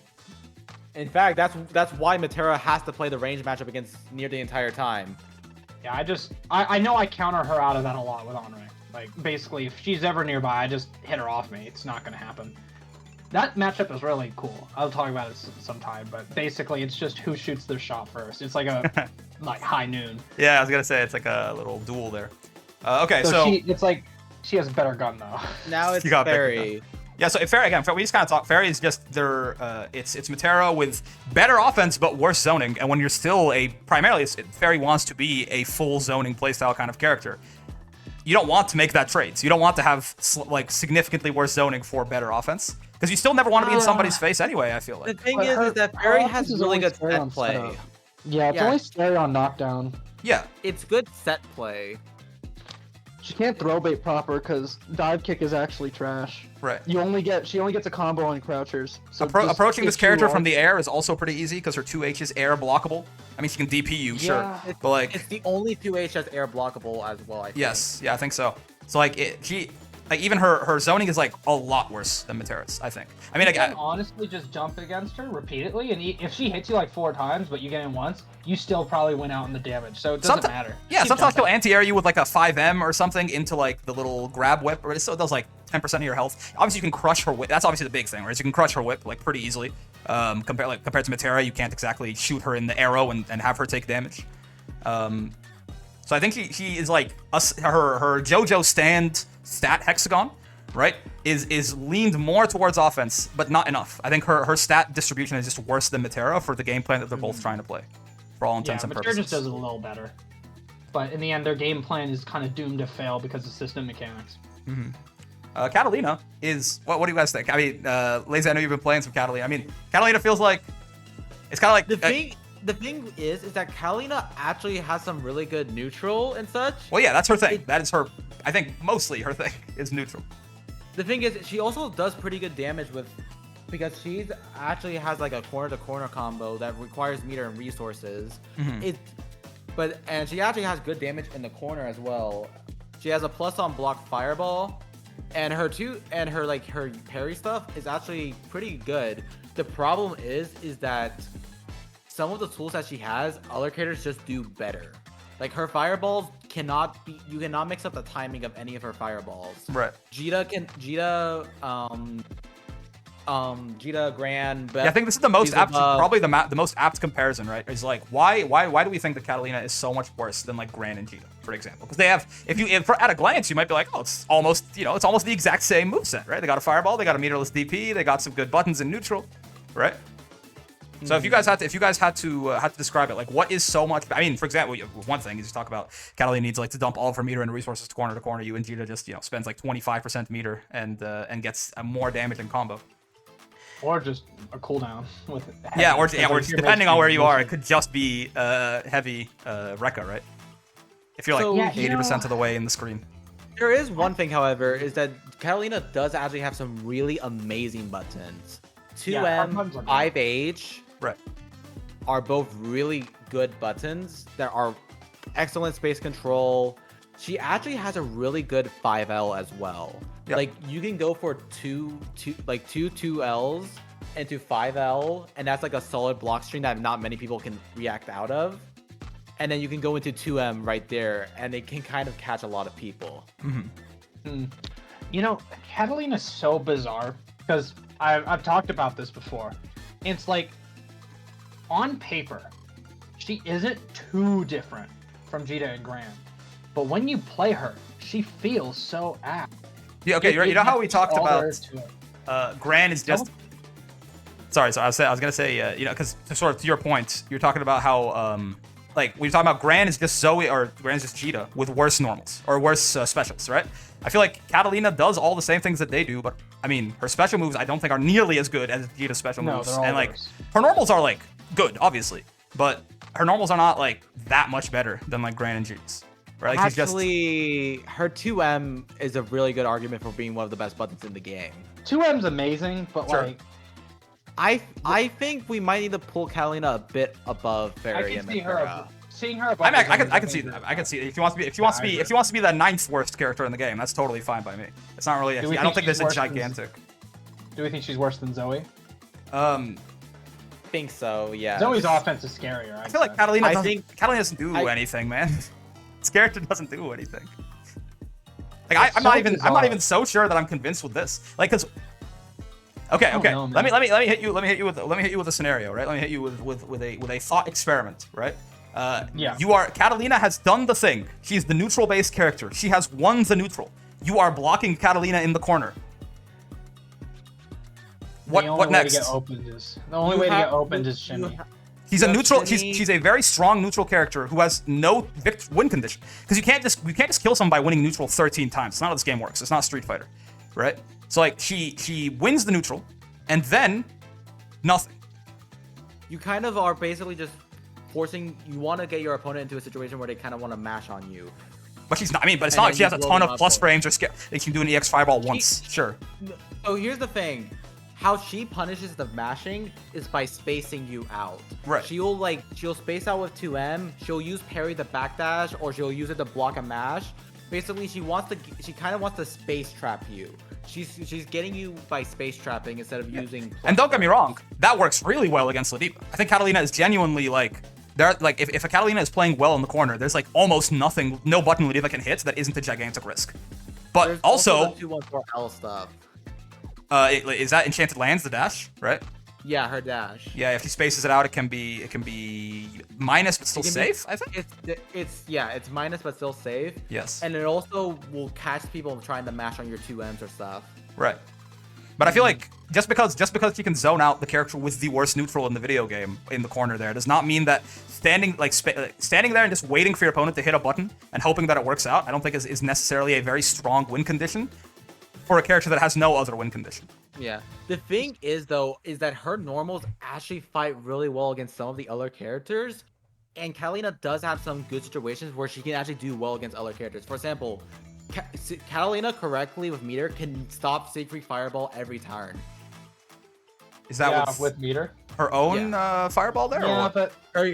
In fact, that's why Metera has to play the range matchup against Nier the entire time. Yeah, I know I counter her out of that a lot with Anre. Like, basically, if she's ever nearby, I just hit her off me. It's not going to happen. That matchup is really cool. I'll talk about it sometime, but basically, it's just who shoots their shot first. It's like a like high noon. yeah, I was gonna say it's like a little duel there. Okay, so it's like she has a better gun though. Now it's You got Ferry. yeah, so Ferry we just kind of talk. Ferry is just it's Metera with better offense but worse zoning, and when you're still primarily Ferry wants to be a full zoning playstyle kind of character. You don't want to make that trade. So you don't want to have like significantly worse zoning for better offense because you still never want to be in somebody's face anyway. I feel The like. thing is that Ferry has really good set play. Yeah, it's only scary on knockdown. Yeah. It's good set play. She can't throw bait proper because dive kick is actually trash. Right. She only gets a combo on crouchers. So Approaching this character from the air is also pretty easy because her 2H is air blockable. I mean, she can DP you, sure, but like It's the only 2H that's air blockable as well, I think. yes, yeah, I think so. So like even her zoning is like a lot worse than Metera's, I think. I mean, You can honestly just jump against her repeatedly, and if she hits you like 4 times, but you get in once, you still probably win out in the damage. So it doesn't matter. Yeah, Keep sometimes she'll jumping. anti-air you with like a 5M or something into like the little grab whip, or it still does like 10% of your health. Obviously, you can crush her whip. That's obviously the big thing, right? So you can crush her whip like pretty easily. Compared to Metera, you can't exactly shoot her in the arrow and have her take damage. So I think she is like her JoJo stand stat hexagon, right? Is leaned more towards offense, but not enough. I think her stat distribution is just worse than Metera for the game plan that they're both trying to play, for all intents and Metera purposes. just does it a little better. But in the end, their game plan is kind of doomed to fail because of system mechanics. Katalina is what do you guys think? I mean, Lazy, I know you've been playing some Katalina. I mean, Katalina feels like it's kind of like The thing is that Katalina actually has some really good neutral and such. well, yeah, that's her thing. That is her. I think mostly her thing is neutral. The thing is, she also does pretty good damage with, because she's actually has like a corner to corner combo that requires meter and resources. And she actually has good damage in the corner as well. She has a plus on block fireball, and her parry stuff is actually pretty good. The problem is that some of the tools that she has, other characters just do better. Like her fireballs you cannot mix up the timing of any of her fireballs. Right. Djeeta, Gran. Yeah, I think this is the most apt, probably the most apt comparison, right? Is like why do we think that Katalina is so much worse than like Gran and Djeeta, for example? Because they have, at a glance you might be like, oh, it's almost the exact same moveset, right? They got a fireball, they got a meterless DP, they got some good buttons in neutral, right? So if you guys had to describe it, like what is so much? I mean, for example, one thing is you talk about Katalina needs like to dump all of her meter and resources to corner. You and Djeeta just spends like 25% meter and gets more damage in combo. Or just a cooldown with heavy. Yeah, or just depending on where you are, it could just be heavy Rekka, right? If you're like 80% of the way in the screen. There is one thing, however, is that Katalina does actually have some really amazing buttons. 2M, 5H, right, are both really good buttons that are excellent space control. She actually has a really good 5L as well. Yep. Like you can go for two 2Ls into 5L, and that's like a solid block string that not many people can react out of. And then you can go into 2M right there, and it can kind of catch a lot of people. You know, Catalina's so bizarre because I've talked about this before. It's like, on paper, she isn't too different from Djeeta and Gran. But when you play her, she feels so apt. Yeah, okay, you know how we talked about Gran is just... Sorry, I was gonna say, because sort of to your point, you're talking about how, like, when you're talking about Gran is just Zooey, or Gran is just Djeeta with worse normals, or worse specials, right? I feel like Katalina does all the same things that they do, but, I mean, her special moves I don't think are nearly as good as Djeeta's special moves. They're all and, like, worse. Her normals are, like, good, obviously, but her normals are not, like, that much better than, like, Gran and Djeeta's. Right? Like, actually, her 2M is a really good argument for being one of the best buttons in the game. 2M's amazing, but, like... I think we might need to pull Katalina a bit above Ferry and Metera. Seeing her above I can see that. I can see it. If she wants to be the 9th worst character in the game, that's totally fine by me. It's not really. I don't think there's a gigantic. Do we think she's worse than Zooey? Think so. Yeah. Zoe's offense is scarier. I feel like Katalina doesn't do anything, man. This character doesn't do anything. Like I'm not even so sure that I'm convinced with this. Like, cause. Okay. Know, let me hit you with a scenario, right? Let me hit you with a thought experiment, right? Katalina has done the thing. She's the neutral based character. She has won the neutral. You are blocking Katalina in the corner. What next? The only way to get opened is shimmy. She's a neutral. She's a very strong neutral character who has no win condition. Because you can't just kill someone by winning neutral 13 times. It's not how this game works. It's not Street Fighter, right? So like she wins the neutral, and then nothing. You kind of are basically just forcing. You want to get your opponent into a situation where they kind of want to mash on you. But she's not. I mean, but it's not like she has a ton of plus frames or they can do an EX fireball once. Sure. So here's the thing. How she punishes the mashing is by spacing you out. Right. She'll space out with 2M. She'll use parry the backdash, or she'll use it to block a mash. Basically, she kind of wants to space trap you. She's getting you by space trapping instead of using. And don't get me wrong, that works really well against Ladiva. I think Katalina is genuinely like. If a Katalina is playing well in the corner, there's like almost nothing, no button Ladiva can hit that isn't a gigantic risk. But there's also the 214L stuff. Is that Enchanted Lands, the dash, right? Yeah, her dash. Yeah, if he spaces it out, it can be minus but still safe. I think it's minus but still safe. Yes. And it also will catch people trying to mash on your 2Ms or stuff. Right. But I feel like just because you can zone out the character with the worst neutral in the video game in the corner there does not mean that standing there and just waiting for your opponent to hit a button and hoping that it works out, I don't think is necessarily a very strong win condition for a character that has no other win condition. Yeah. The thing is that her normals actually fight really well against some of the other characters, and Katalina does have some good situations where she can actually do well against other characters. For example, Katalina correctly with meter can stop Siegfried Fireball every turn. Is that Yeah, with with meter. her own fireball there? Or Yeah, what? but Her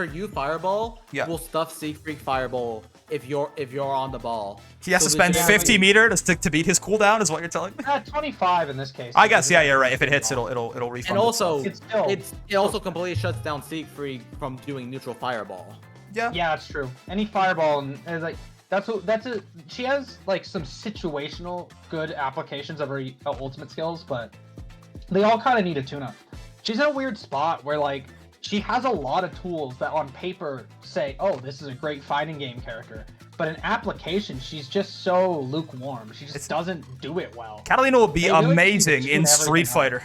U Fireball Yeah. will stuff Siegfried Fireball if you're on the ball. He has So to the spend damage- 50 meter to beat his cooldown, is what you're telling me? 25 in this case. I guess, yeah, you're right. If it hits, it'll refund And also, itself. It's still- it also completely shuts down Siegfried from doing neutral Fireball. Yeah. Yeah, it's true. Any fireball and like she has like some situational good applications of her ultimate skills, but they all kind of need a tune-up. She's in a weird spot where like she has a lot of tools that on paper say, oh, this is a great fighting game character, but in application she's just so lukewarm. She just doesn't do it well. Catalina will be They really amazing tune in everything Street up. Fighter.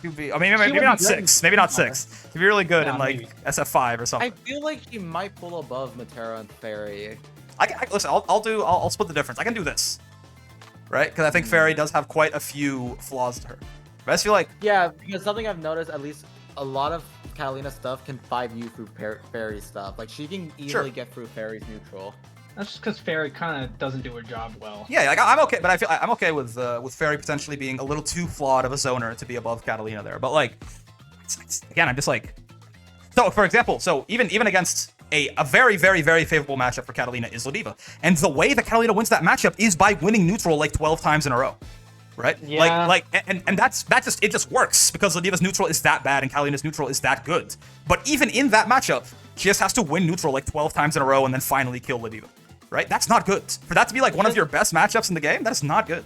She'll be, I mean, She maybe would not be great in 6. Maybe not Street 6. She'll be really good Yeah, in like maybe. SF5 or I something. feel like she might pull above Metera and Ferry. Listen, I'll split the difference. I can do this, right? Because I think Ferry does have quite a few flaws to her. But I just feel like Yeah, because something I've noticed, at least a lot of Katalina stuff can 5U through Ferry stuff. Like she can easily get through Ferry's neutral. That's just because Ferry kind of doesn't do her job well. yeah, like I'm okay, but I feel I'm okay with Ferry potentially being a little too flawed of a zoner to be above Catalina there. But like, again, I'm just like, so for example, so even against a very favorable matchup for Catalina is Ladiva, and the way that Catalina wins that matchup is by winning neutral like 12 times in a row, right? Yeah. And it just works because Ladiva's neutral is that bad and Catalina's neutral is that good. But even in that matchup, she just has to win neutral like 12 times in a row and then finally kill Ladiva. Right? That's not good. For that to be like one of your best matchups in the game, that is not good.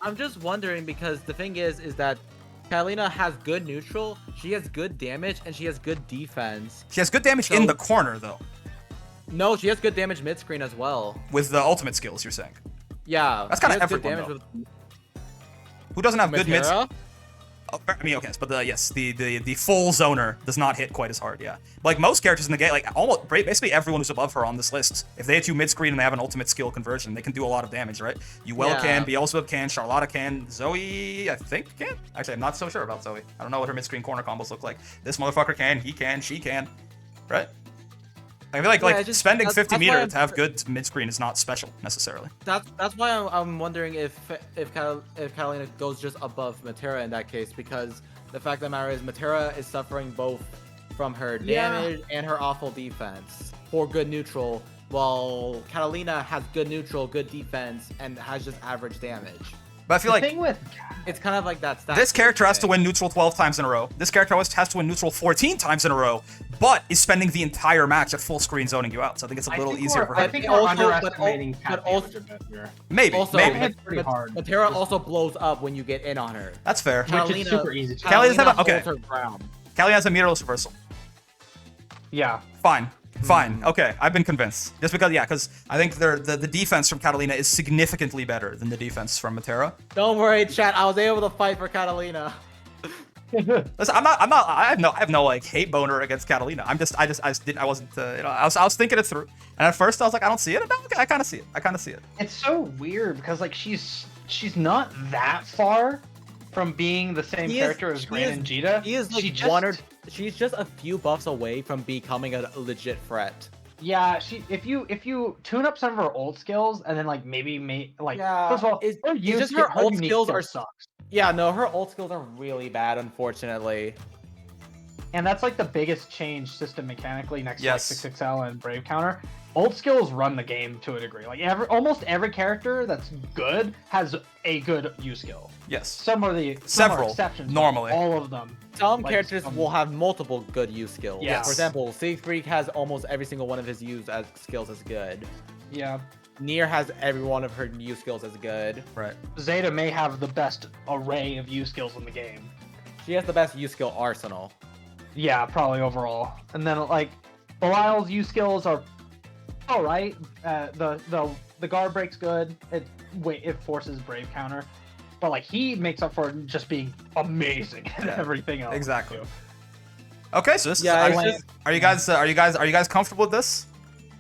I'm just wondering because the thing is that Katalina has good neutral, she has good damage, and she has good defense. She has good damage in the corner though, No, she has good damage mid-screen as well. with the ultimate skills, you're saying. Yeah. That's kinda she has good everyone, damage though. Who doesn't have good mid? Metera? Oh, I mean, okay, but the full zoner does not hit quite as hard, yeah. Like most characters in the game, like almost basically everyone who's above her on this list, if they hit you mid-screen and they have an ultimate skill conversion, they can do a lot of damage, right? Yuel Yeah. can, Beelzebub can, Charlotta can, Zooey, I think can? Actually, I'm not so sure about Zooey. I don't know what her mid-screen corner combos look like. This motherfucker can, he can, she can, right? I feel like spending 50 that's why meter I'm- to have good mid-screen is not special, necessarily. That's why I'm wondering if Katalina goes just above Metera in that case, because the fact of the matter is Metera is suffering both from her damage and her awful defense for good neutral, while Katalina has good neutral, good defense, and has just average damage. But I feel The like thing with It's kind of like that stat. this character has to thing. win neutral 12 times in a row. This character has to win neutral 14 times in a row, but is spending the entire match at full screen zoning you out. So I think it's a little easier for her. I think But we're also- underestimating but cat also- damage a bit here. Maybe, Also, maybe. It's pretty hard. Metera also blows up when you get in on her. That's fair. Which is super easy to do. Katalina's Katalina okay. holds her ground. Callie has a meterless reversal. Yeah. Fine. Okay, I've been convinced. Just because I think the defense from Catalina is significantly better than the defense from Metera. Don't worry, chat. I was able to fight for Katalina. Listen, I have no like hate boner against Catalina. I wasn't, I was thinking it through. And at first I was like, I don't see it. And now, okay, I kind of see it. It's so weird because like she's not that far from being the same character as Gran and Djeeta. He is like she's just a few buffs away from becoming a legit threat. Yeah, if you tune up some of her old skills and then like maybe first of all, her old unique skills skill are sucks. Yeah, no, her old skills are really bad, unfortunately. And that's like the biggest change system mechanically next Yes. to like 6XL and Brave Counter. Old skills run the game to a degree. Like almost every character that's good has a good U skill. Yes. Some are Several, exceptions. but normally. all of them. Some Like, characters will have multiple good use skills. Yes. For example, Siegfried has almost every single one of his use as skills as good. Yeah. Nier has every one of her use skills as good. Right. Zeta may have the best array of U skills in the game. She has the best use skill arsenal. Yeah, probably overall. And then like Belial's U skills are all right. The guard break's good. It forces Brave Counter, but like he makes up for it just being amazing at everything else. Exactly. Okay, so this Yeah, is. it's Are you guys comfortable with this?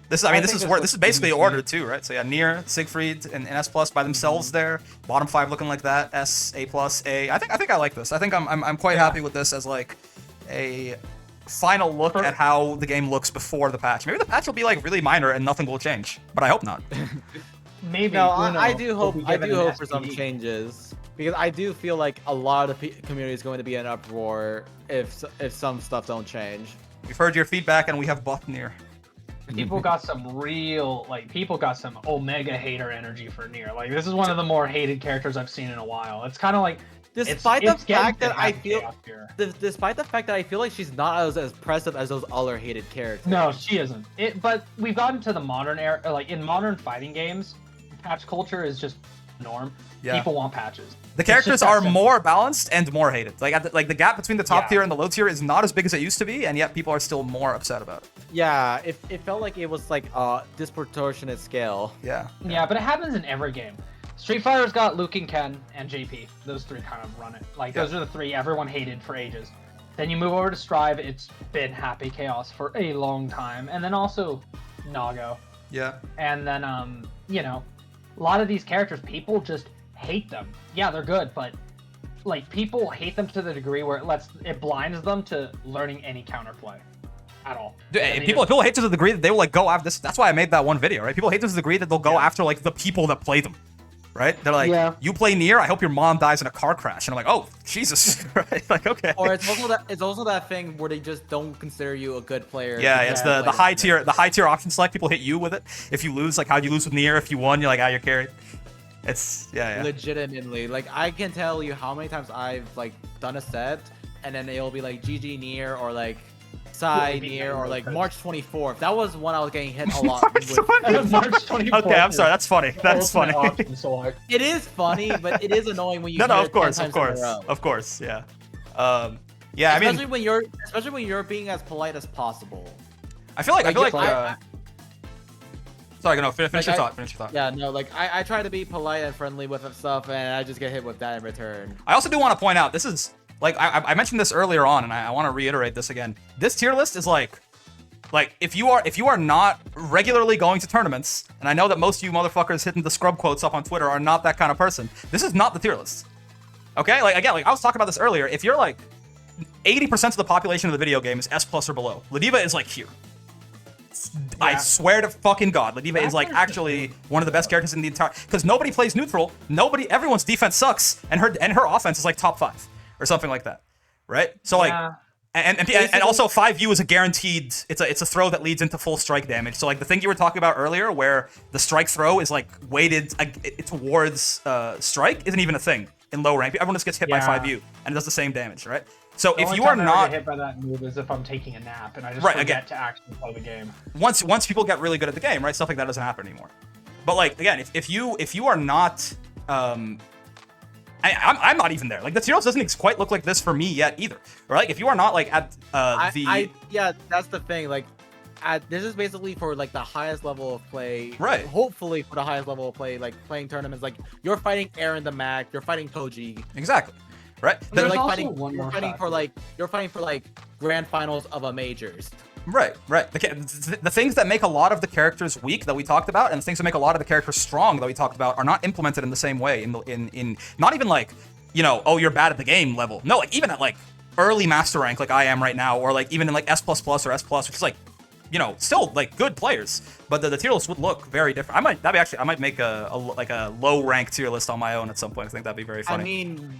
This I this think is this this is looks basically easy. ordered too, right? So yeah, Nier, Siegfried, and S plus by themselves there. Bottom 5 looking like that. S, A plus, A. I think I like this. I think I'm quite happy with this as like a final look at how the game looks before the patch. Maybe the patch will be like really minor and nothing will change, but I hope not. maybe. No, Uno I do will hope be I given do an hope for some SPD. changes because I do feel like a lot of the community is going to be in uproar if some stuff don't change. We've heard your feedback, and we have buffed Nier. People got some real, like, people got some Omega hater energy for Nier. Like, this is one of the more hated characters I've seen in a while. It's kind of like, Despite it's the getting fact to that I have feel, chaos here. despite the fact that I feel like she's not as impressive as those other hated characters. No, she isn't. But we've gotten to the modern era, like in modern fighting games, patch culture is just norm. Yeah. People want patches. The It's characters just that are simple. more balanced and more hated. Like the gap between the top Yeah. tier and the low tier is not as big as it used to be, and yet people are still more upset about it. Yeah, it felt like it was like a disproportionate scale. Yeah. Yeah, but it happens in every game. Street Fighter's got Luke and Ken and JP. Those three kind of run it. Like, those are the three everyone hated for ages. Then you move over to Strive, it's been Happy Chaos for a long time. And then also Nago. Yeah. And then, you know, a lot of these characters, people just hate them. Yeah, they're good, but like people hate them to the degree where it blinds them to learning any counterplay at all. Dude, And they people just- hate to the degree that they will like go after this. That's why I made that one video, right? People hate to the degree that they'll go Yeah. after like the people that play them, right? They're like, Yeah. you play Nier, I hope your mom dies in a car crash, and I'm like, oh Jesus, right? Like, okay. Or it's also that thing where they just don't consider you a good player. Yeah, because it's you the play high them. tier option select. People hit you with it. If you lose, like how'd you lose with Nier? If you won, you're like, ah, you're carried. It's yeah. Legitimately, like I can tell you how many times I've like done a set and then it'll be like GG Nier or like Psy Yeah, Nier or like because- March 24th. That was one I was getting hit a lot with. March 24th. Okay, I'm sorry. That's funny. That's funny. It is funny, but it is annoying when you No, hear of it 10 course, times of in a course, row. of course, yeah. Yeah, I Especially mean, when you're being as polite as possible. I feel like I- sorry, no, finish like, your I- thought. Finish your thought. Yeah, no, like I try to be polite and friendly with stuff, and I just get hit with that in return. I also do want to point out, this is like I mentioned this earlier on, and I want to reiterate this again. This tier list is like if you are not regularly going to tournaments, and I know that most of you motherfuckers hitting the scrub quotes up on Twitter are not that kind of person. This is not the tier list. Okay, like again, like I was talking about this earlier. If you're like 80% of the population of the video game is S+ or below, Ladiva is like here. I swear to fucking God, Ladiva is like actually one of the best characters in the entire. Because nobody plays neutral. Everyone's defense sucks, and her offense is like top 5 or something like that, right? So like, Yeah. and also 5U is a guaranteed. It's a throw that leads into full strike damage. So like the thing you were talking about earlier, where the strike throw is like weighted towards strike, isn't even a thing in low rank. Everyone just gets hit by Yeah. 5U, and it does the same damage, right? So The if only you are time I ever not get hit by that move is if I'm taking a nap and I just Right, forget again. to actually play the game. once people get really good at the game, right? Stuff like that doesn't happen anymore. But like again, if you are not, I'm not even there. Like the tier list doesn't quite look like this for me yet either. Right? Like if you are not like at Yeah, that's the thing. Like, this is basically for like the highest level of play. Right. Hopefully for the highest level of play, like playing tournaments. Like you're fighting Aaron the Mac, you're fighting Koji. exactly, right? There's You're like also fighting. one You're more fighting factor. for like. You're fighting for like grand finals of a majors. Right. The things that make a lot of the characters weak that we talked about, and the things that make a lot of the characters strong that we talked about, are not implemented in the same way. In not even like, you know, oh, you're bad at the game level. No, like even at like early master rank, like I am right now, or like even in like S++ or S+, which is like, you know, still like good players, but the tier list would look very different. I might make a low rank tier list on my own at some point. I think that'd be very funny. I mean,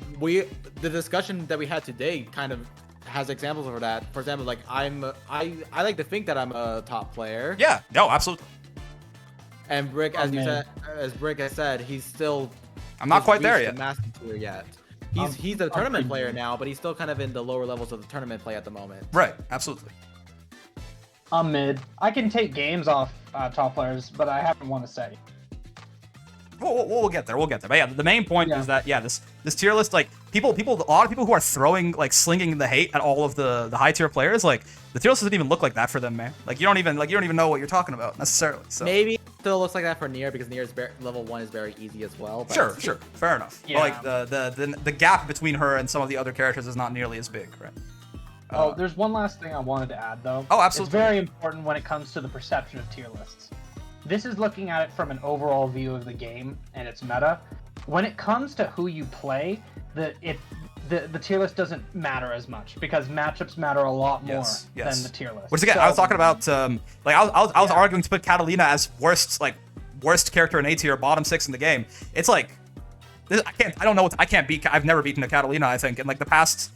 the discussion that we had today kind of has examples of that. For example, like I like to think that I'm a top player. Yeah. No, absolutely. And Brick, as you man. said, as Brick has said, he's still. I'm not hasn't quite there reached yet. the master tier yet. I'm He's a tournament pretty player good. now, but he's still kind of in the lower levels of the tournament play at the moment. Right. Absolutely. I'm mid. I can take games off top players, but I haven't won a set. We'll get there. We'll get there. But yeah, the main point Yeah. is that this tier list, like a lot of people who are throwing like slinging the hate at all of the high tier players, like the tier list doesn't even look like that for them, man. Like you don't even know what you're talking about necessarily. So Maybe it still looks like that for Nier because Nier's level 1 is very easy as well. But sure, fair enough. Yeah. But like the gap between her and some of the other characters is not nearly as big, right? Oh, there's one last thing I wanted to add, though. Oh, absolutely. It's very important when it comes to the perception of tier lists. This is looking at it from an overall view of the game and its meta. When it comes to who you play, the tier list doesn't matter as much because matchups matter a lot more than the tier list. Which again, So- I was talking about. I was Yeah. arguing to put Katalina as worst worst character in A tier, bottom 6 in the game. It's like, I can't beat, I've never beaten a Katalina, I think. In like the past,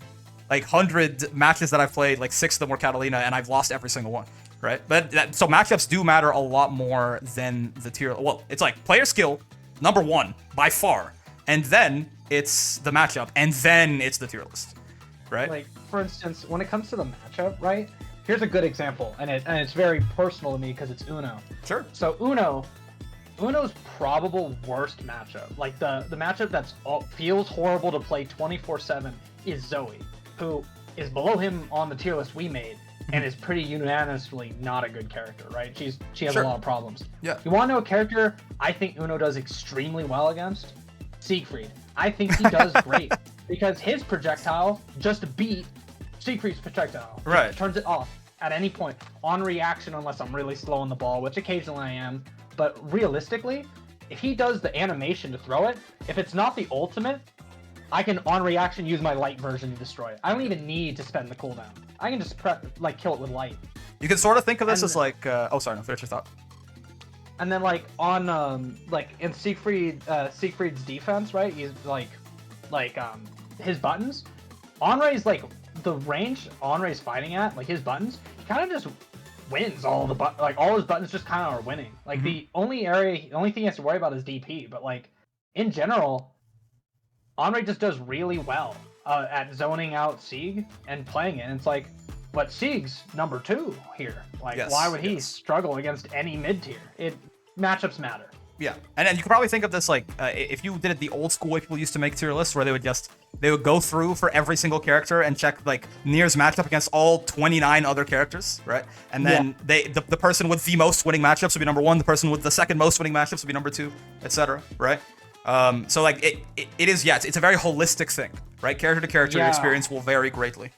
like 100 matches that I've played, like 6 of them were Katalina, and I've lost every single one, right? But so matchups do matter a lot more than the tier. Well, it's like player skill, number 1, by far. And then it's the matchup, and then it's the tier list, right? Like, for instance, when it comes to the matchup, right? Here's a good example, and it's very personal to me because it's Uno. Sure. So Uno's probable worst matchup, like the matchup that's feels horrible to play 24/7, is Zooey, who is below him on the tier list we made, and is pretty unanimously not a good character, right? She has a lot of problems. Yeah. You want to know a character I think Uno does extremely well against? Siegfried. I think he does great because his projectile just beat Siegfried's projectile. Right. Just turns it off at any point on reaction, unless I'm really slow on the ball, which occasionally I am. But realistically, if he does the animation to throw it, if it's not the ultimate, I can on reaction use my light version to destroy it. I don't even need to spend the cooldown. I can just kill it with light. You can sort of think of this as like, oh, sorry, no, finish your thought. And then like on like in Siegfried's defense, right? He's his buttons. Anre's like the range Anre's fighting at, like his buttons, he kind of just wins all his buttons just kind of are winning. Like the only thing he has to worry about is DP, but like in general, Anre just does really well at zoning out Sieg and playing it. And it's like, but Sieg's number 2 here. Like, why would he struggle against any mid tier? Matchups matter. Yeah, and you could probably think of this like if you did it the old school way people used to make tier lists, where they would go through for every single character and check like Nier's matchup against all 29 other characters, right? And then the person with the most winning matchups would be number 1, the person with the second most winning matchups would be number 2, etc. Right? So like it's a very holistic thing, right? Character to character, your experience will vary greatly.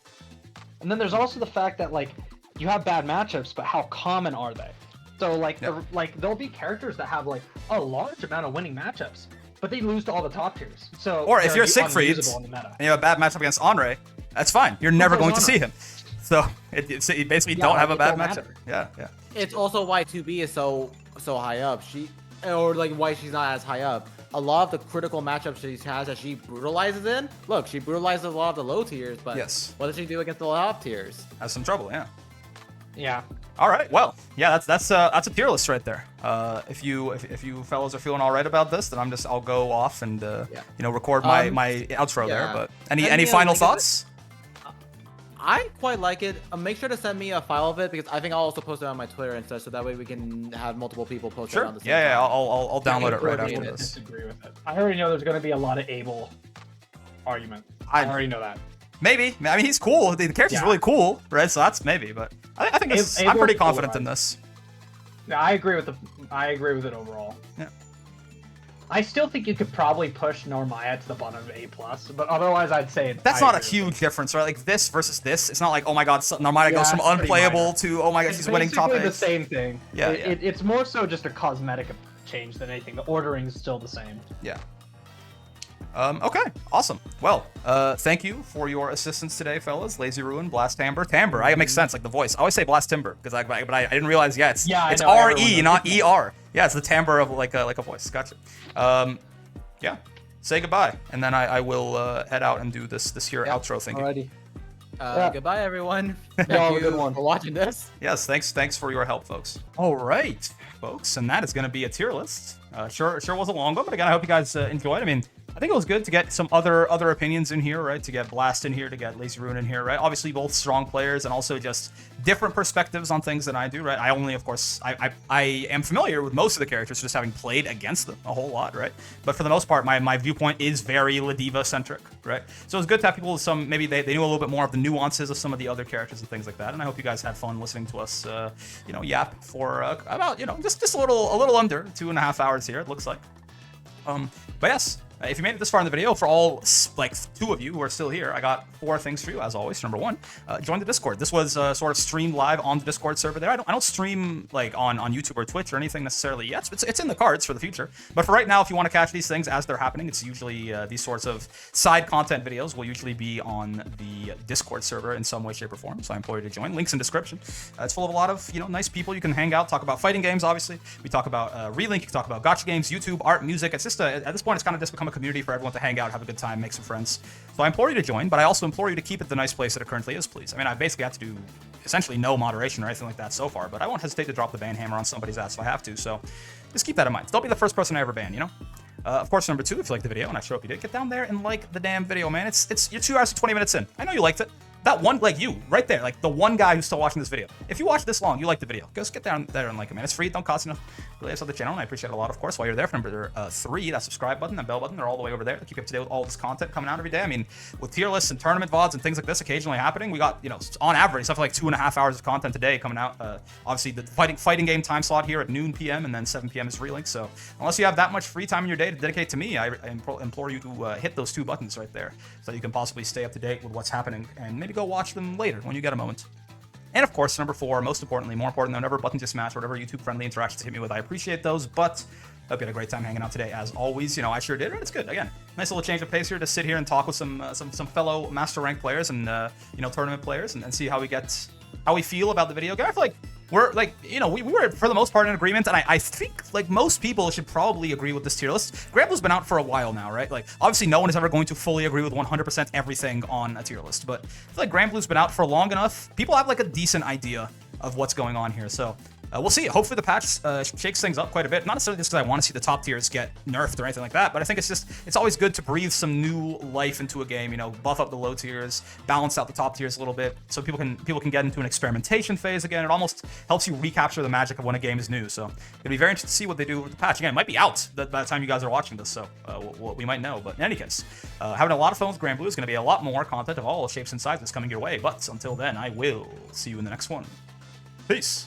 And then there's also the fact that like you have bad matchups, but how common are they? So like there'll be characters that have like a large amount of winning matchups, but they lose to all the top tiers. So or if you're Siegfried and you have a bad matchup against Anre, that's fine. You're never going to see him. So you basically don't have a bad matchup. Yeah. It's also why 2B is so high up. Why she's not as high up. A lot of the critical matchups she has that she brutalizes in. Look, she brutalizes a lot of the low tiers, but what does she do against the top tiers? Has some trouble, yeah. Yeah. All right. Well, yeah, that's a tier list right there. If you fellas are feeling all right about this, then I'll go off and record my outro there. But any final thoughts? I quite like it. Make sure to send me a file of it because I think I'll also post it on my Twitter and stuff, so that way we can have multiple people post it on the same time. I'll download it right after this. I disagree with it. I already know there's going to be a lot of Abel argument. I already know that. Maybe. I mean, he's cool. The character's really cool, right? So that's maybe, but I think I'm pretty confident in this. Yeah, I agree with it overall. Yeah. I still think you could probably push Narmaya to the bottom of A+, but otherwise I'd say that's not a huge difference, right? Like this versus this, it's not like, oh my god, Narmaya goes from unplayable to, oh my god, she's winning top 8. It's basically the same thing. Yeah, it's more so just a cosmetic change than anything. The ordering is still the same. Yeah. Okay, awesome. Well, thank you for your assistance today, fellas. Lazy Ruin, Blast Timber. It makes sense, like the voice. I always say Blast Timber because I didn't realize. Yeah, it's RE, not ER. Yeah, it's the timbre of like a voice. Gotcha. Yeah. Say goodbye, and then I will head out and do this here outro thing. Alrighty. Goodbye, everyone. Thank you for watching this. Yes, thanks for your help, folks. All right, folks, and that is going to be a tier list. Sure was a long one, but again, I hope you guys enjoyed. I mean, I think it was good to get some other opinions in here, right? To get Blast in here, to get Lazy Ruin in here, right? Obviously, both strong players and also just different perspectives on things than I do, right? I only, of course, I am familiar with most of the characters, just having played against them a whole lot, right? But for the most part, my viewpoint is very Ladiva centric, right? So it's good to have people with some, maybe they knew a little bit more of the nuances of some of the other characters and things like that. And I hope you guys had fun listening to us, yap for about, just a little under 2.5 hours here, it looks like. But yes. If you made it this far in the video, for all like 2 of you who are still here, I got 4 things for you as always. Number 1, join the Discord. This was sort of streamed live on the Discord server there. I don't stream like on YouTube or Twitch or anything necessarily yet. It's in the cards for the future. But for right now, if you want to catch these things as they're happening, it's usually these sorts of side content videos will usually be on the Discord server in some way, shape, or form. So I implore you to join. Links in description. It's full of a lot of nice people. You can hang out, talk about fighting games. Obviously, we talk about Relink. You can talk about gacha games, YouTube, art, music. It's just at this point, it's kind of just become a community for everyone to hang out, have a good time, make some friends. So I implore you to join, but I also implore you to keep it the nice place that it currently is, please. I mean, I basically have to do essentially no moderation or anything like that so far, but I won't hesitate to drop the ban hammer on somebody's ass if I have to. So just keep that in mind. Don't be the first person I ever ban, Of course, number 2, if you liked the video, and I sure hope you did, get down there and like the damn video, man. You're 2 hours and 20 minutes in. I know you liked it. That one, like you, right there, like the one guy who's still watching this video. If you watch this long, you like the video, just get down there and like it, man. It's free, don't cost you enough. Really helps out the channel, and I appreciate it a lot, of course. While you're there, for number 3, that subscribe button, that bell button, they're all the way over there to keep you up to date with all this content coming out every day. I mean, with tier lists and tournament VODs and things like this occasionally happening, we got, on average, stuff like 2.5 hours of content a day coming out. Obviously, the fighting game time slot here at noon PM, and then 7 PM is Relink. So unless you have that much free time in your day to dedicate to me, I implore you to hit those 2 buttons right there so you can possibly stay up to date with what's happening and maybe go watch them later when you get a moment. And of course, number 4, most importantly, more important than whatever buttons you smash, whatever YouTube-friendly interactions you hit me with, I appreciate those, but I hope you had a great time hanging out today, as always. I sure did, right? It's good. Again, nice little change of pace here to sit here and talk with some fellow Master Rank players and, tournament players and see how we feel about the video game. I feel like we're like, we were for the most part in agreement, and I think like most people should probably agree with this tier list. Granblue's been out for a while now, right? Like, obviously no one is ever going to fully agree with 100% everything on a tier list, but I feel like Granblue's been out for long enough. People have like a decent idea of what's going on here, so we'll see. Hopefully the patch shakes things up quite a bit. Not necessarily just because I want to see the top tiers get nerfed or anything like that, but I think it's always good to breathe some new life into a game. Buff up the low tiers, balance out the top tiers a little bit, so people can get into an experimentation phase again. It almost helps you recapture the magic of when a game is new. So it'll be very interesting to see what they do with the patch. Again, it might be out by the time you guys are watching this, so we might know. But in any case, having a lot of fun with Granblue is going to be a lot more content of all shapes and sizes coming your way. But until then, I will see you in the next one. Peace.